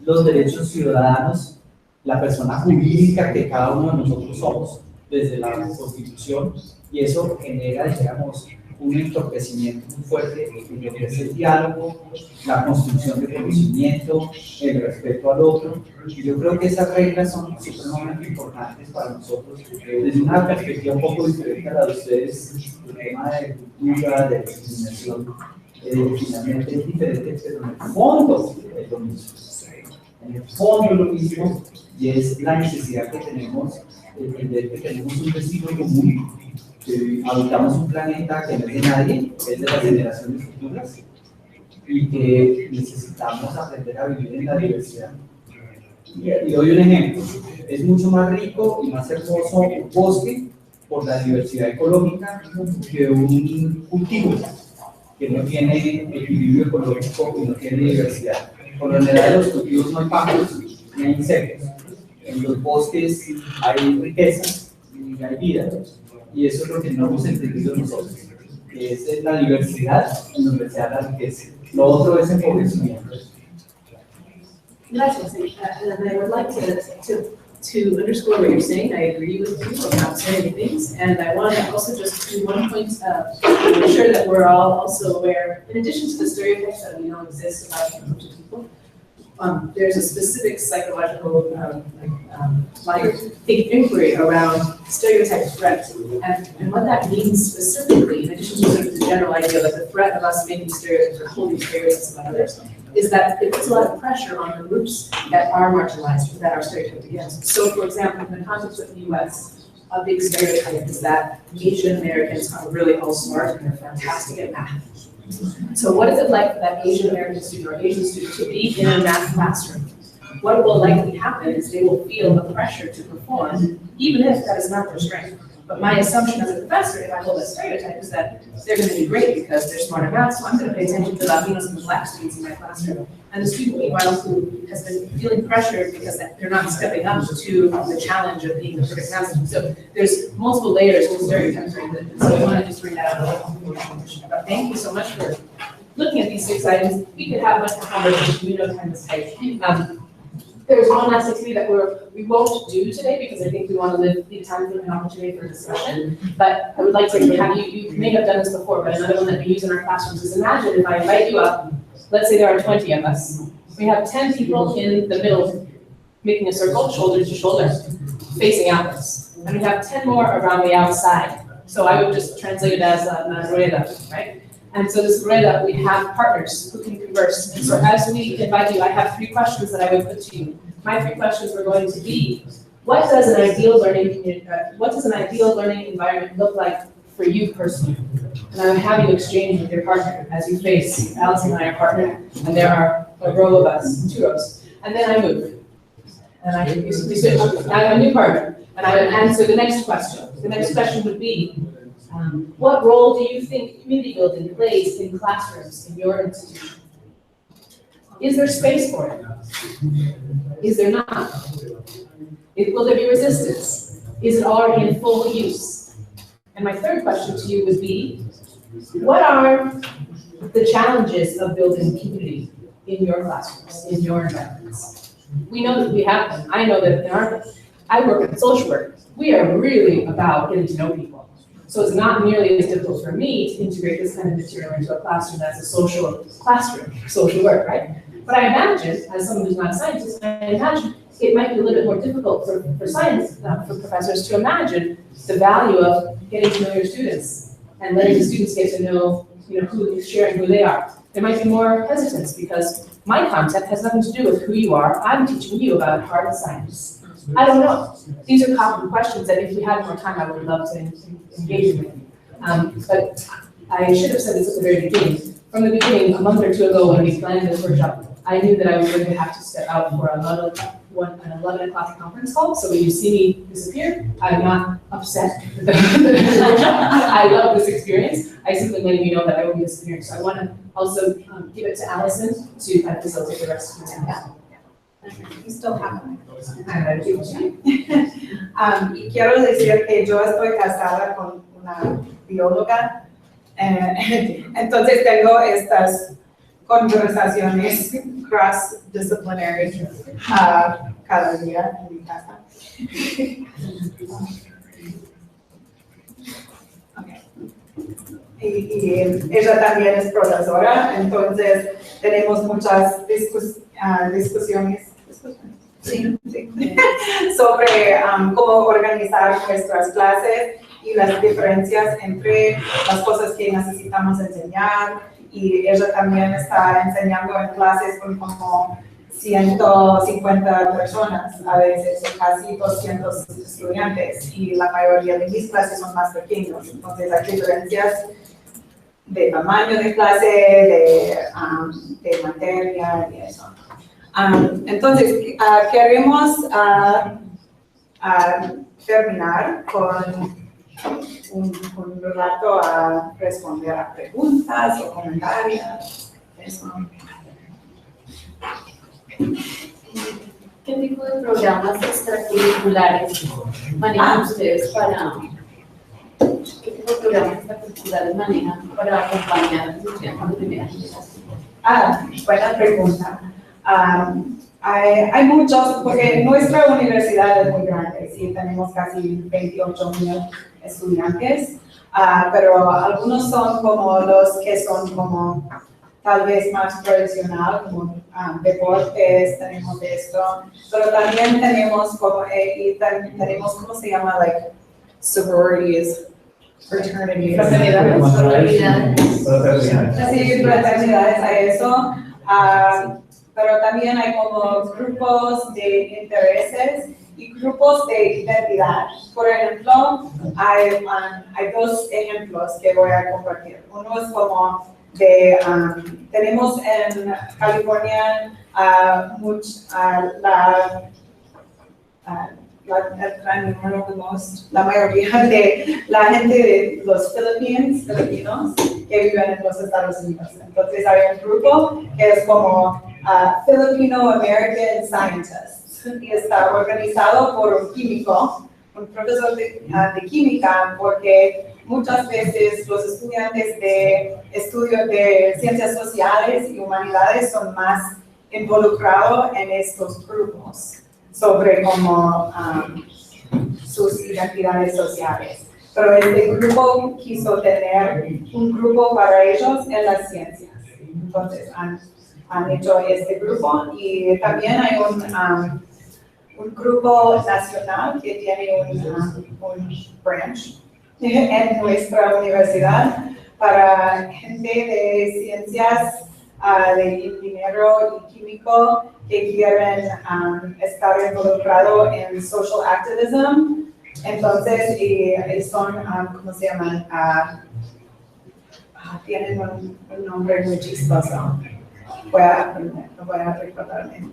los derechos ciudadanos, la persona jurídica que cada uno de nosotros somos desde la Constitución, y eso genera, digamos, un entorpecimiento muy fuerte en lo que es el diálogo, la construcción de conocimiento, el respeto al otro. Y yo creo que esas reglas son supremamente importantes para nosotros, desde una perspectiva un poco diferente a la de ustedes, el tema de cultura, de discriminación, finalmente es diferente, pero en el fondo es lo mismo. En el fondo es lo mismo, y es la necesidad que tenemos de entender que tenemos un destino común, que habitamos un planeta que no es de nadie, es de las generaciones futuras, y que necesitamos aprender a vivir en la diversidad. Y doy un ejemplo: es mucho más rico y más hermoso un bosque por la diversidad ecológica que un cultivo que no tiene equilibrio ecológico y no tiene diversidad. Por lo general, en los cultivos no hay pájaros ni hay insectos. En los bosques hay riqueza y hay vida. Y eso es lo que no hemos entendido nosotros. Es la diversidad en donde se da la riqueza. Lo otro es empobrecimiento. Gracias. And I would like to underscore what you're saying. I agree with you about so many things. And I want to also just do one point to make sure that we're all also aware, in addition to the stereotypes that we know exist about people, there's a specific psychological inquiry around stereotype threat, and what that means specifically, in addition to sort of the general idea that the threat of us making stereotypes or holding stereotypes about others, is that it puts a lot of pressure on the groups that are marginalized, that are stereotyped against. So, for example, in the context of the US, a big stereotype is that Asian Americans are really all smart and they're fantastic at math. So what is it like for that Asian American student or Asian student to be in a math classroom? What will likely happen is they will feel the pressure to perform, even if that is not their strength. But my assumption as a professor, if I hold that stereotype, is that they're going to be great because they're smart at math, so I'm going to pay attention to Latinos and Black students in my classroom. And the student, meanwhile, who has been feeling pressured because they're not stepping up to the challenge of being the perfect math student. So there's multiple layers to stereotypes, right? So I want to just bring that up. But thank you so much for looking at these 6 items. We could have much more conversation. We know time is tight. There's one last activity that we won't do today because I think we want to leave time for an opportunity for discussion. But I would like to have you may have done this before, but another one that we use in our classrooms is, imagine if I invite you up, let's say there are 20 of us. We have 10 people in the middle making a circle, shoulder to shoulder, facing outwards. And we have 10 more around the outside. So I would just translate it as a rueda, right? And so this rueda, we have partners who can converse. And so as we invite you, I have 3 questions that I would put to you. My 3 questions were going to be, what does an ideal learning environment look like for you personally? And I would have you exchange with your partner as you face. Alice and I are partnered, and there are a row of us, 2 rows. And then I move. And we switch. I have a new partner, and I would answer the next question. The next question would be, what role do you think community building plays in classrooms in your institution? Is there space for it? Is there not? Will there be resistance? Is it already in full use? And my third question to you would be, what are the challenges of building community in your classrooms, in your environments? We know that we have them. I know that there aren't. I work in social work. We are really about getting to know people. So it's not nearly as difficult for me to integrate this kind of material into a classroom as a social classroom, social work, right? But I imagine, as someone who's not a scientist, I imagine it might be a little bit more difficult for science, for professors to imagine the value of getting to know your students and letting the students get to know, who is sharing who they are. There might be more hesitance because my content has nothing to do with who you are. I'm teaching you about hard science. I don't know. These are common questions that if we had more time, I would love to engage with you. But I should have said this at the very beginning. From the beginning, a month or two ago, when we planned this workshop, I knew that I was going to have to step out for an 11 o'clock conference call. So when you see me disappear, I'm not upset. I love this experience. I simply letting you know that I will be disappearing. So I want to also give it to Allison to kind of facilitate the rest of the time. You still have one. Y quiero decir que yo estoy casada con una bióloga, entonces tengo estas conversaciones cross-disciplinary cada día en mi casa. Okay. Y ella también es profesora, entonces tenemos muchas discusiones. Sí. Sobre cómo organizar nuestras clases y las diferencias entre las cosas que necesitamos enseñar, y ella también está enseñando en clases con como 150 personas, a veces casi 200 estudiantes, y la mayoría de mis clases son más pequeños, entonces hay diferencias de tamaño de clase, de materia y eso. Entonces, queremos terminar con un rato a responder a preguntas o comentarios. Eso. ¿Qué tipo de programas extracurriculares manejan ustedes para acompañar a los estudiantes de primera generación? Buena pregunta. Hay muchos, porque nuestra universidad es muy grande, sí, tenemos casi 28,000 estudiantes, pero algunos son como los que son como tal vez más tradicional, como deportes, tenemos esto, pero también tenemos como, tenemos, ¿cómo se llama? Like, sororities, fraternities. Sí, fraternidades a eso. Pero también hay como grupos de intereses y grupos de identidad. Por ejemplo, hay dos ejemplos que voy a compartir. Uno es como tenemos en California la mayoría de la gente de los filipinos que viven en los Estados Unidos. Entonces hay un grupo que es como Filipino American Scientists y está organizado por un químico, un profesor de química, porque muchas veces los estudiantes de estudios de ciencias sociales y humanidades son más involucrados en estos grupos sobre cómo sus identidades sociales. Pero este grupo quiso tener un grupo para ellos en las ciencias. Entonces han hecho este grupo, y también hay un grupo nacional que tiene un branch en nuestra universidad para gente de ciencias de ingeniero y químico que quieren estar involucrados en social activism. Entonces, y son, ¿cómo se llaman? Tienen un nombre muy chistoso. No voy a recordarme,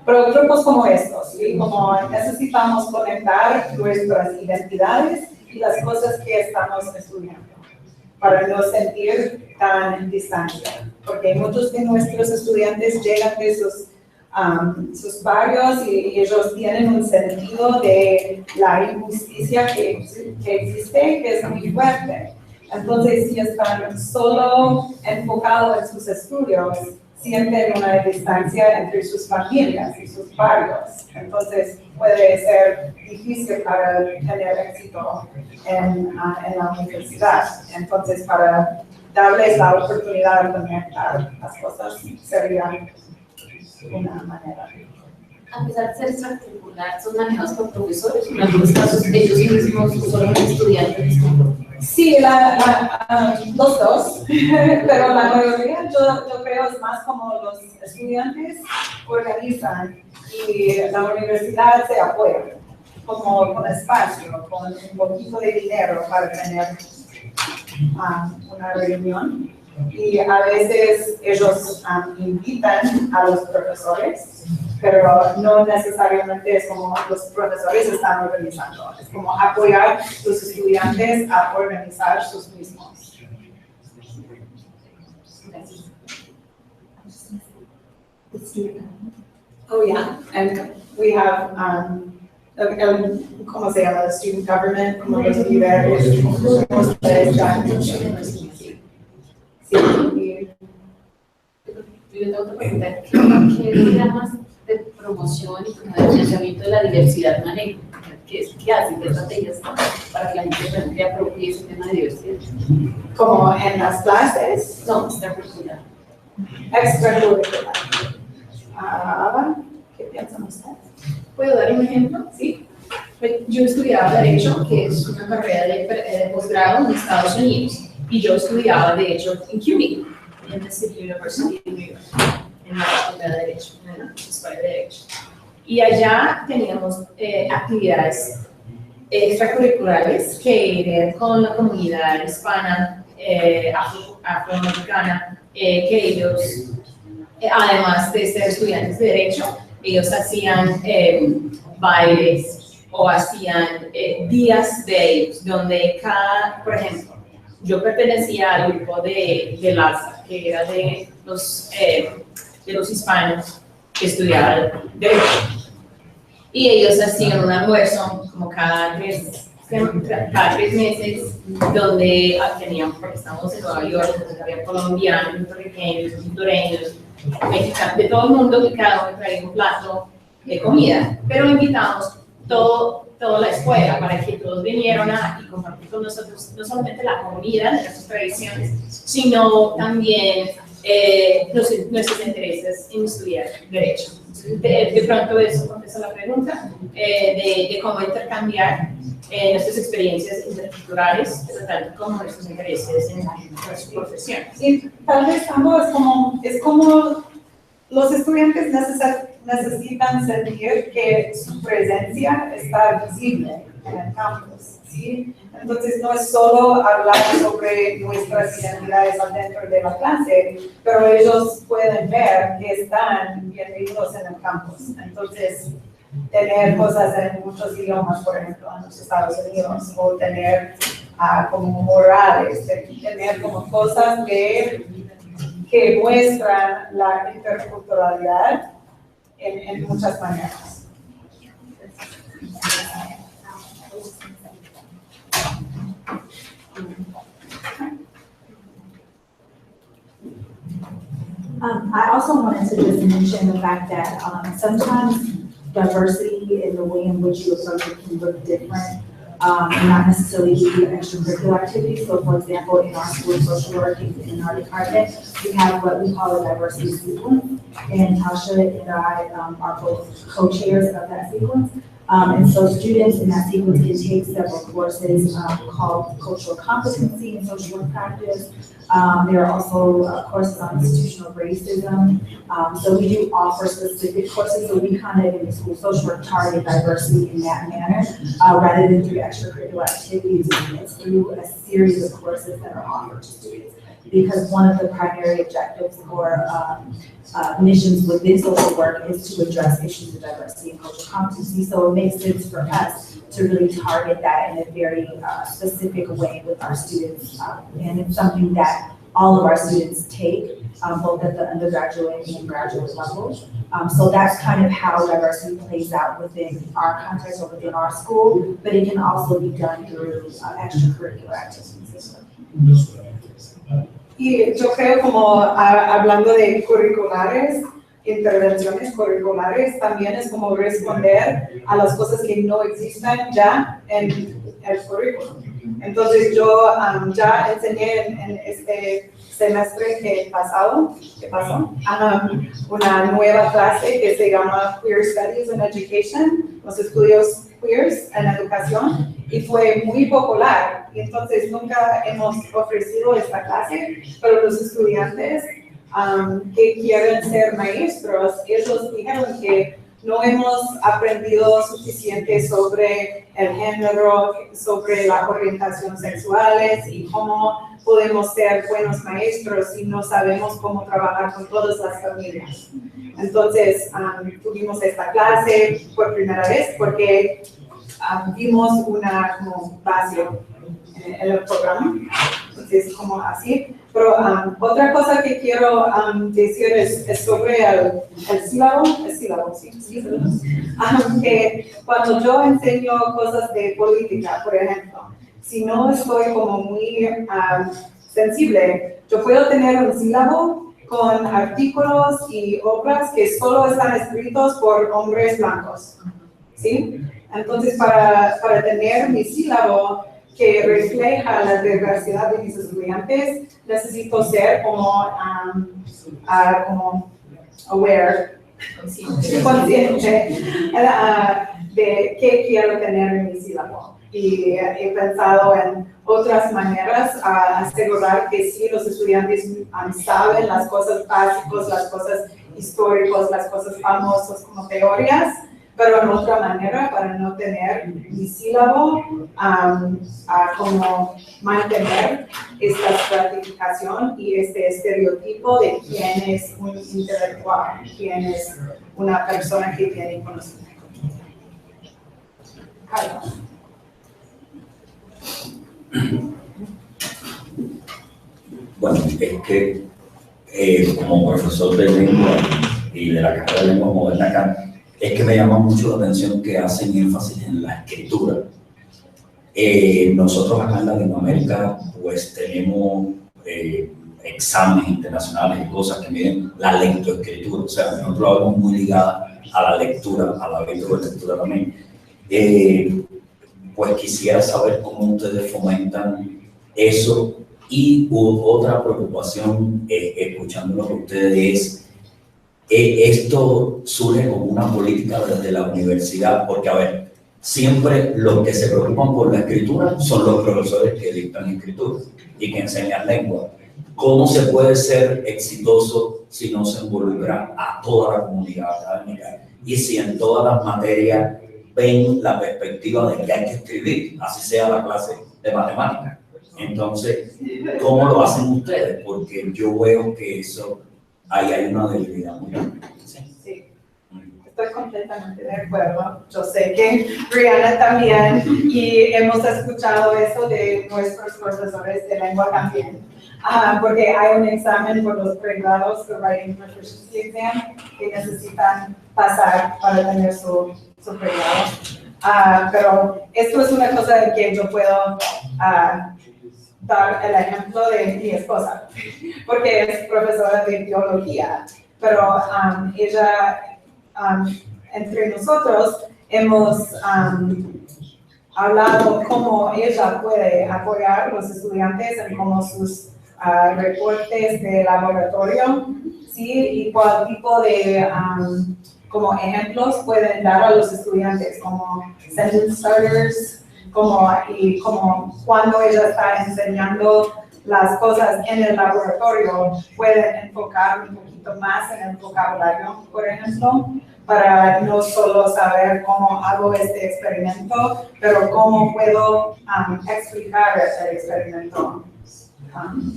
pero grupos como estos, ¿sí? Como necesitamos conectar nuestras identidades y las cosas que estamos estudiando, para no sentir tan distancia, porque muchos de nuestros estudiantes llegan de sus barrios y ellos tienen un sentido de la injusticia que existe, que es muy fuerte. Entonces, si están solo enfocados en sus estudios, sienten una distancia entre sus familias y sus barrios. Entonces, puede ser difícil para tener éxito en la universidad. Entonces, para darles la oportunidad de conectar las cosas, sería una manera. A pesar de ser extracurricular, ¿son manejados por profesores? En algunos casos, ellos mismos son estudiantes. Sí, los dos, pero la mayoría yo creo es más como los estudiantes organizan y la universidad se apoya, como con espacio, con un poquito de dinero para tener una reunión y a veces ellos invitan a los profesores, pero no necesariamente es como los profesores están organizando, es como apoyar a los estudiantes a organizar sus mismos. Oh yeah, and we have ¿cómo se llama? Student government, como los líderes, ustedes ya. Sí. Yo tengo que preguntar, ¿qué programas de promoción y financiamiento de la diversidad manejan? ¿Qué hacen? ¿Qué estrategias para que la gente se apropie ese tema de diversidad? ¿Como en las clases? No, extracurricular. Extracurricular. ¿Qué piensan ustedes? ¿Puedo dar un ejemplo? Sí. Yo estudiaba Derecho, que es una carrera de posgrado en Estados Unidos, y yo estudiaba Derecho en CUNY, en la City University de New York, en la Facultad de Derecho, en la Escuela de Derecho. Y allá teníamos actividades extracurriculares que eran con la comunidad hispana, afroamericana, que ellos, además de ser estudiantes de Derecho, ellos hacían bailes o hacían días de ellos, donde por ejemplo, yo pertenecía al grupo de LASA, que era de los hispanos que estudiaban Derecho. Y ellos hacían un almuerzo como cada 3 meses, donde tenían, porque estamos en Nueva York, entonces había colombianos, puertorriqueños, hondureños, mexicanos, de todo el mundo, que cada uno traía un plato de comida, pero invitamos toda la escuela para que todos vinieran y compartir con nosotros no solamente la comida de nuestras tradiciones, sino también nuestros intereses en estudiar Derecho. De pronto eso contesta la pregunta de cómo intercambiar nuestras experiencias interculturales, pero tanto como nuestros intereses en nuestra profesión. Y tal vez ambos es como los estudiantes necesitan sentir que su presencia está visible en el campus, ¿sí? Entonces no es solo hablar sobre nuestras identidades adentro de la clase, pero ellos pueden ver que están bienvenidos en el campus. Entonces, tener cosas en muchos idiomas, por ejemplo, en los Estados Unidos, o tener como morales, tener como cosas que muestran la interculturalidad en muchas maneras. I also wanted to just mention the fact that sometimes diversity in the way in which you approach it can look different. And not necessarily due to extracurricular activities. So for example, in our school of social work, in our department, we have what we call a diversity sequence. And Tasha and I are both co-chairs of that sequence. And so students in that sequence can take several courses called cultural competency and social work practice. There are also courses on institutional racism. So we do offer specific courses, so we kind of in the school social work target diversity in that manner, rather than through extracurricular activities. It's through a series of courses that are offered to students. Because one of the primary objectives or missions within social work is to address issues of diversity and cultural competency. So it makes sense for us to really target that in a very specific way with our students. And it's something that all of our students take, both at the undergraduate and graduate levels. So that's kind of how diversity plays out within our context or within our school, but it can also be done through extracurricular activities. Y yo creo como hablando de curriculares, intervenciones curriculares, también es como responder a las cosas que no existen ya en el currículum. Entonces yo ya enseñé en este semestre que pasó, una nueva clase que se llama Queer Studies in Education, los estudios queers en educación, y fue muy popular. Y entonces nunca hemos ofrecido esta clase, pero los estudiantes que quieren ser maestros, ellos dijeron que no hemos aprendido suficiente sobre el género, sobre la orientación sexuales y cómo podemos ser buenos maestros si no sabemos cómo trabajar con todas las familias. Entonces, tuvimos esta clase por primera vez porque vimos una como vacío en el programa. Entonces, como así. Pero otra cosa que quiero decir es sobre el sílabo, que cuando yo enseño cosas de política, por ejemplo, si no estoy como muy sensible, yo puedo tener un sílabo con artículos y obras que solo están escritos por hombres blancos, ¿sí? Entonces, para tener mi sílabo que refleja la diversidad de mis estudiantes, necesito ser como aware, consciente de qué quiero tener en mi sílabo. Y he pensado en otras maneras a asegurar que sí, los estudiantes saben las cosas básicas, las cosas históricas, las cosas famosas como teorías, pero en otra manera para no tener mi sílabo como mantener esta estratificación y este estereotipo de quién es un intelectual, quién es una persona que tiene conocimiento. Carlos. Bueno, es que como profesor de lengua y de la carrera de lengua moderna acá, es que me llama mucho la atención que hacen énfasis en la escritura. Nosotros acá en Latinoamérica pues tenemos exámenes internacionales y cosas que miden la lectoescritura, o sea, nosotros lo vemos muy ligada a la lectura, a la lectura también. Pues quisiera saber cómo ustedes fomentan eso y otra preocupación, escuchándolo de ustedes, esto surge como una política desde la universidad, porque a ver, siempre los que se preocupan por la escritura son los profesores que dictan escritura y que enseñan lengua. ¿Cómo se puede ser exitoso si no se involucra a toda la comunidad académica? Y si en todas las materias ven la perspectiva de que hay que escribir, así sea la clase de matemáticas. Entonces, ¿cómo lo hacen ustedes? Porque yo veo que eso, ahí hay una debilidad muy grande. Sí, estoy completamente de acuerdo. Yo sé que Brianna también, y hemos escuchado eso de nuestros profesores de lengua también. Porque hay un examen por los pregrados, el Writing Proficiency Exam, que necesitan pasar para tener su pregrado. Pero esto es una cosa de que yo puedo dar el ejemplo de mi esposa, porque es profesora de biología, pero ella, entre nosotros, hemos hablado cómo ella puede apoyar a los estudiantes en cómo sus reportes de laboratorio, ¿sí? Y cuál tipo de como ejemplos pueden dar a los estudiantes, como sentence starters, como cuando ella está enseñando las cosas en el laboratorio, puede enfocar un poquito más en el vocabulario, por ejemplo, para no solo saber cómo hago este experimento, pero cómo puedo explicar el experimento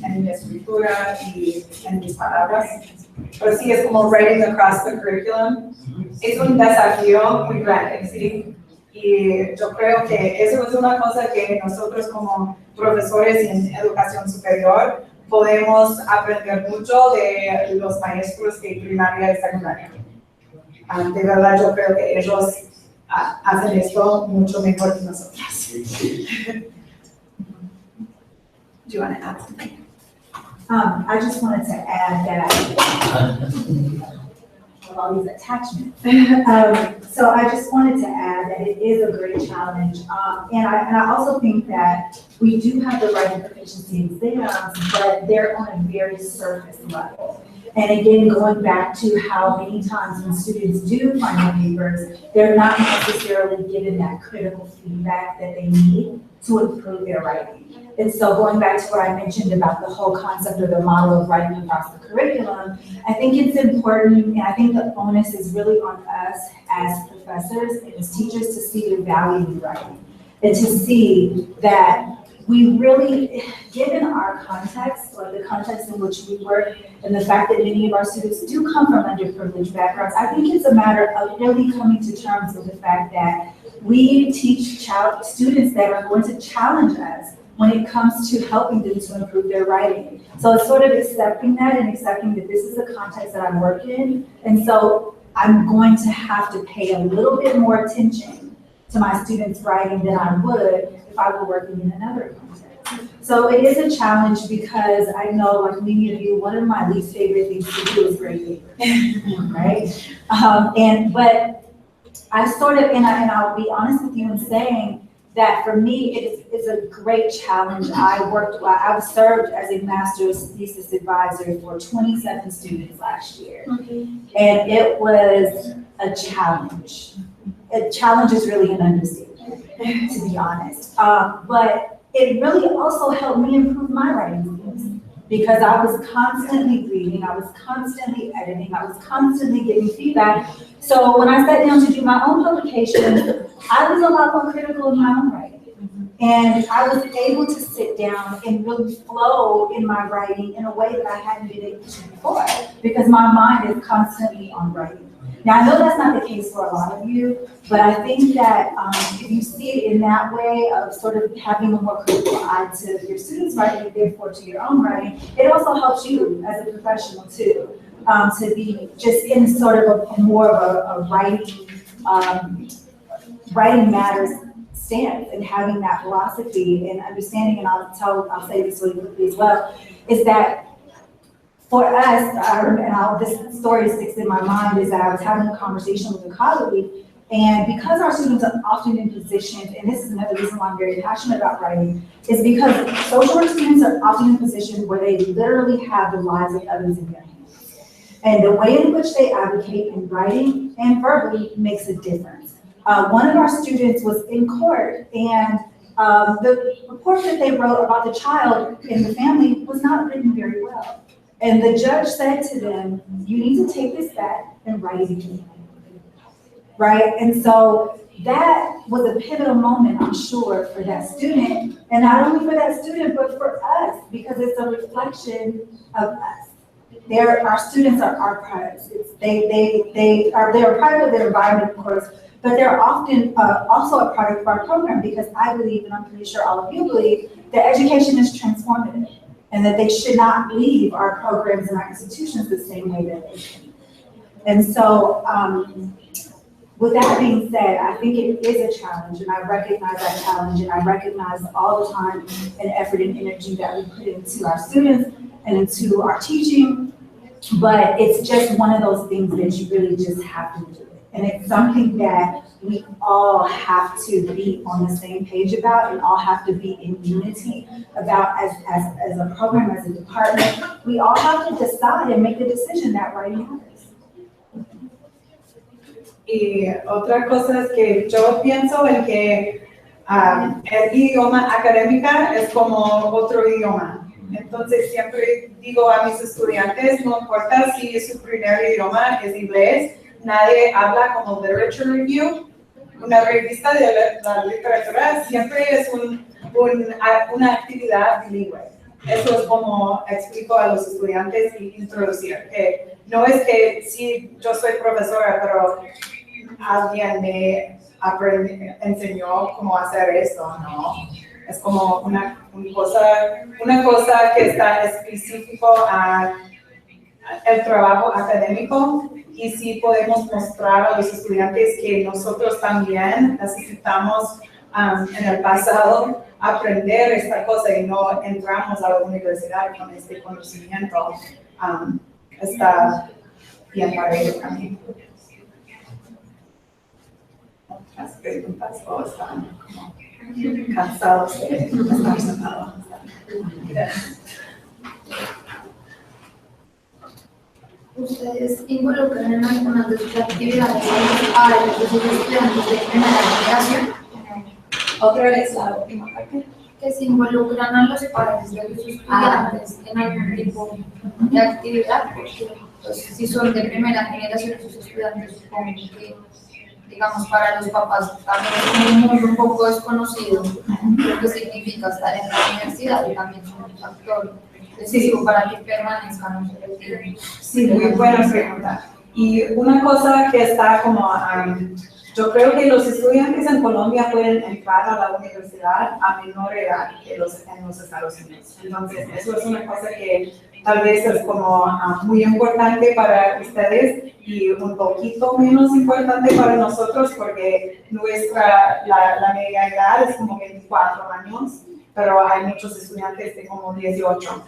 en mi escritura y en mis palabras. Pero sí, es como writing across the curriculum. Es un desafío muy grande, ¿sí? Y yo creo que eso es una cosa que nosotros como profesores en educación superior podemos aprender mucho de los maestros de primaria y secundaria. De verdad, yo creo que ellos hacen esto mucho mejor que nosotros. Do you want to add something? I just wanted to add that all these attachments. So I just wanted to add that it is a great challenge. And I also think that we do have the writing proficiency exams, but they're on a very surface level. And again, going back to how many times when students do final papers, they're not necessarily given that critical feedback that they need to improve their writing. And so going back to what I mentioned about the whole concept or the model of writing across the curriculum, I think it's important, and I think the onus is really on us as professors and as teachers to see the value in writing and to see that we really, given our context, or the context in which we work, and the fact that many of our students do come from underprivileged backgrounds, I think it's a matter of really coming to terms with the fact that we teach students that are going to challenge us when it comes to helping them to improve their writing. So it's sort of accepting that and accepting that this is the context that I work in, and so I'm going to have to pay a little bit more attention to my students' writing than I would if I were working in another context. So it is a challenge because I know, like many of you, one of my least favorite things to do is grade paper, right? But I sort of, and I'll be honest with you in saying that for me, it's a great challenge. I served as a master's thesis advisor for 27 students last year. And it was a challenge. A challenge is really an understatement, to be honest. But it really also helped me improve my writing skills because I was constantly reading, I was constantly editing, I was constantly getting feedback. So when I sat down to do my own publication, I was a lot more critical of my own writing. And I was able to sit down and really flow in my writing in a way that I hadn't been able to before because my mind is constantly on writing. Now, I know that's not the case for a lot of you, but I think that if you see it in that way of sort of having a more critical eye to your students' writing and therefore to your own writing, it also helps you as a professional too, to be just in sort of a more of a writing matters stance and having that philosophy and understanding, and I'll say this really quickly as well, is that for us, this story sticks in my mind, is that I was having a conversation with a colleague, and because our students are often in positions, and this is another reason why I'm very passionate about writing, is because social work students are often in positions where they literally have the lives of others in their hands. And the way in which they advocate in writing and verbally makes a difference. One of our students was in court, and the report that they wrote about the child and the family was not written very well. And the judge said to them, you need to take this back and write it again, right? And so that was a pivotal moment, I'm sure, for that student, and not only for that student, but for us, because it's a reflection of us. Our students are our products. They're a product of their environment, of course, but they're often also a product of our program, because I believe, and I'm pretty sure all of you believe, that education is transformative, and that they should not leave our programs and our institutions the same way that they came. And so, with that being said, I think it is a challenge, and I recognize that challenge, and I recognize all the time and effort and energy that we put into our students and into our teaching, but it's just one of those things that you really just have to do. And it's something that we all have to be on the same page about, and all have to be in unity about as a program, as a department. We all have to decide and make the decision that writing matters. Y otra cosa es que yo pienso en que el idioma académica es como otro idioma. Entonces siempre digo a mis estudiantes, no importa si su primer idioma es inglés, nadie habla como literature review. Una revista de la literatura siempre es una actividad bilingüe. Eso es como explico a los estudiantes y introducir. Que no es que si yo soy profesora, pero alguien me enseñó cómo hacer esto, no. Es como una cosa que está específico a el trabajo académico, y sí podemos mostrar a los estudiantes que nosotros también necesitamos en el pasado aprender esta cosa y no entramos a la universidad con este conocimiento. Está bien para ello también. Otras preguntas o están como cansados de estar sentados. ¿Ustedes involucran en algunas de sus actividades a los estudiantes de primera generación? Otra vez la última parte. Que se involucran a los padres de los estudiantes en algún tipo de actividad, porque pues, si son de primera generación sus estudiantes, supongo que digamos, para los papás también es un mundo un poco desconocido lo que significa estar en la universidad, y también es un factor decisivo para que permanezcan en el tiempo. Sí, muy buena pregunta. Y una cosa que está como, yo creo que los estudiantes en Colombia pueden entrar a la universidad a menor edad que en los Estados Unidos. Entonces, eso es una cosa que tal vez es como muy importante para ustedes y un poquito menos importante para nosotros, porque la media edad es como 24 años, pero hay muchos estudiantes de como 18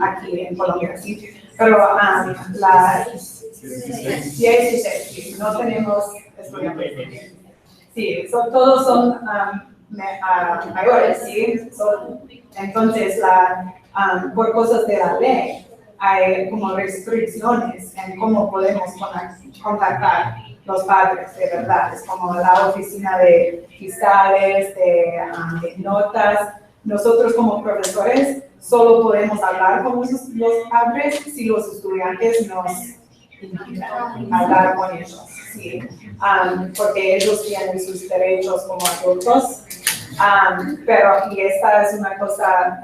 aquí en Colombia, ¿sí? Pero 16, sí, no tenemos estudiantes. Sí, todos son mayores, ¿sí? Entonces, por cosas de la ley, hay como restricciones en cómo podemos contactar los padres, de verdad. Es como la oficina de fiscales, de notas. Nosotros como profesores solo podemos hablar con los padres si los estudiantes nos invitan a hablar con ellos, ¿sí? Porque ellos tienen sus derechos como adultos. Y esta es una cosa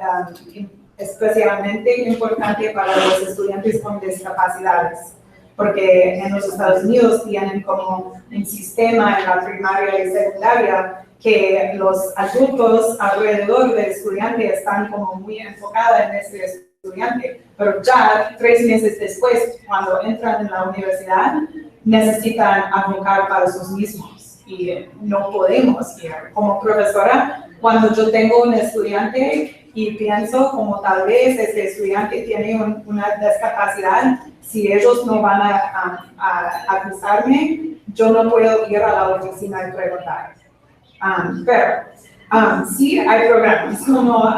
especialmente importante para los estudiantes con discapacidades, porque en los Estados Unidos tienen como un sistema en la primaria y secundaria que los adultos alrededor del estudiante están como muy enfocados en ese estudiante, pero ya 3 meses después, cuando entran en la universidad, necesitan abogar para sus mismos y no podemos ir. Como profesora, cuando yo tengo un estudiante y pienso como tal vez este estudiante tiene una discapacidad, si ellos no van a acusarme, yo no puedo ir a la oficina y preguntar. Pero sí hay programas, como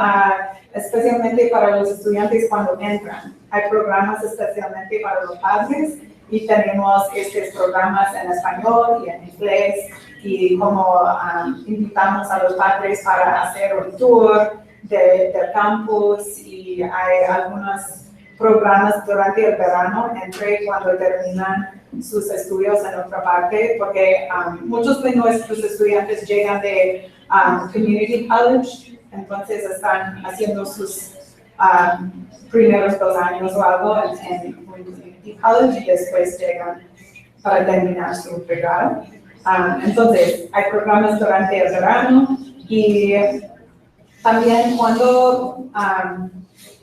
especialmente para los estudiantes cuando entran. Hay programas especialmente para los padres y tenemos estos programas en español y en inglés, y como invitamos a los padres para hacer un tour del campus, y hay algunos programas durante el verano, entre cuando terminan sus estudios en otra parte, porque muchos de nuestros estudiantes llegan de Community College, entonces están haciendo sus primeros 2 años o algo en Community College y después llegan para terminar su pregrado. Entonces, hay programas durante el verano, y también cuando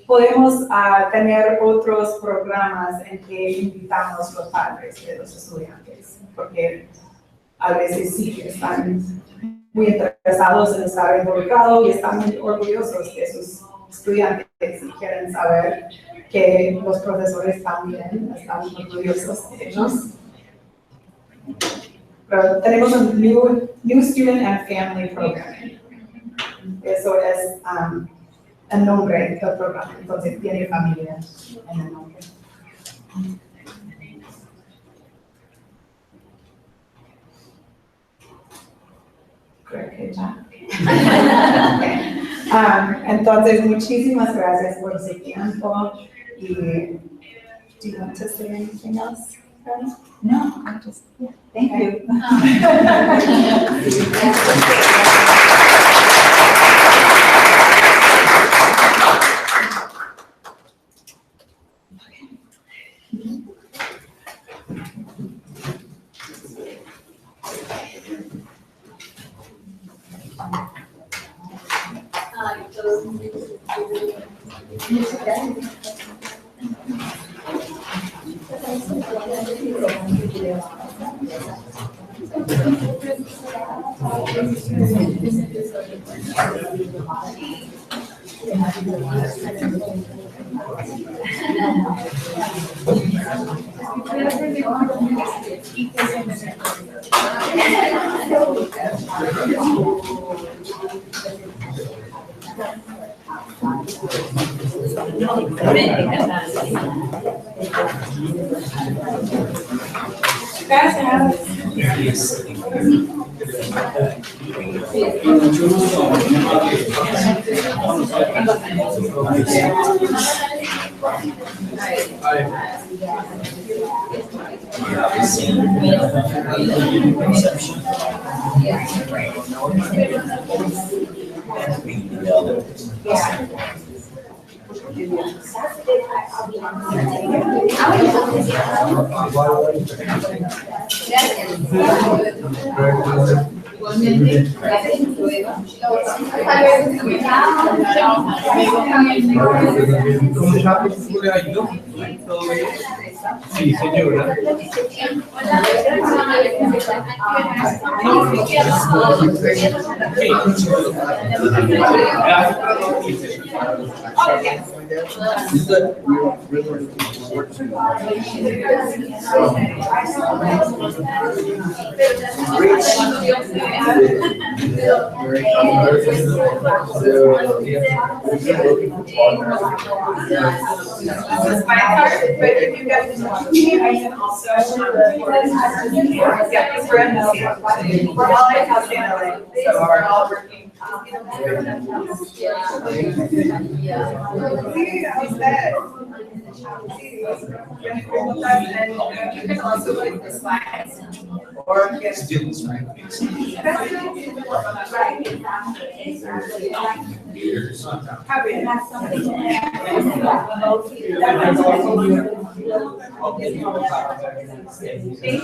podemos tener otros programas en que invitamos a los padres de los estudiantes, porque a veces sí están muy interesados en estar involucrados y están muy orgullosos de sus estudiantes y quieren saber que los profesores también están orgullosos de ellos. Pero tenemos un new Student and Family Program. Eso es el nombre del programa, entonces tiene familia en el nombre. Creo que ya. Entonces, muchísimas gracias por su tiempo. Y, do you want to say anything else? No, I just, yeah, thank you. have a similar conception. Igualmente, gracias. ¿Cómo le ha ido? ¿Todo bien? Sí, señora. But if you guys want me, I can also. Yeah, it's brand new. We're all in house in LA, so we're all working. See, how's that? You can also put the slides or get students, right? Thank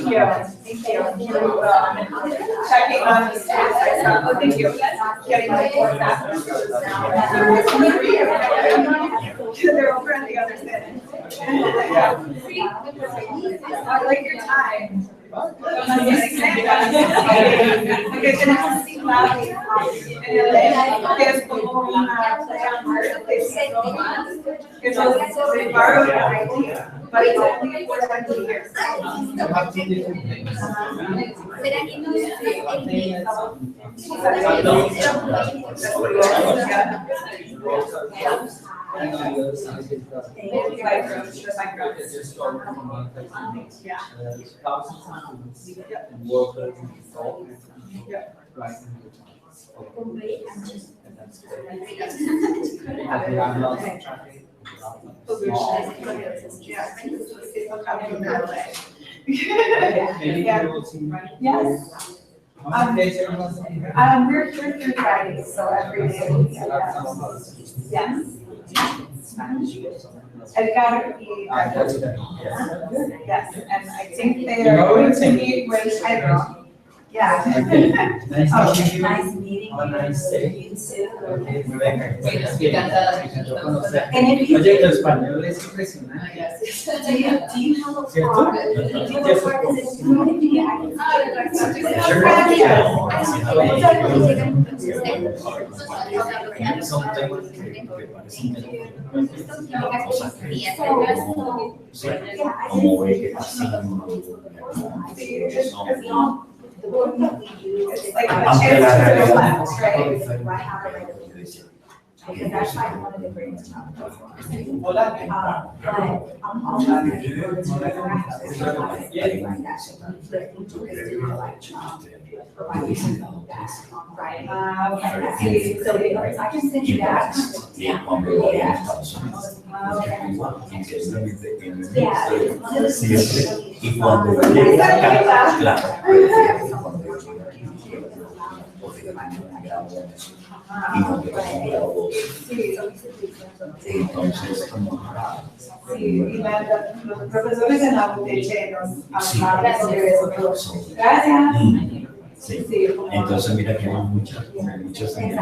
you. Checking on the students. Oh, thank you. Getting my report back. They're over on the other side. I like your time. Porque tenemos 5 años en el que es como una que nos prepararon la idea, but it's only for 20 years. Yes. We're here through Friday, so every day. Yes. Edgar, yes, and I think they are going to meet with Pedro. Yeah. Nice meeting you too. Oye, el español es impresionante. Do you have a car? Do you have a car? Because it's community. The work that we do is like a chance to relax, right? Why have a regulation? Because that's like one of the greatest challenges. But I'm also right? So I can send you that. Y cuando llega acá, claro, y no queda voz. Entonces, como... Sí, y los profesores en la UTC nos hablaron sobre eso. Gracias. Sí. Entonces, mira que hay muchos años,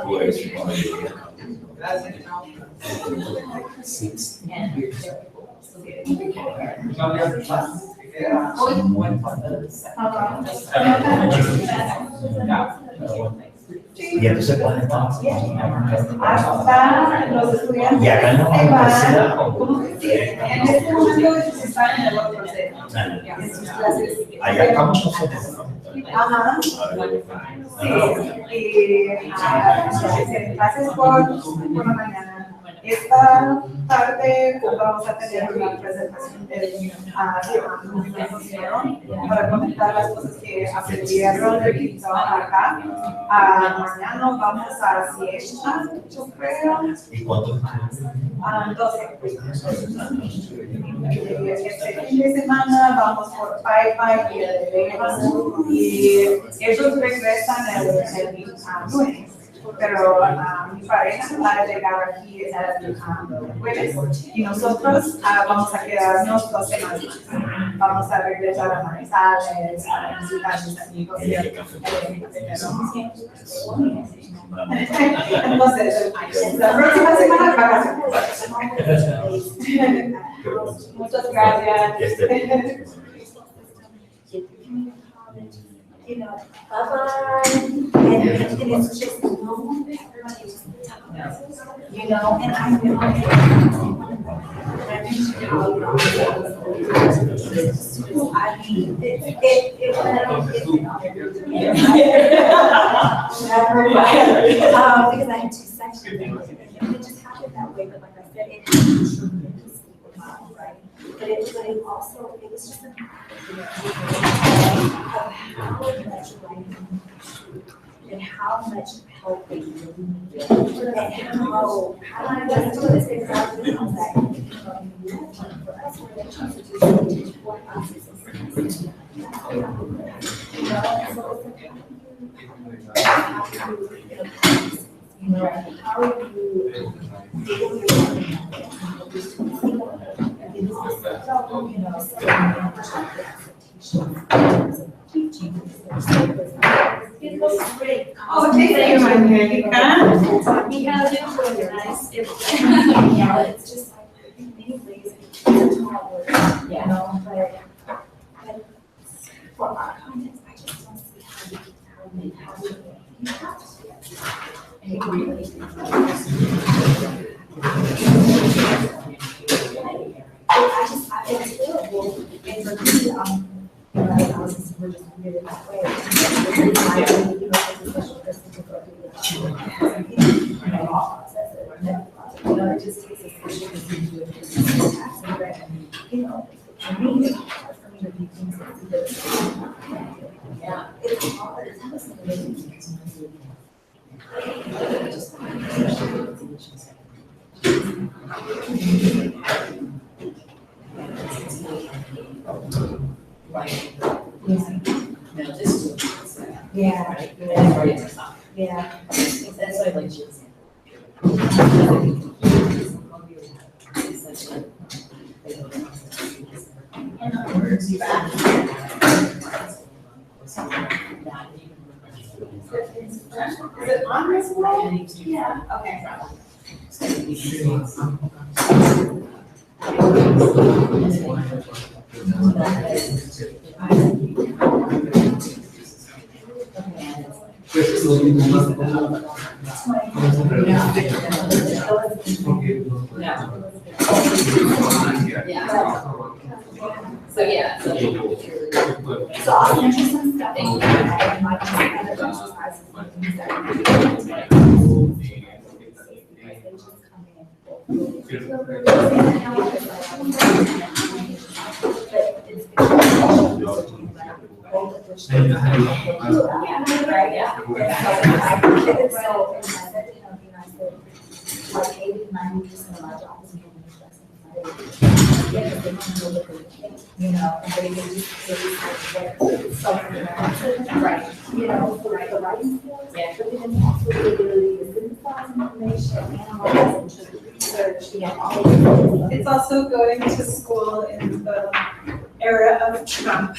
pues, cuando llegué acá. Y entonces, ¿cuál es más? Hasta los estudiantes. Y acá en la universidad. En este momento están en el otro proceso. En sus clases. Allá estamos nosotros, ¿no? Ajá. Sí. Y clases por la mañana. esta tarde vamos a tener una presentación de para comentar las cosas que aprendieron y trabajar acá. Mañana vamos a Siesta, yo creo. ¿Y cuántos? 12. Este fin de semana vamos por Pai y el Vegas y ellos regresan el lunes. Pero mi pareja va a llegar aquí el jueves y nosotros vamos a quedarnos 2 semanas más. Vamos a regresar a Manizales, a visitar a mis amigos. Entonces, la próxima semana vacaciones. Muchas gracias. You know, bye-bye, and it's just normal, you know, and I know I mean, it because I had 2 sections, and it just happened that way, but like I said, it right? But it also, it was just a and how much help they really need, and how that's what it's exactly that for us, we're going to teach for us, you know, how you deal with It looks great. Oh, thank you, Angelica. We have it really nice. It's just like in many ways, it's a tall word, you know, but for our context, I just don't see how we have to. And it really it's terrible, and for me, I was just really that way. You know, as a special person to go through the law process, you know, it just takes a special person to do it. You know, for me, it's hard for me to do things that yeah, it's hard. It's hard to do No, this is yeah, right. That's right. It's not. yeah. That's what I like you. In other words, you back. Is it on this one? Yeah. Okay. So yeah. So I'll send you some stuff. And my exercises. Like 80-90% of my job is you know, and they just something right, you know, for the writing skills, but then also the ability to synthesize information, analyze, and research, It's also going to school in the era of Trump.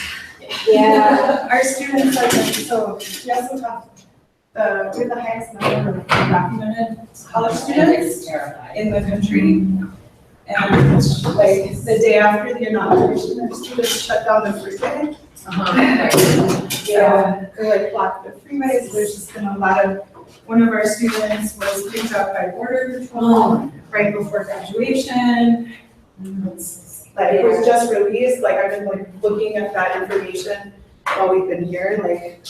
Yeah. Our students are going, so we also have we're the highest number of documented college students in the country. And like the day after the inauguration, our students shut down the freeway. Yeah, they like blocked the freeways. There's just been a lot of, one of our students was picked up by Border Patrol right before graduation. Like it was just released, like I've been like looking at that information while we've been here, like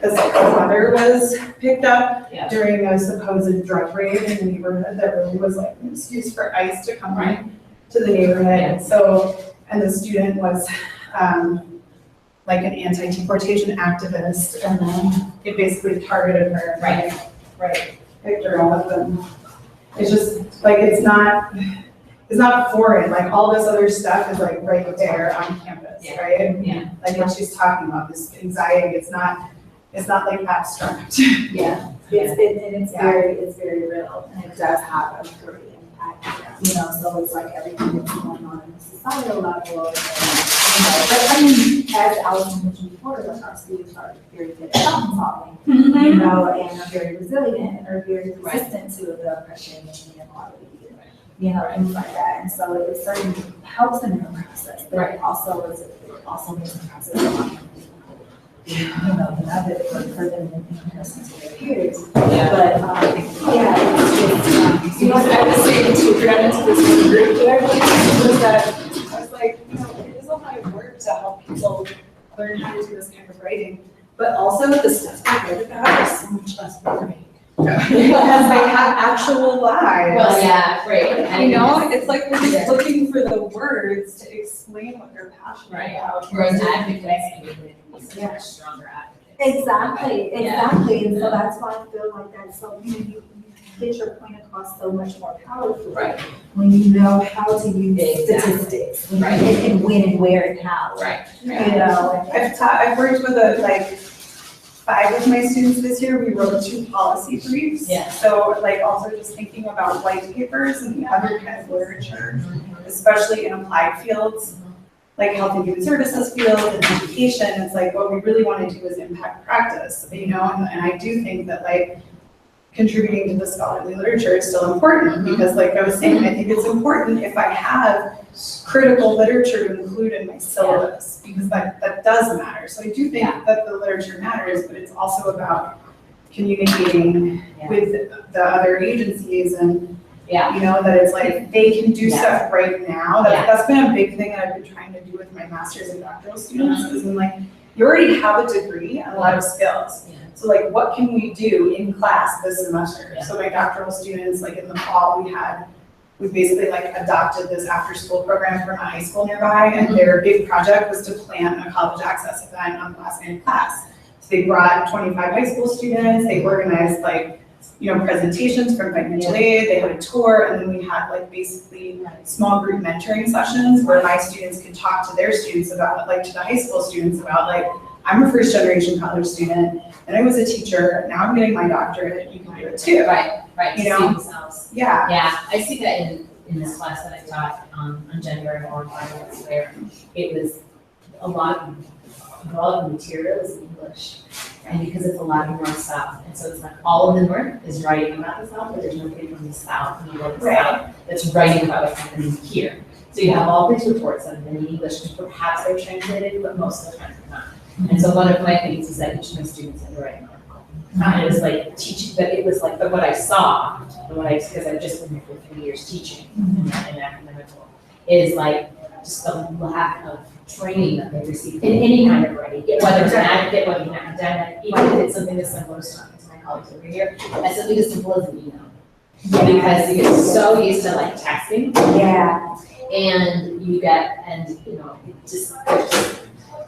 a mother was picked up Yeah. during a supposed drug raid in the neighborhood that really was like an excuse for ICE to come in to the neighborhood. And so, and the student was like an anti-deportation activist, and then it basically targeted her. Right. Picked her up, and it's just like, it's not foreign. Like all this other stuff is like right there on campus, right? Yeah. Like what she's talking about, this anxiety, it's not like abstract. Yeah, it's very real, and it does have a great impact, you know, so it's like everything that's going on in the societal level, and, but I mean, as Allison mentioned before, like our students are very good at problem solving, you know, and are very resilient and are very resistant to the oppression and the inequality, you know, things like that, and so it certainly helps them in the process, but it also makes the process a lot more you know, have it for them in comparison to their peers. Yeah. But, it's just, You know, I was saying to got into this group that I was that I was like, you know, it is a lot of work to help people learn how to do this kind of writing, but also the stuff they write about is so much less boring. Because they have actual lives. Well, yeah, right. You know, it's like we're just looking for the words to explain what they're passionate about. Whereas advocates are much stronger advocates. Exactly. And so that's why I feel like that's so, you know, you get your point across so much more powerfully. Right. When you know how to use statistics. Right. And when and where and how. Right. You know. I've worked with like 5 of my students this year. We wrote 2 policy briefs. Yeah. So like also just thinking about white papers and the other kind of literature, especially in applied fields, like health and human services field and education. It's like what we really want to do is impact practice, you know, and I do think that like contributing to the scholarly literature is still important because like I was saying, I think it's important if I have critical literature to include in my syllabus because that does matter. So I do think that the literature matters, but it's also about communicating with the other agencies and you know, that it's like they can do stuff right now. That's been a big thing that I've been trying to do with my master's and doctoral students is in like, you already have a degree and a lot of skills. So like, what can we do in class this semester? So my doctoral students, like in the fall, we basically like adopted this after school program from a high school nearby, and their big project was to plan a college access event on the last day of class. So they brought 25 high school students, they organized like, you know, presentations from financial aid, they had a tour, and then we had like basically small group mentoring sessions where my students could talk to their students about, like to the high school students about like, I'm a first generation college student, and I was a teacher, now I'm getting my doctorate, you can do it too. Right, You to know? see themselves. Yeah. Yeah, I see that in this class that I taught on gender and foreign finance, where it was a lot of the material is in English. And because it's a lot of North South, and so it's like all of the North is writing about the South, but there's nobody from the South, from the North South, that's writing about what's happening here. So you have all these reports that have been in English, and perhaps they're translated, but most of the time they're not. And so one of my things is that each of my students had to write an article. And it was like teaching, but it was like, but what I saw, and because I've just been here for 3 years teaching in academic role, is like just the lack of training that they receive in any kind of writing, whether it's an advocate, whether it's an academic, even if it's something as simple as talking to my colleagues over here, as something as simple as an email. Because you get so used to like texting. And you get, and you know, it just,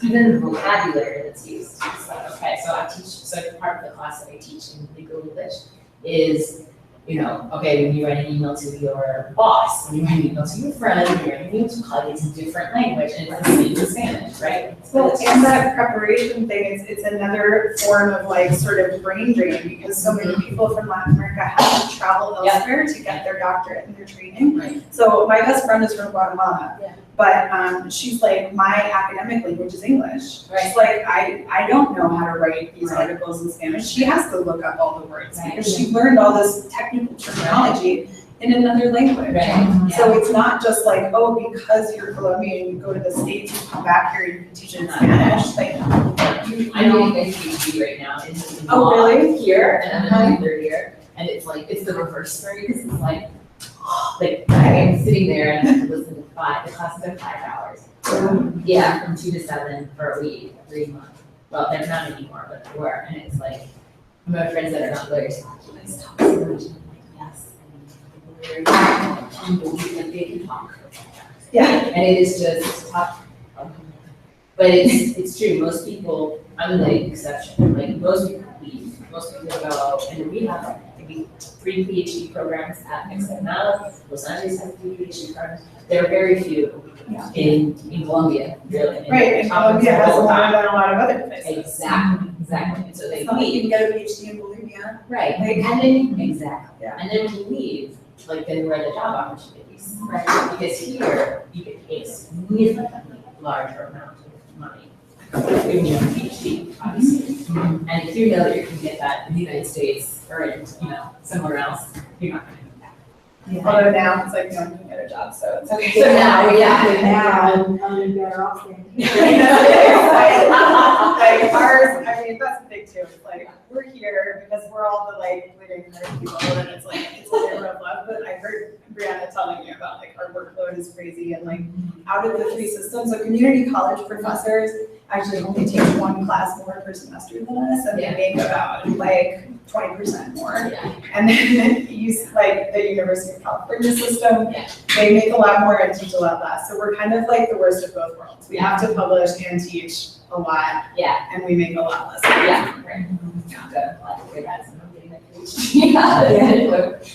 even the vocabulary that's used. It's like, okay, so I teach, so part of the class that I teach in legal English is, you know, okay, when you write an email to your boss, when you write an email to your friend, when you write an email to a colleague, it's a different language, and it's the same in Spanish, right? Well, and that preparation thing, it's another form of like sort of brain drain because so many people from Latin America have to travel elsewhere to get their doctorate and their training. So my best friend is from Guatemala, but she's like, my academic language is English. She's like, I don't know how to write these articles in Spanish. She has to look up all the words because she learned all this technical terminology in another language. So it's not just like, oh, because you're Colombian, you go to the States, you come back here, you can teach in Spanish. Like, I'm doing a PhD right now in Oh, really? Here, and I'm in my 3rd year, and it's like, it's the reverse story, because it's like I'm sitting there and I have to listen to the classes are 5 hours. From 2 to 7 for a week, 3 months. well, they're not anymore, but they were, and it's like, I have friends that are not lawyers, you guys talk so much, and I'm like, yes, and like they can talk. Yeah. And it is just tough. But it's true, most people, I'm the exception, like most people leave, most people go, and we have maybe 3 PhD programs at XML, Los Angeles has 3 PhD programs. There are very few in Colombia, really. Right, and Colombia has more than a lot of other places. Exactly, exactly. And so they It's not like you leave. can get a PhD in Bolivia. Right, Like, and then, exactly. Yeah. And then when you leave, like then where are the job opportunities? Right. Because here, you get paid a significantly larger amount of money. When you have a PhD, obviously. And if you know that you can get that in the United States or in, somewhere else, you're not gonna do that. Yeah. Although now it's like no one can get a job, so it's okay. So now, I'm better off than. Like ours, I mean, that's the thing too. It's like we're here because we're all the like living kind of people, and it's like it's a labor of love. But I heard Brianna telling me about like our workload is crazy, and like out of the 3 systems, so community college professors actually only take 1 class more per semester than us, and they make about like 20% more. And then use like the University of California system, they make a lot more and teach a lot less. So we're kind of like the worst of both worlds. We have to publish and teach a lot, and we make a lot less. Right. No,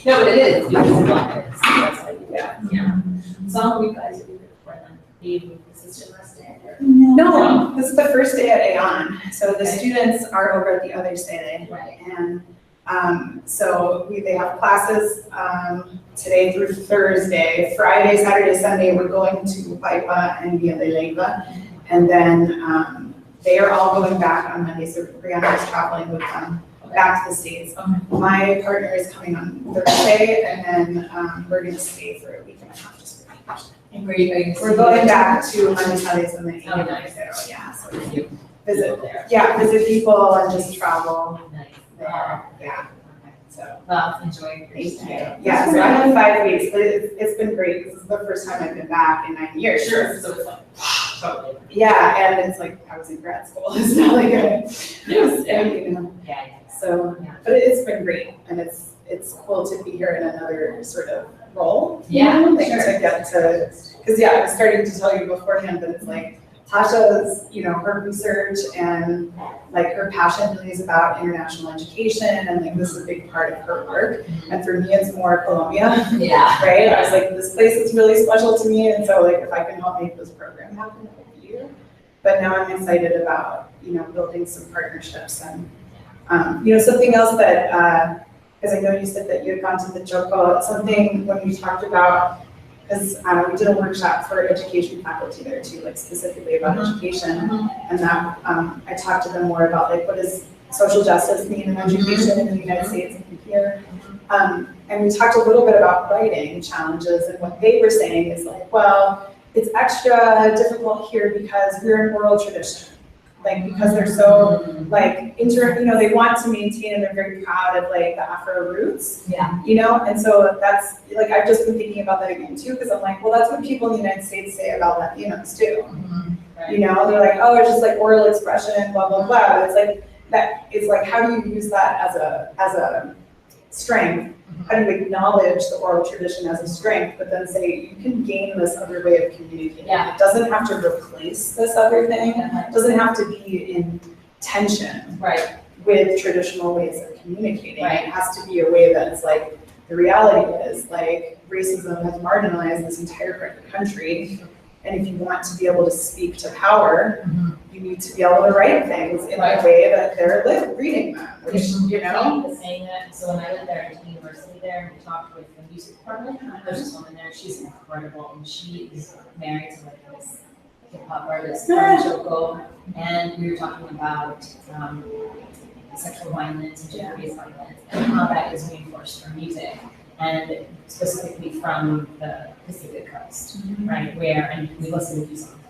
but it is, because it's a lot. That's why you yeah. Some of you guys are before then, the assistant last day. No, this is the first day at Aeon. So the students are over at the other side. Right. And so they have classes today through Thursday. Friday, Saturday, Sunday, we're going to Paipa and Villa de Leyva. And then they are all going back on Monday. So Brianna is traveling with them back to the States. My partner is coming on Thursday, and then we're going to stay for a week and a half just for vacation. And where are you going? We're going back to Manizales and the Oh, nice. yeah. So visit people and just travel there. Yeah. So. Well, enjoy your stay. Yeah, so I'm in 5 weeks, but it's been great. This is the first time I've been back in 9 years. Sure. So it's fun. Totally. Yeah, and it's like I was in grad school. It's not like Yeah. So, but it's been great, and it's cool to be here in another sort of role. Yeah, like sure. to get to, because I was starting to tell you beforehand that it's like Tasha's, her research and like her passion really is about international education, and like this is a big part of her work. And for me, it's more Colombia. Yeah. Right. I was like, this place is really special to me, and so like if I can help make this program happen, it would be here. But now I'm excited about building some partnerships and something else that because I know you said that you had gone to the Choco. Something when you talked about. Because we did a workshop for education faculty there too, like specifically about education, and that I talked to them more about like what does social justice mean in education in the United States and here. And we talked a little bit about writing challenges, and what they were saying is like, well, it's extra difficult here because we're an oral tradition. Like because they're so like they want to maintain and they're very proud of like the Afro roots. Yeah. And so that's like I've just been thinking about that again too, because I'm like, well, that's what people in the United States say about Latinos too. Right. They're like, oh, it's just like oral expression, blah blah blah. But it's like that. It's like how do you use that as a strength? How do you acknowledge the oral tradition as a strength, but then say you can gain this other way of communicating? Yeah. It doesn't have to replace this other thing. It doesn't have to be in tension with traditional ways of communicating. Right. It has to be a way that's like, the reality is like racism has marginalized this entire part of the country. And if you want to be able to speak to power, you need to be able to write things in a way that they're reading them, which, Saying that, so when I went there to university there, and we talked with the music department, there's this woman there, she's incredible, and she is married to like this hip hop artist from Choco, and we were talking about sexual violence and gender-based violence, and how that is reinforced from music. And specifically from the Pacific Coast, right, where, and we listen to these songs.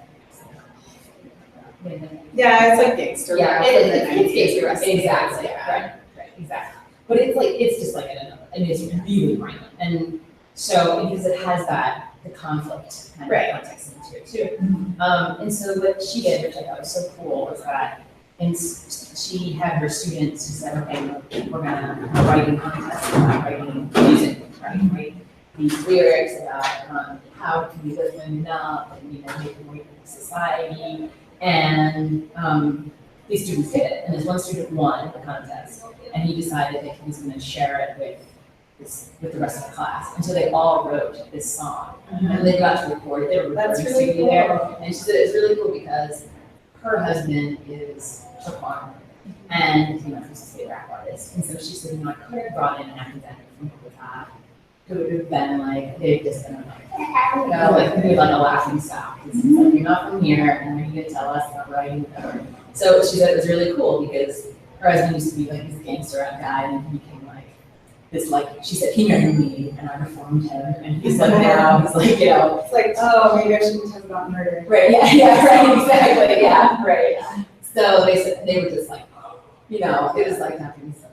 Yeah, it's like gangster rap. It's gangster rap, exactly, Yeah. right, exactly. But it's just like another, and it's really violent. And so, because it has the conflict kind of context into it too. And so what she did, which I thought was so cool, was that And she had her students who said, okay, we're gonna have a writing contest about writing music, right? These lyrics about how can we lift women up and, make them wake up society. And these students did it. And this one student won the contest. And he decided that he was gonna share it with the rest of the class. And so they all wrote this song. And they got to record it. They were That's recording really cool. there. And she said it's really cool because her husband is a farmer. And he's a state rap artist. And so she said, I could have brought in an academic from Bogota. It would have been like, they've just been like, maybe like a laughing stock. It's like, you're not from here, and then you can tell us about writing, whatever. So she said it was really cool because her husband used to be like this gangster rap guy, and he became like this, like, she said, he married me, and I reformed him, and he's like, now, he's like, It's like, oh, maybe I shouldn't talk about murder. Right, yeah, right, exactly, yeah, right. So they said, they were just like, it was like having some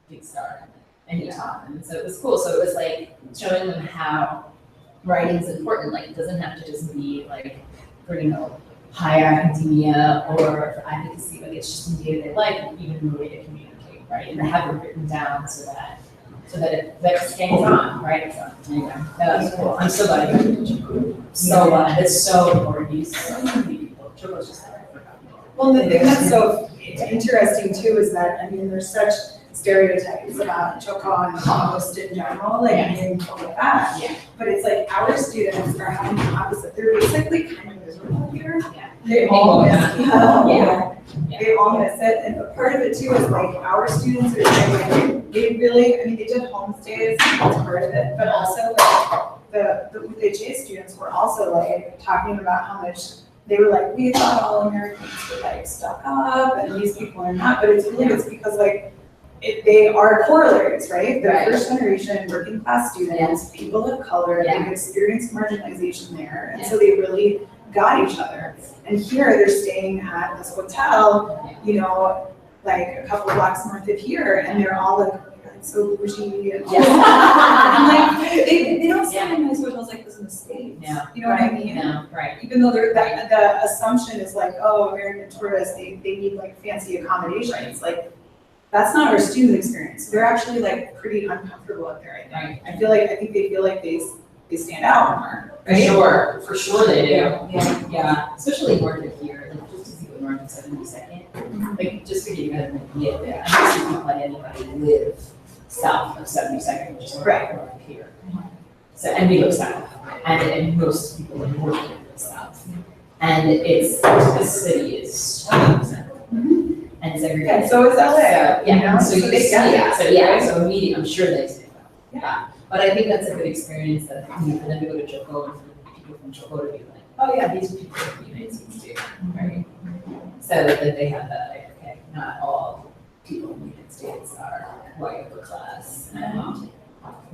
big star come in, and he taught them, so it was cool. So it was like showing them how writing is important. Like, it doesn't have to just be like for, higher academia or for advocacy, but it's just in day-to-day life, even the way to communicate, right? And to have it written down so that it stands on, right? So anyway, that was cool. I'm so glad you got to so glad. It's so important. These so many people. Choco's just like, Well, the thing that's so interesting too is that, there's such stereotypes about Choco and Compost in general, being like that. Yeah. But it's like our students are having the opposite. They're basically kind of miserable here. Yeah. They all miss it. Yeah. They all miss it. And part of it too is like our students are saying they really, they did homestays, that's part of it, but also like the UTJ students were also like talking about how much they were like, we thought all Americans were like stuck up and these people are not, but it's because like they are corollaries, right? They're first generation working class students, people of color, they've experienced marginalization there, and so they really got each other. And here they're staying at this hotel, like a couple of blocks north of here, and they're all like so bougie. And like, they don't stay in nice hotels like this in the States. Yeah. You know what I mean? Yeah, right. Even though the assumption is like, oh, American tourists, they need like fancy accommodations. Like, that's not our student experience. They're actually like pretty uncomfortable up there, I think. I think they feel like they stand out more. Right? For sure they do. Yeah. Especially north of here, like just to see what north of 72nd. Like, just to give you guys an idea there. I don't see people like anybody live south of 72nd, which is right north of here. So, and we live south, and most people live north of south. And this city is 20%. And segregated. Yeah, so is LA. So you they get that. So immediately, I'm sure they say that. Yeah. But I think that's a good experience that for them to go to Choco and for people from Choco to be like, oh yeah, these are people from the United States too, right? So that they have that, like, okay, not all people in the United States are white upper class.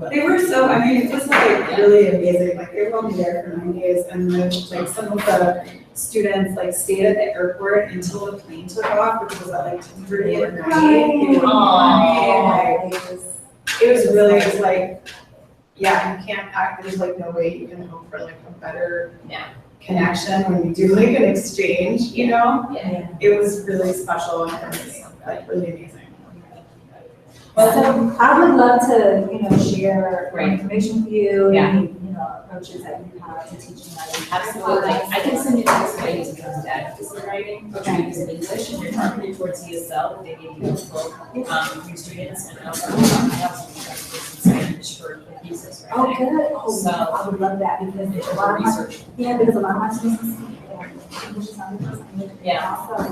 They were so, it was like really amazing. Like, they were only there for 9 days, and then like some of the students like stayed at the airport until the plane took off, which was at like 10:30 at night. They were crying. It was really just like, yeah, you can't act, there's like no way you can hope for like a better connection when you do like an exchange, It was really special and it was like really amazing. Well, so I would love to, share information with you, any, approaches that you have to teaching writing. Absolutely. I can send you this way in terms of advocacy writing, which we use in English, and you're targeted towards ESL, they give you full your students, and also Spanish for thesis writing. Oh, good. Oh, So I would love that because it's a lot of my, research. because a lot of my students English is not the first language. Yeah. Also, the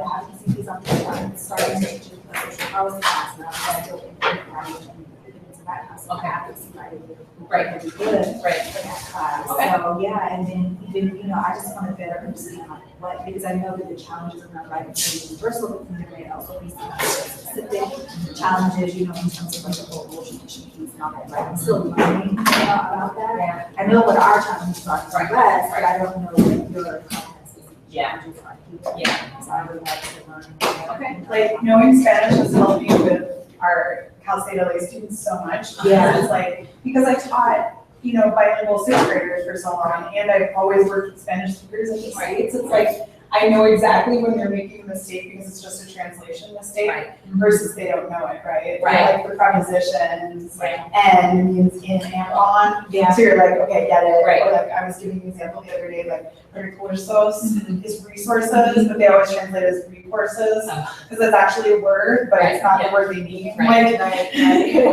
advocacy piece I'm starting to teach a social policy class now, that I built in writing and into that class. So advocacy writing Right. would be good Right. for that class. Okay. So yeah, and then even, I just want to better understand what, because I know that the challenges of not writing are universal, but then there may also be some specific challenges, in terms of like the whole negotiation piece and all that, right? I'm still learning about that. Yeah. I know what our challenges are for us, but I don't know what your competencies challenges are here. Yeah. So I would like to learn. Okay. Like, knowing Spanish has helped me with our CalState LA students so much. Yeah. It's like, because I taught, bilingual sixth graders for so long, and I've always worked with Spanish speakers in the States. It's like, I know exactly when they're making a mistake because it's just a translation mistake versus they don't know it, right? Right. Like the prepositions, Right. and means in and on. Yeah. So you're like, okay, get it. Right. Or like I was giving an example the other day, like recursos is resources, but they always translate as recourses because it's actually a word, but it's not the word they need. Right. Like,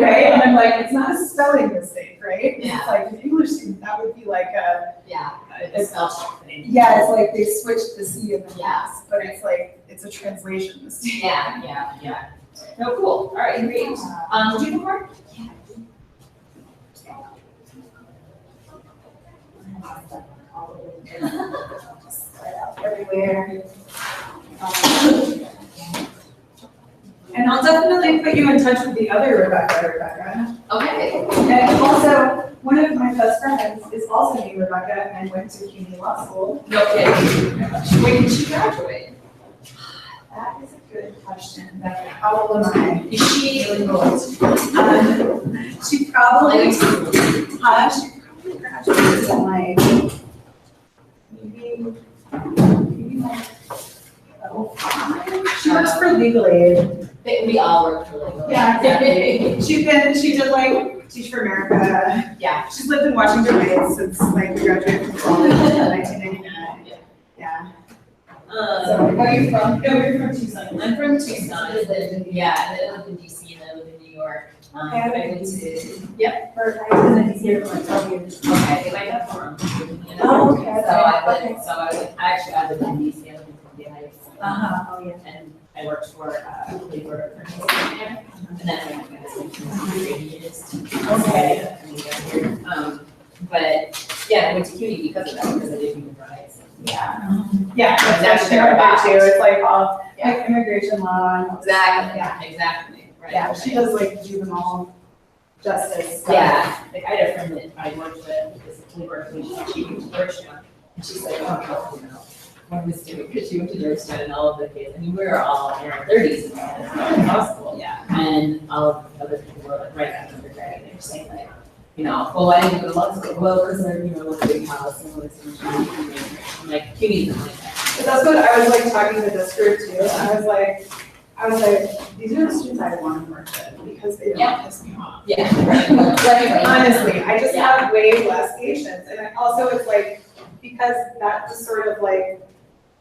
right? And I'm like, it's not a spelling mistake, right? Yeah. It's like an English student, that would be like a a spell check thing. yeah, it's like they switched the C and the S, but it's like, it's a translation mistake. Yeah. No, cool. All right, great. Do you have more? Everywhere. And I'll definitely put you in touch with the other Rebecca. Okay. And also, one of my best friends is also named Rebecca and went to CUNY Law School. No kidding. When did she graduate? That is a good question. Rebecca, how old am I? Is she really old? She probably graduated in like maybe like 05. She works for legal aid. We all work for legal aid. Yeah, exactly. She did like Teach for America. Yeah. She's lived in Washington Heights since like we graduated from college in 1999. Yeah. So where are you from? No, we're from Tucson. I'm from Tucson. I lived in DC and I live in New York. I went to, yep. I was in DC for like 12 years. Okay, they might have forum. Oh, okay. I lived in DC, I lived in Columbia Heights. Oh, yeah. And I worked for labor there. And then I went to years. Okay. But yeah, I went to CUNY because of that, because I did human rights. Yeah. Yeah, that's there too. It's like all like immigration law. Exactly. Yeah. Exactly. Right. Yeah, she does like juvenile justice. Yeah. Like I had a friend that I worked with, this labor relations, she went to Georgetown, and she's like, oh, you know, one was doing, because she went to Georgetown and all of the kids, I mean, we were all in our 30s in law school. Yeah. And all of the other people were like right after undergrad, and they were saying like, you know, well, why didn't you go to law school? Well, because I, you know, lived in a big house and was I'm like, CUNY's not like that. But that's what I was like talking to this group too. I was like, these are the students I want to work with because they don't piss me off. Yeah. Honestly, I just have way less patience. And also it's like, because that was sort of like,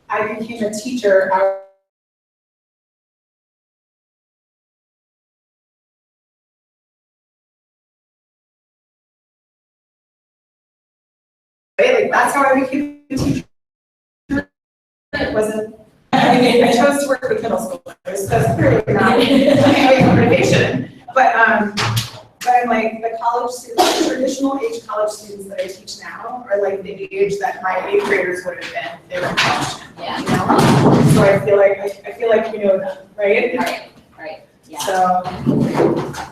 I became a teacher out like that's how I became a teacher. It wasn't, I chose to work with middle schoolers, that's clearly not my motivation. But I'm like the college students, the traditional age college students that I teach now are like the age that my 8th graders would have been if they were in college. Yeah. You know? So I feel like you know them, right? Right. Yeah. So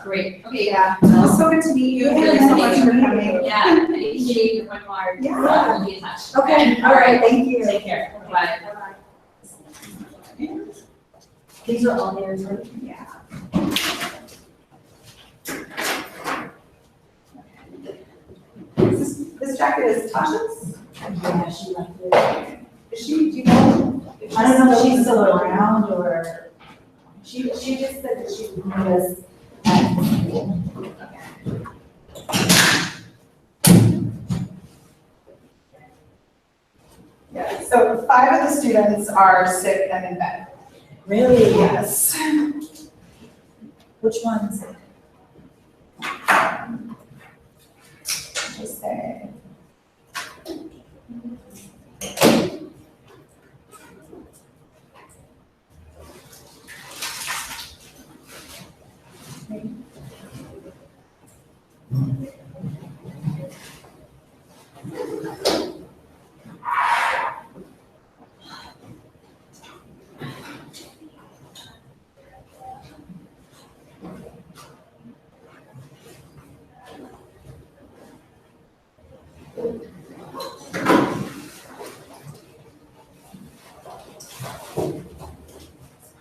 great. Okay. Yeah. Well, so good to meet you. Thank you so much for coming. Yeah. I appreciate your fun card. Yeah. We'll be in touch. Okay. All right. Thank you. Take care. Bye. These are all theirs, right? Yeah. This jacket is Tasha's? Yeah, she left it. Is she, do you know? I don't know if she's still around or, she just said that she would meet us at the school. Yeah, so 5 of the students are sick and in bed. Really? Yes. Which ones? Just say.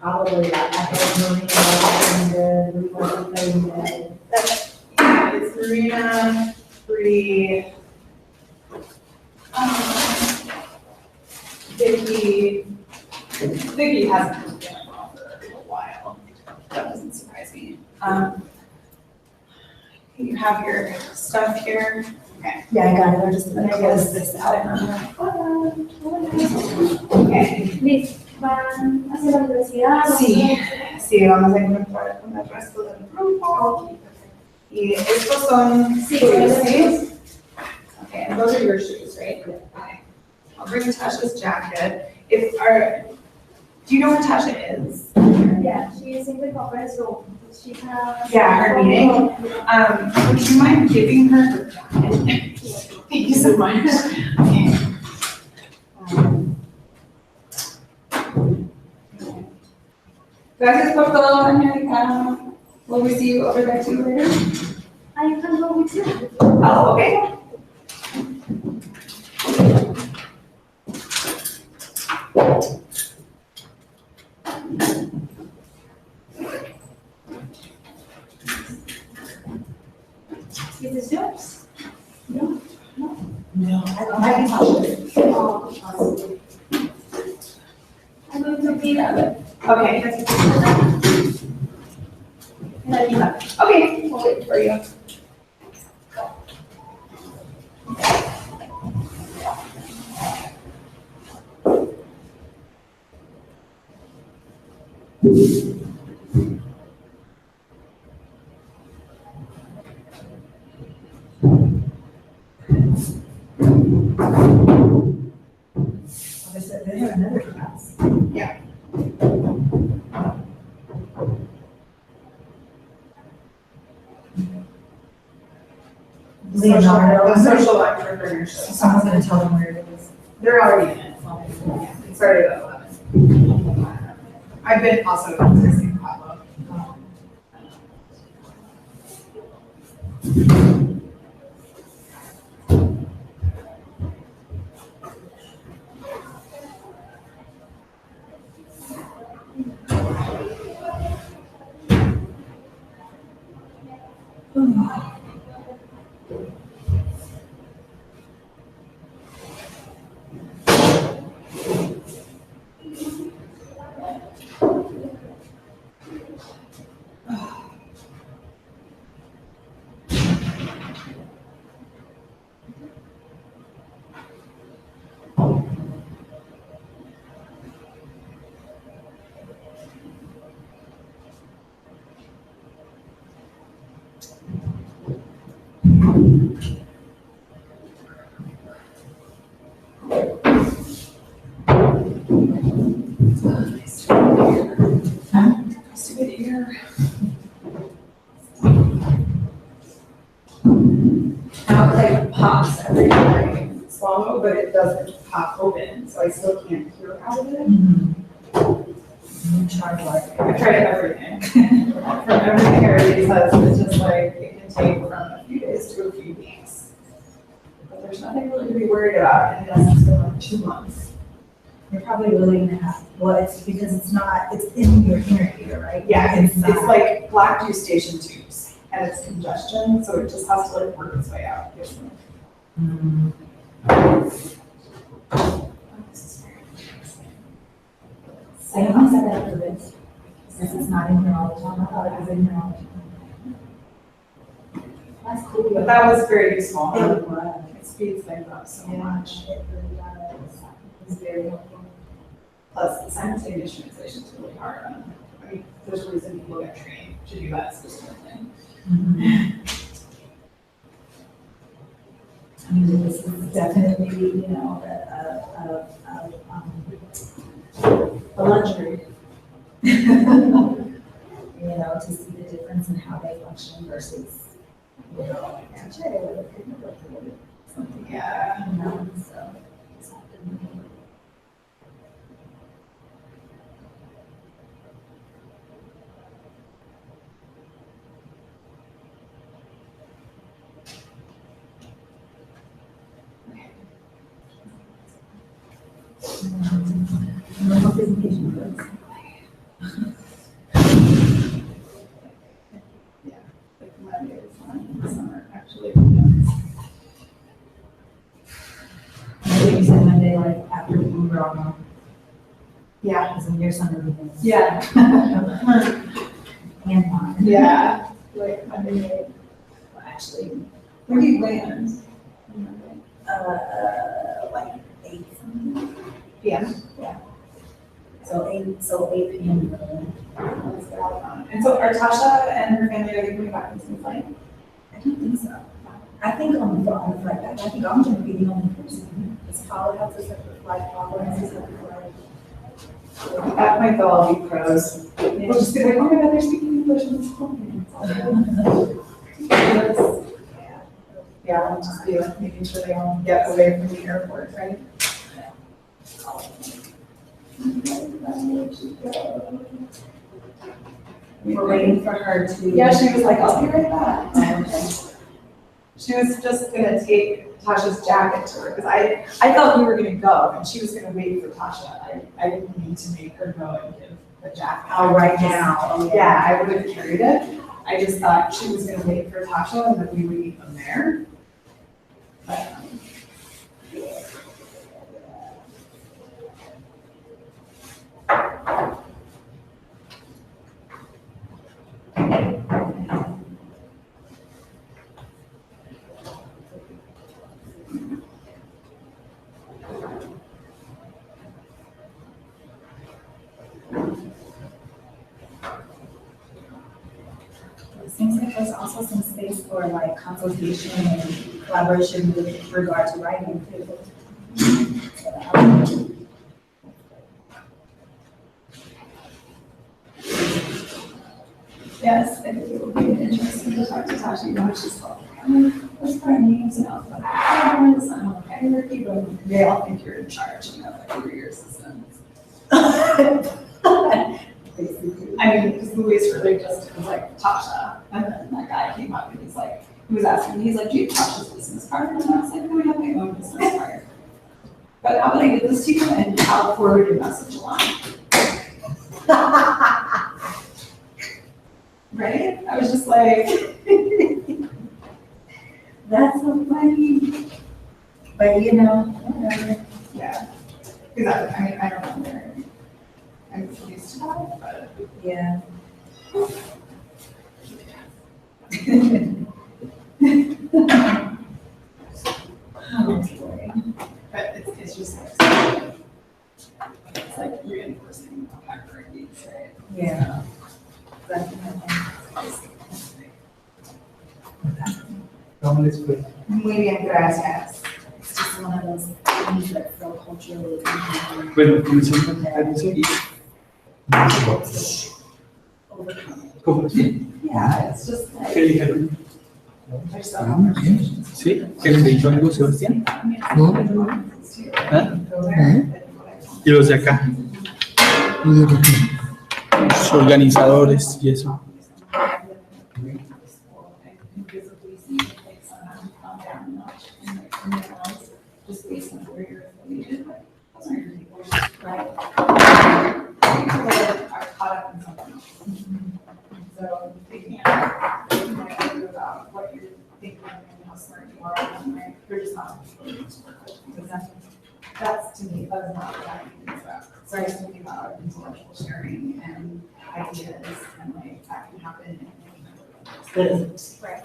Probably that I had Marina and It's Marina, Bree, Vicky, Vicky hasn't been involved for a while. That doesn't surprise me. You have your stuff here. Okay. Yeah, I got it. I'm just gonna close this out. Okay. Liz, ¿van hacia la universidad? Sí, sí, vamos a encontrar con el resto del grupo. Y estos son Sí, shoes. Okay, and those are your shoes, right? Okay. I'll bring Tasha's jacket. Do you know where Tasha is? Yeah, she is in the conference room. She has. Yeah, her meeting. Would you mind giving her her jacket? Thank you so much. Okay. Gracias por todo, Angelica. Will we see you over there too later? I can go with you. Oh, okay. Is this yours? No, I can help it. Oh, awesome. I'm going to be Okay. Okay, we'll wait for you. They have another class. Yeah. Leonardo. The social entrepreneurship. Someone's gonna tell them where it is. They're already in it. Yeah, it started at 11. I've been also visiting Pablo. Now it like pops every time I swallow, but it doesn't pop open, so I still can't hear out of it. I tried everything. From everything everybody says, it's just like, it can take from a few days to a few weeks. But there's nothing really to be worried about unless it's been like 2 months. You're probably really gonna have, well, it's because it's in your inner ear, right? Yeah, it's like black juice station tubes, and it's congestion, so it just has to like work its way out. I don't set that up for this. This is not in here all the time. I thought it was in here all the time. That's cool. But that was very useful. It was. It speeds things up so much. It really does. It's very helpful. Plus, the simultaneous translation is really hard. I mean, there's a reason people get trained to do that specifically. I mean, this is definitely, you know, a luxury. You know, to see the difference in how they function versus, you know, something. Yeah. You know, so. No presentation goes. Yeah, like Monday is fine, the summer actually. Yeah. I think you said Monday, like after we were on. Yeah. Because when your son everything. Yeah. And mine. Yeah. Like, well, actually, where do you land? Like 8 something. Yeah. Yeah. So 8 p.m. And so are Tasha and her family, are they coming back into the flight? I don't think so. I think on the flight back, I think I'm going to be the only person. It's probably has a separate flight, probably has a separate flight. That might they'll all be pros. We'll just be like, oh my God, they're speaking English in this phone. Yeah, I'll just be like making sure they all get away from the airport, right? We're waiting for her to. Yeah, she was like, I'll be right back. She was just gonna take Tasha's jacket to her, because I thought we were gonna go, and she was gonna wait for Tasha. I didn't need to make her go and give the jacket. Oh, right now. Oh, yeah, I would have carried it. I just thought she was gonna wait for Tasha, and then we would eat them there. But, It seems like there's also some space for like consultation and collaboration with regard to writing too. yes, I think it would be interesting to talk to Tasha, you know, she's like, what's our names? And I was like, I don't know, hierarchy, but they all think you're in charge, you know, like you're your assistants. Basically. I mean, because Luis really just was like, Tasha, and then that guy came up and he's like, he was asking, he's like, do you have Tasha's business card? And I was like, no, I have my own business card. But I'm gonna give this to you and I'll forward your message along. Right? I was just like, that's so funny. But you know, whatever. Yeah. Because I mean, I don't know where I'm used to that, but yeah. But it's just like, it's like reinforcing hierarchy, right? Yeah. Muy bien, gracias. It's just one of those things that feel culturally. Bueno, comenzamos con la y ¿cómo es? Yeah, it's just like. ¿Qué dijeron? I just don't know. ¿Sí? ¿Qué les he dicho algo, Sebastián? ¿No? ¿Ah? Y los de acá. Los organizadores y eso. Just based on where you're affiliated with. Those are your people, right? People that are caught up in something else. So they can't argue about what you're thinking and how smart you are, and like, you're just not because that's to me, that's not what I think about. So I was thinking about intellectual sharing and ideas and like that can happen in right.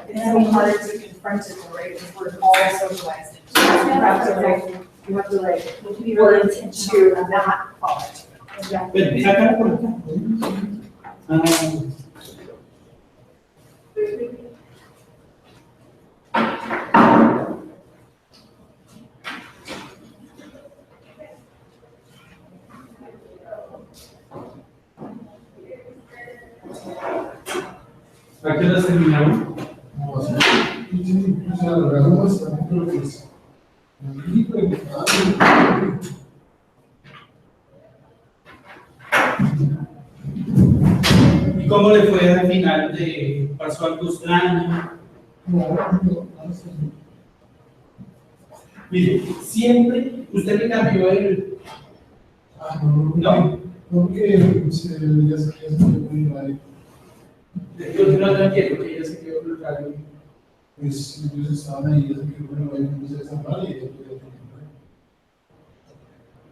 It's so hard to confront it, right? Because we're all socialized. You have to like work to not fall into ¿A qué horas terminaron? ¿Y cómo le fue al final? ¿Pasó algo extraño? Mire, siempre usted le cambió el... ¿No? Porque ya se muy mal. Yo no entiendo que ella se quedó con el radio. Pues ellos estaban ahí, ya se quedó bueno, empecé a estampar y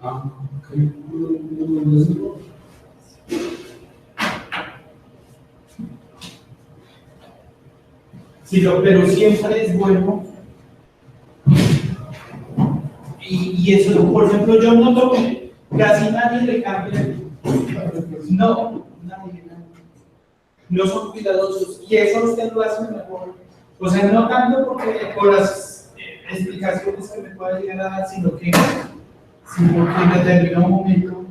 Ah, ok. Sí, pero siempre es bueno. Y eso, por ejemplo, yo noto que casi nadie le cambia. No, nadie. No son cuidadosos. Y eso usted lo hace mejor. O sea, no tanto por las explicaciones que me pueda llegar a dar, sino que en determinado momento.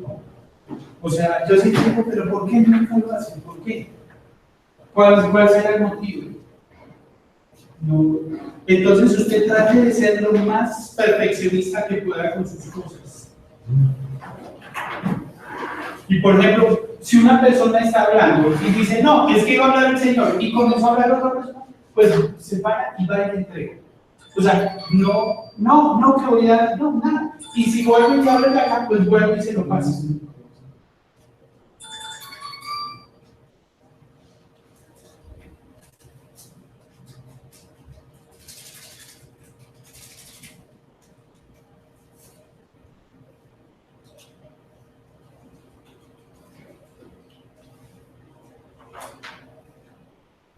O sea, yo sí digo, pero ¿por qué nunca lo hacen? ¿Por qué? ¿Cuál será el motivo? No. Entonces usted trate de ser lo más perfeccionista que pueda con sus cosas. Y por ejemplo, si una persona está hablando y dice, no, es que iba a hablar el Señor, y comenzó a hablar otra persona, pues se para y va y le entrega. O sea, no, que voy a, no, nada. Y si vuelve y habla de acá, pues vuelve y se lo pasa.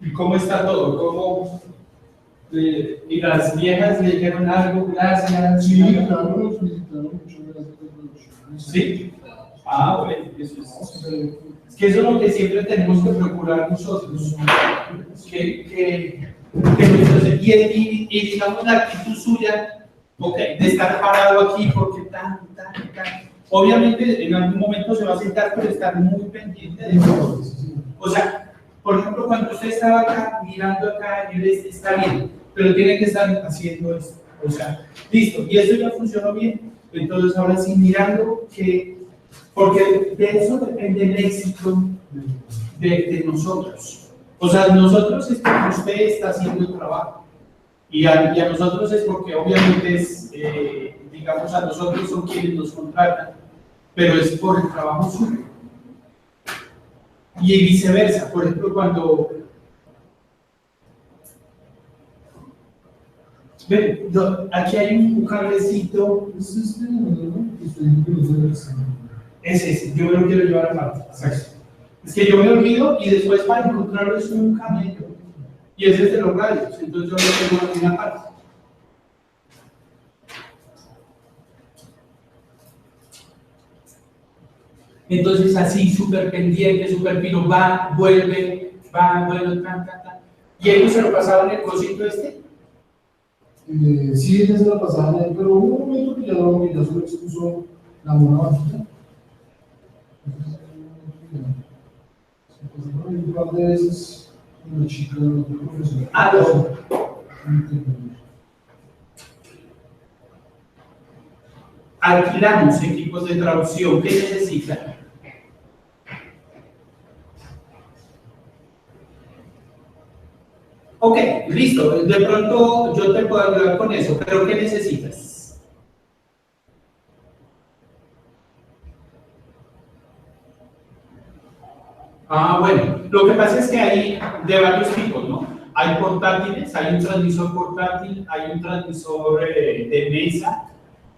¿Y cómo está todo? ¿Cómo? ¿Y las viejas le dijeron algo? Gracias. Sí, claro, nos felicitaron, muchas gracias. ¿Sí? Ah, bueno, eso es que eso es lo que siempre tenemos que procurar nosotros. Y digamos la actitud suya, ok, de estar parado aquí porque tan. Obviamente en algún momento se va a sentar, pero estar muy pendiente de todo. O sea, por ejemplo, cuando usted estaba acá, mirando acá, él está bien, pero tiene que estar haciendo esto. O sea, listo, y eso ya funcionó bien. Entonces ahora sí, mirando que, porque de eso depende el éxito de nosotros. O sea, nosotros es porque usted está haciendo el trabajo. Y a nosotros es porque obviamente es, digamos, a nosotros son quienes nos contratan, pero es por el trabajo suyo. Y viceversa, por ejemplo, cuando ven, aquí hay un cablecito, es ese, yo me lo quiero llevar aparte. Es que yo me olvido y después para encontrarlo es un camello, y ese es de los radios, entonces yo lo tengo en una parte. Entonces así, súper pendiente, súper pino, va, vuelve, tan. ¿Y ellos se lo pasaban el cosito este? Sí, ellos se lo pasaban a él, pero hubo un momento que ya solo expuso la mona bajita. Un par de veces una chica, una profesora. Ah, no. Alquilamos equipos de traducción. ¿Qué necesitan? Ok, listo. De pronto yo te puedo ayudar con eso, pero ¿qué necesitas? Ah, bueno. Lo que pasa es que hay de varios tipos, ¿no? Hay portátiles, hay un transmisor portátil, hay un transmisor de mesa.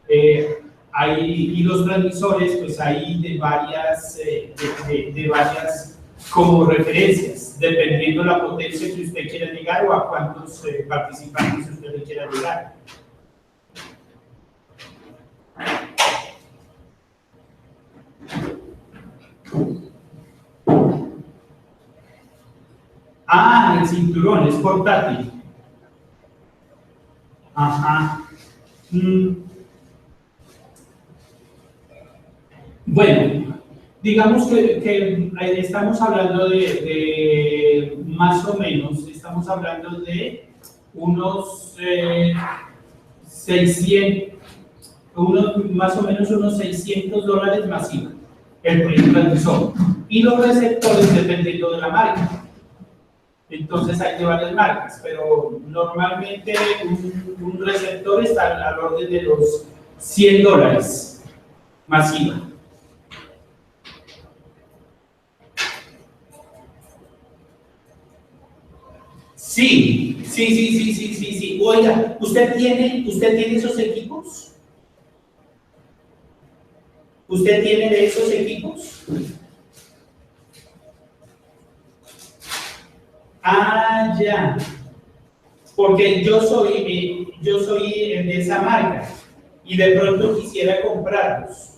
Y los transmisores, pues hay de varias como referencias, dependiendo la potencia que usted quiera llegar o a cuántos participantes usted le quiera llegar. Ah, el cinturón es portátil. Ajá. Bueno, digamos que estamos hablando de más o menos, estamos hablando de unos 600, más o menos unos $600 masiva, el transmisor. Y los receptores dependiendo de la marca. Entonces hay de varias marcas, pero normalmente un receptor está al orden de los $100 masiva. Sí. Oiga, ¿usted tiene esos equipos? ¿Usted tiene de esos equipos? Ah, ya. Porque yo soy de esa marca y de pronto quisiera comprarlos.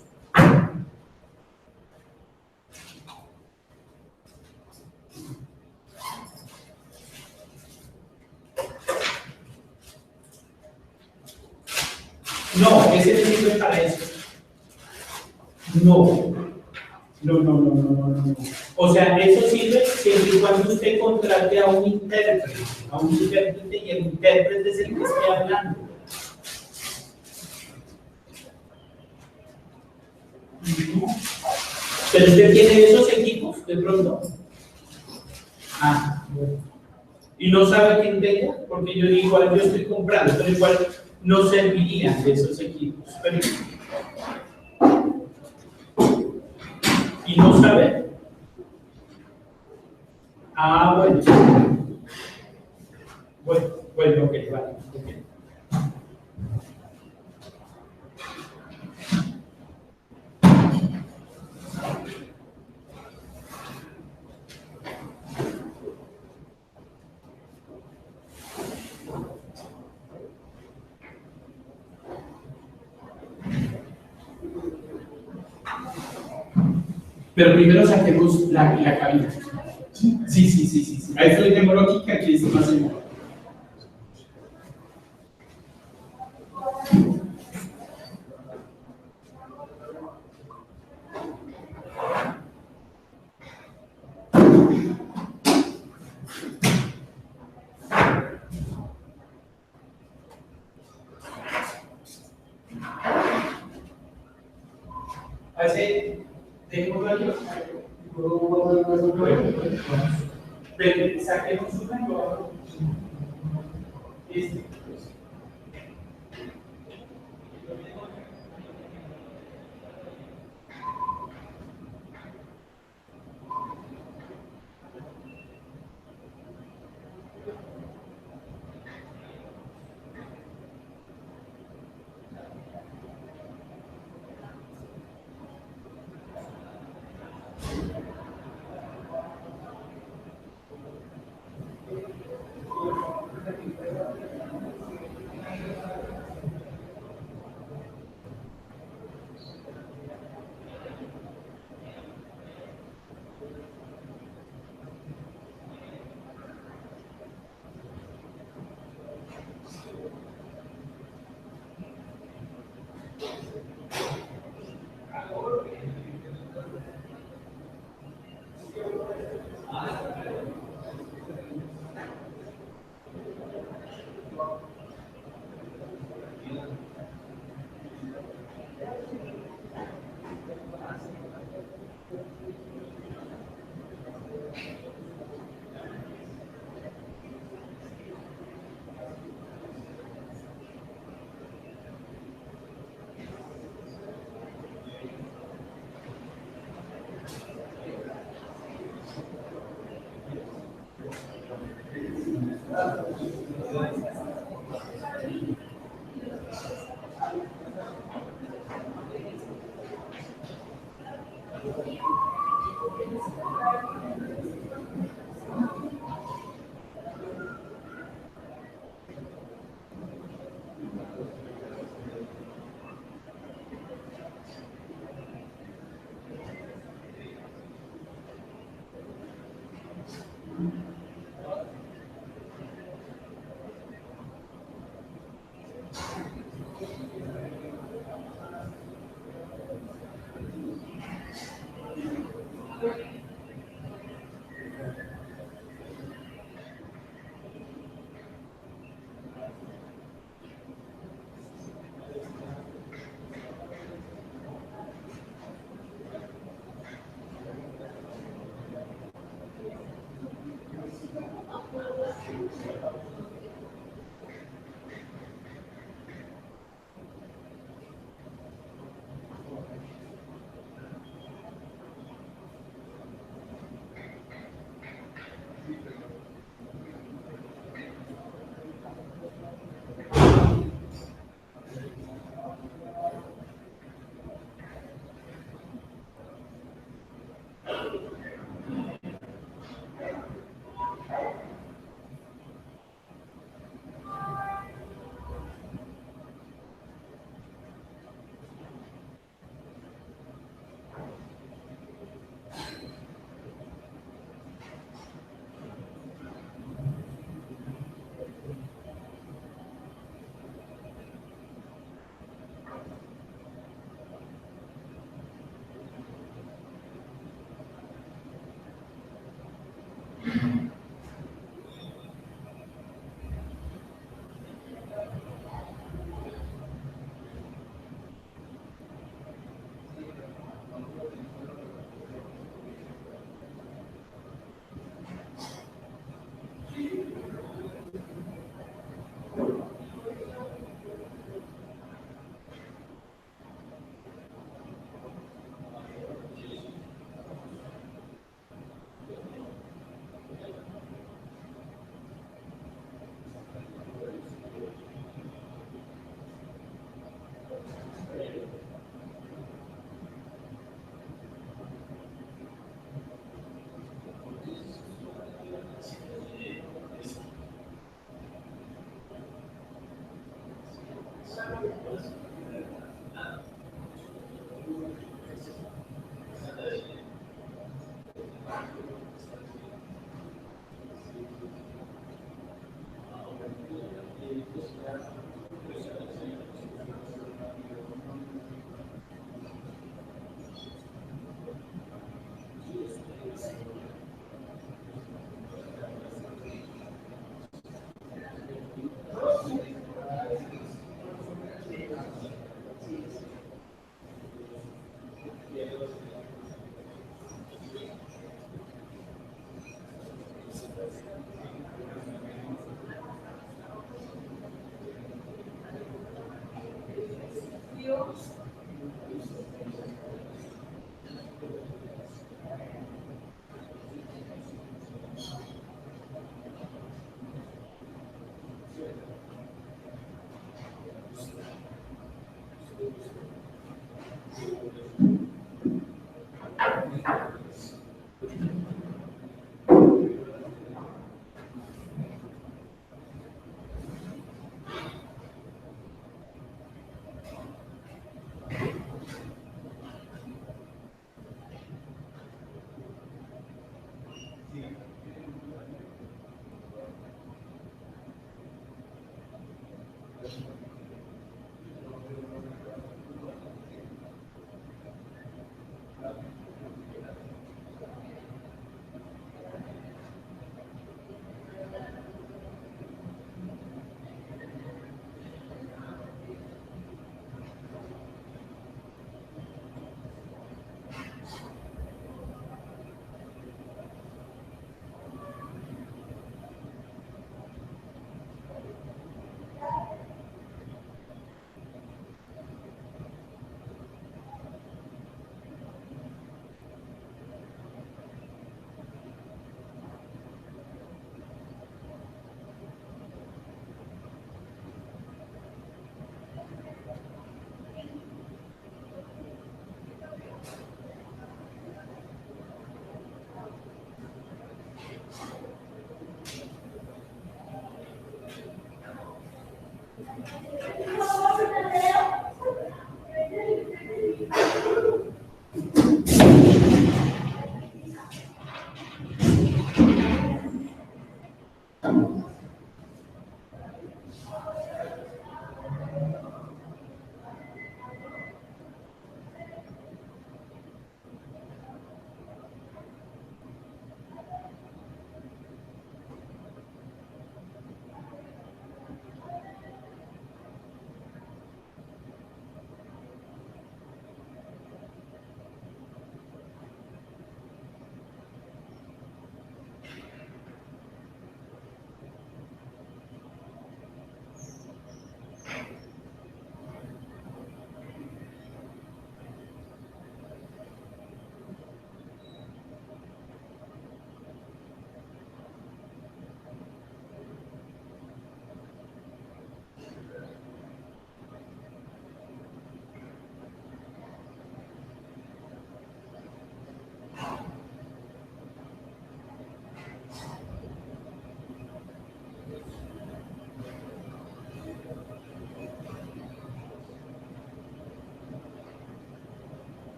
No, ese no sirve para eso. No. O sea, eso sirve siempre y cuando usted contrate a un intérprete y el intérprete es el que esté hablando. ¿Pero usted tiene esos equipos de pronto? Ah, bueno. ¿Y no sabe quién tenga? Porque yo igual yo estoy comprando, pero igual no servirían de esos equipos. Pero, ¿y no sabe? Ah, bueno. Bueno, ok, vale. Okay. Pero primero saquemos la cabina. Sí. Ahí estoy demoro aquí, que aquí es más seguro. Hace, dejémoslo aquí. Saquemos una y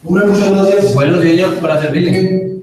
Muchas gracias. Bueno, señor, para servirle.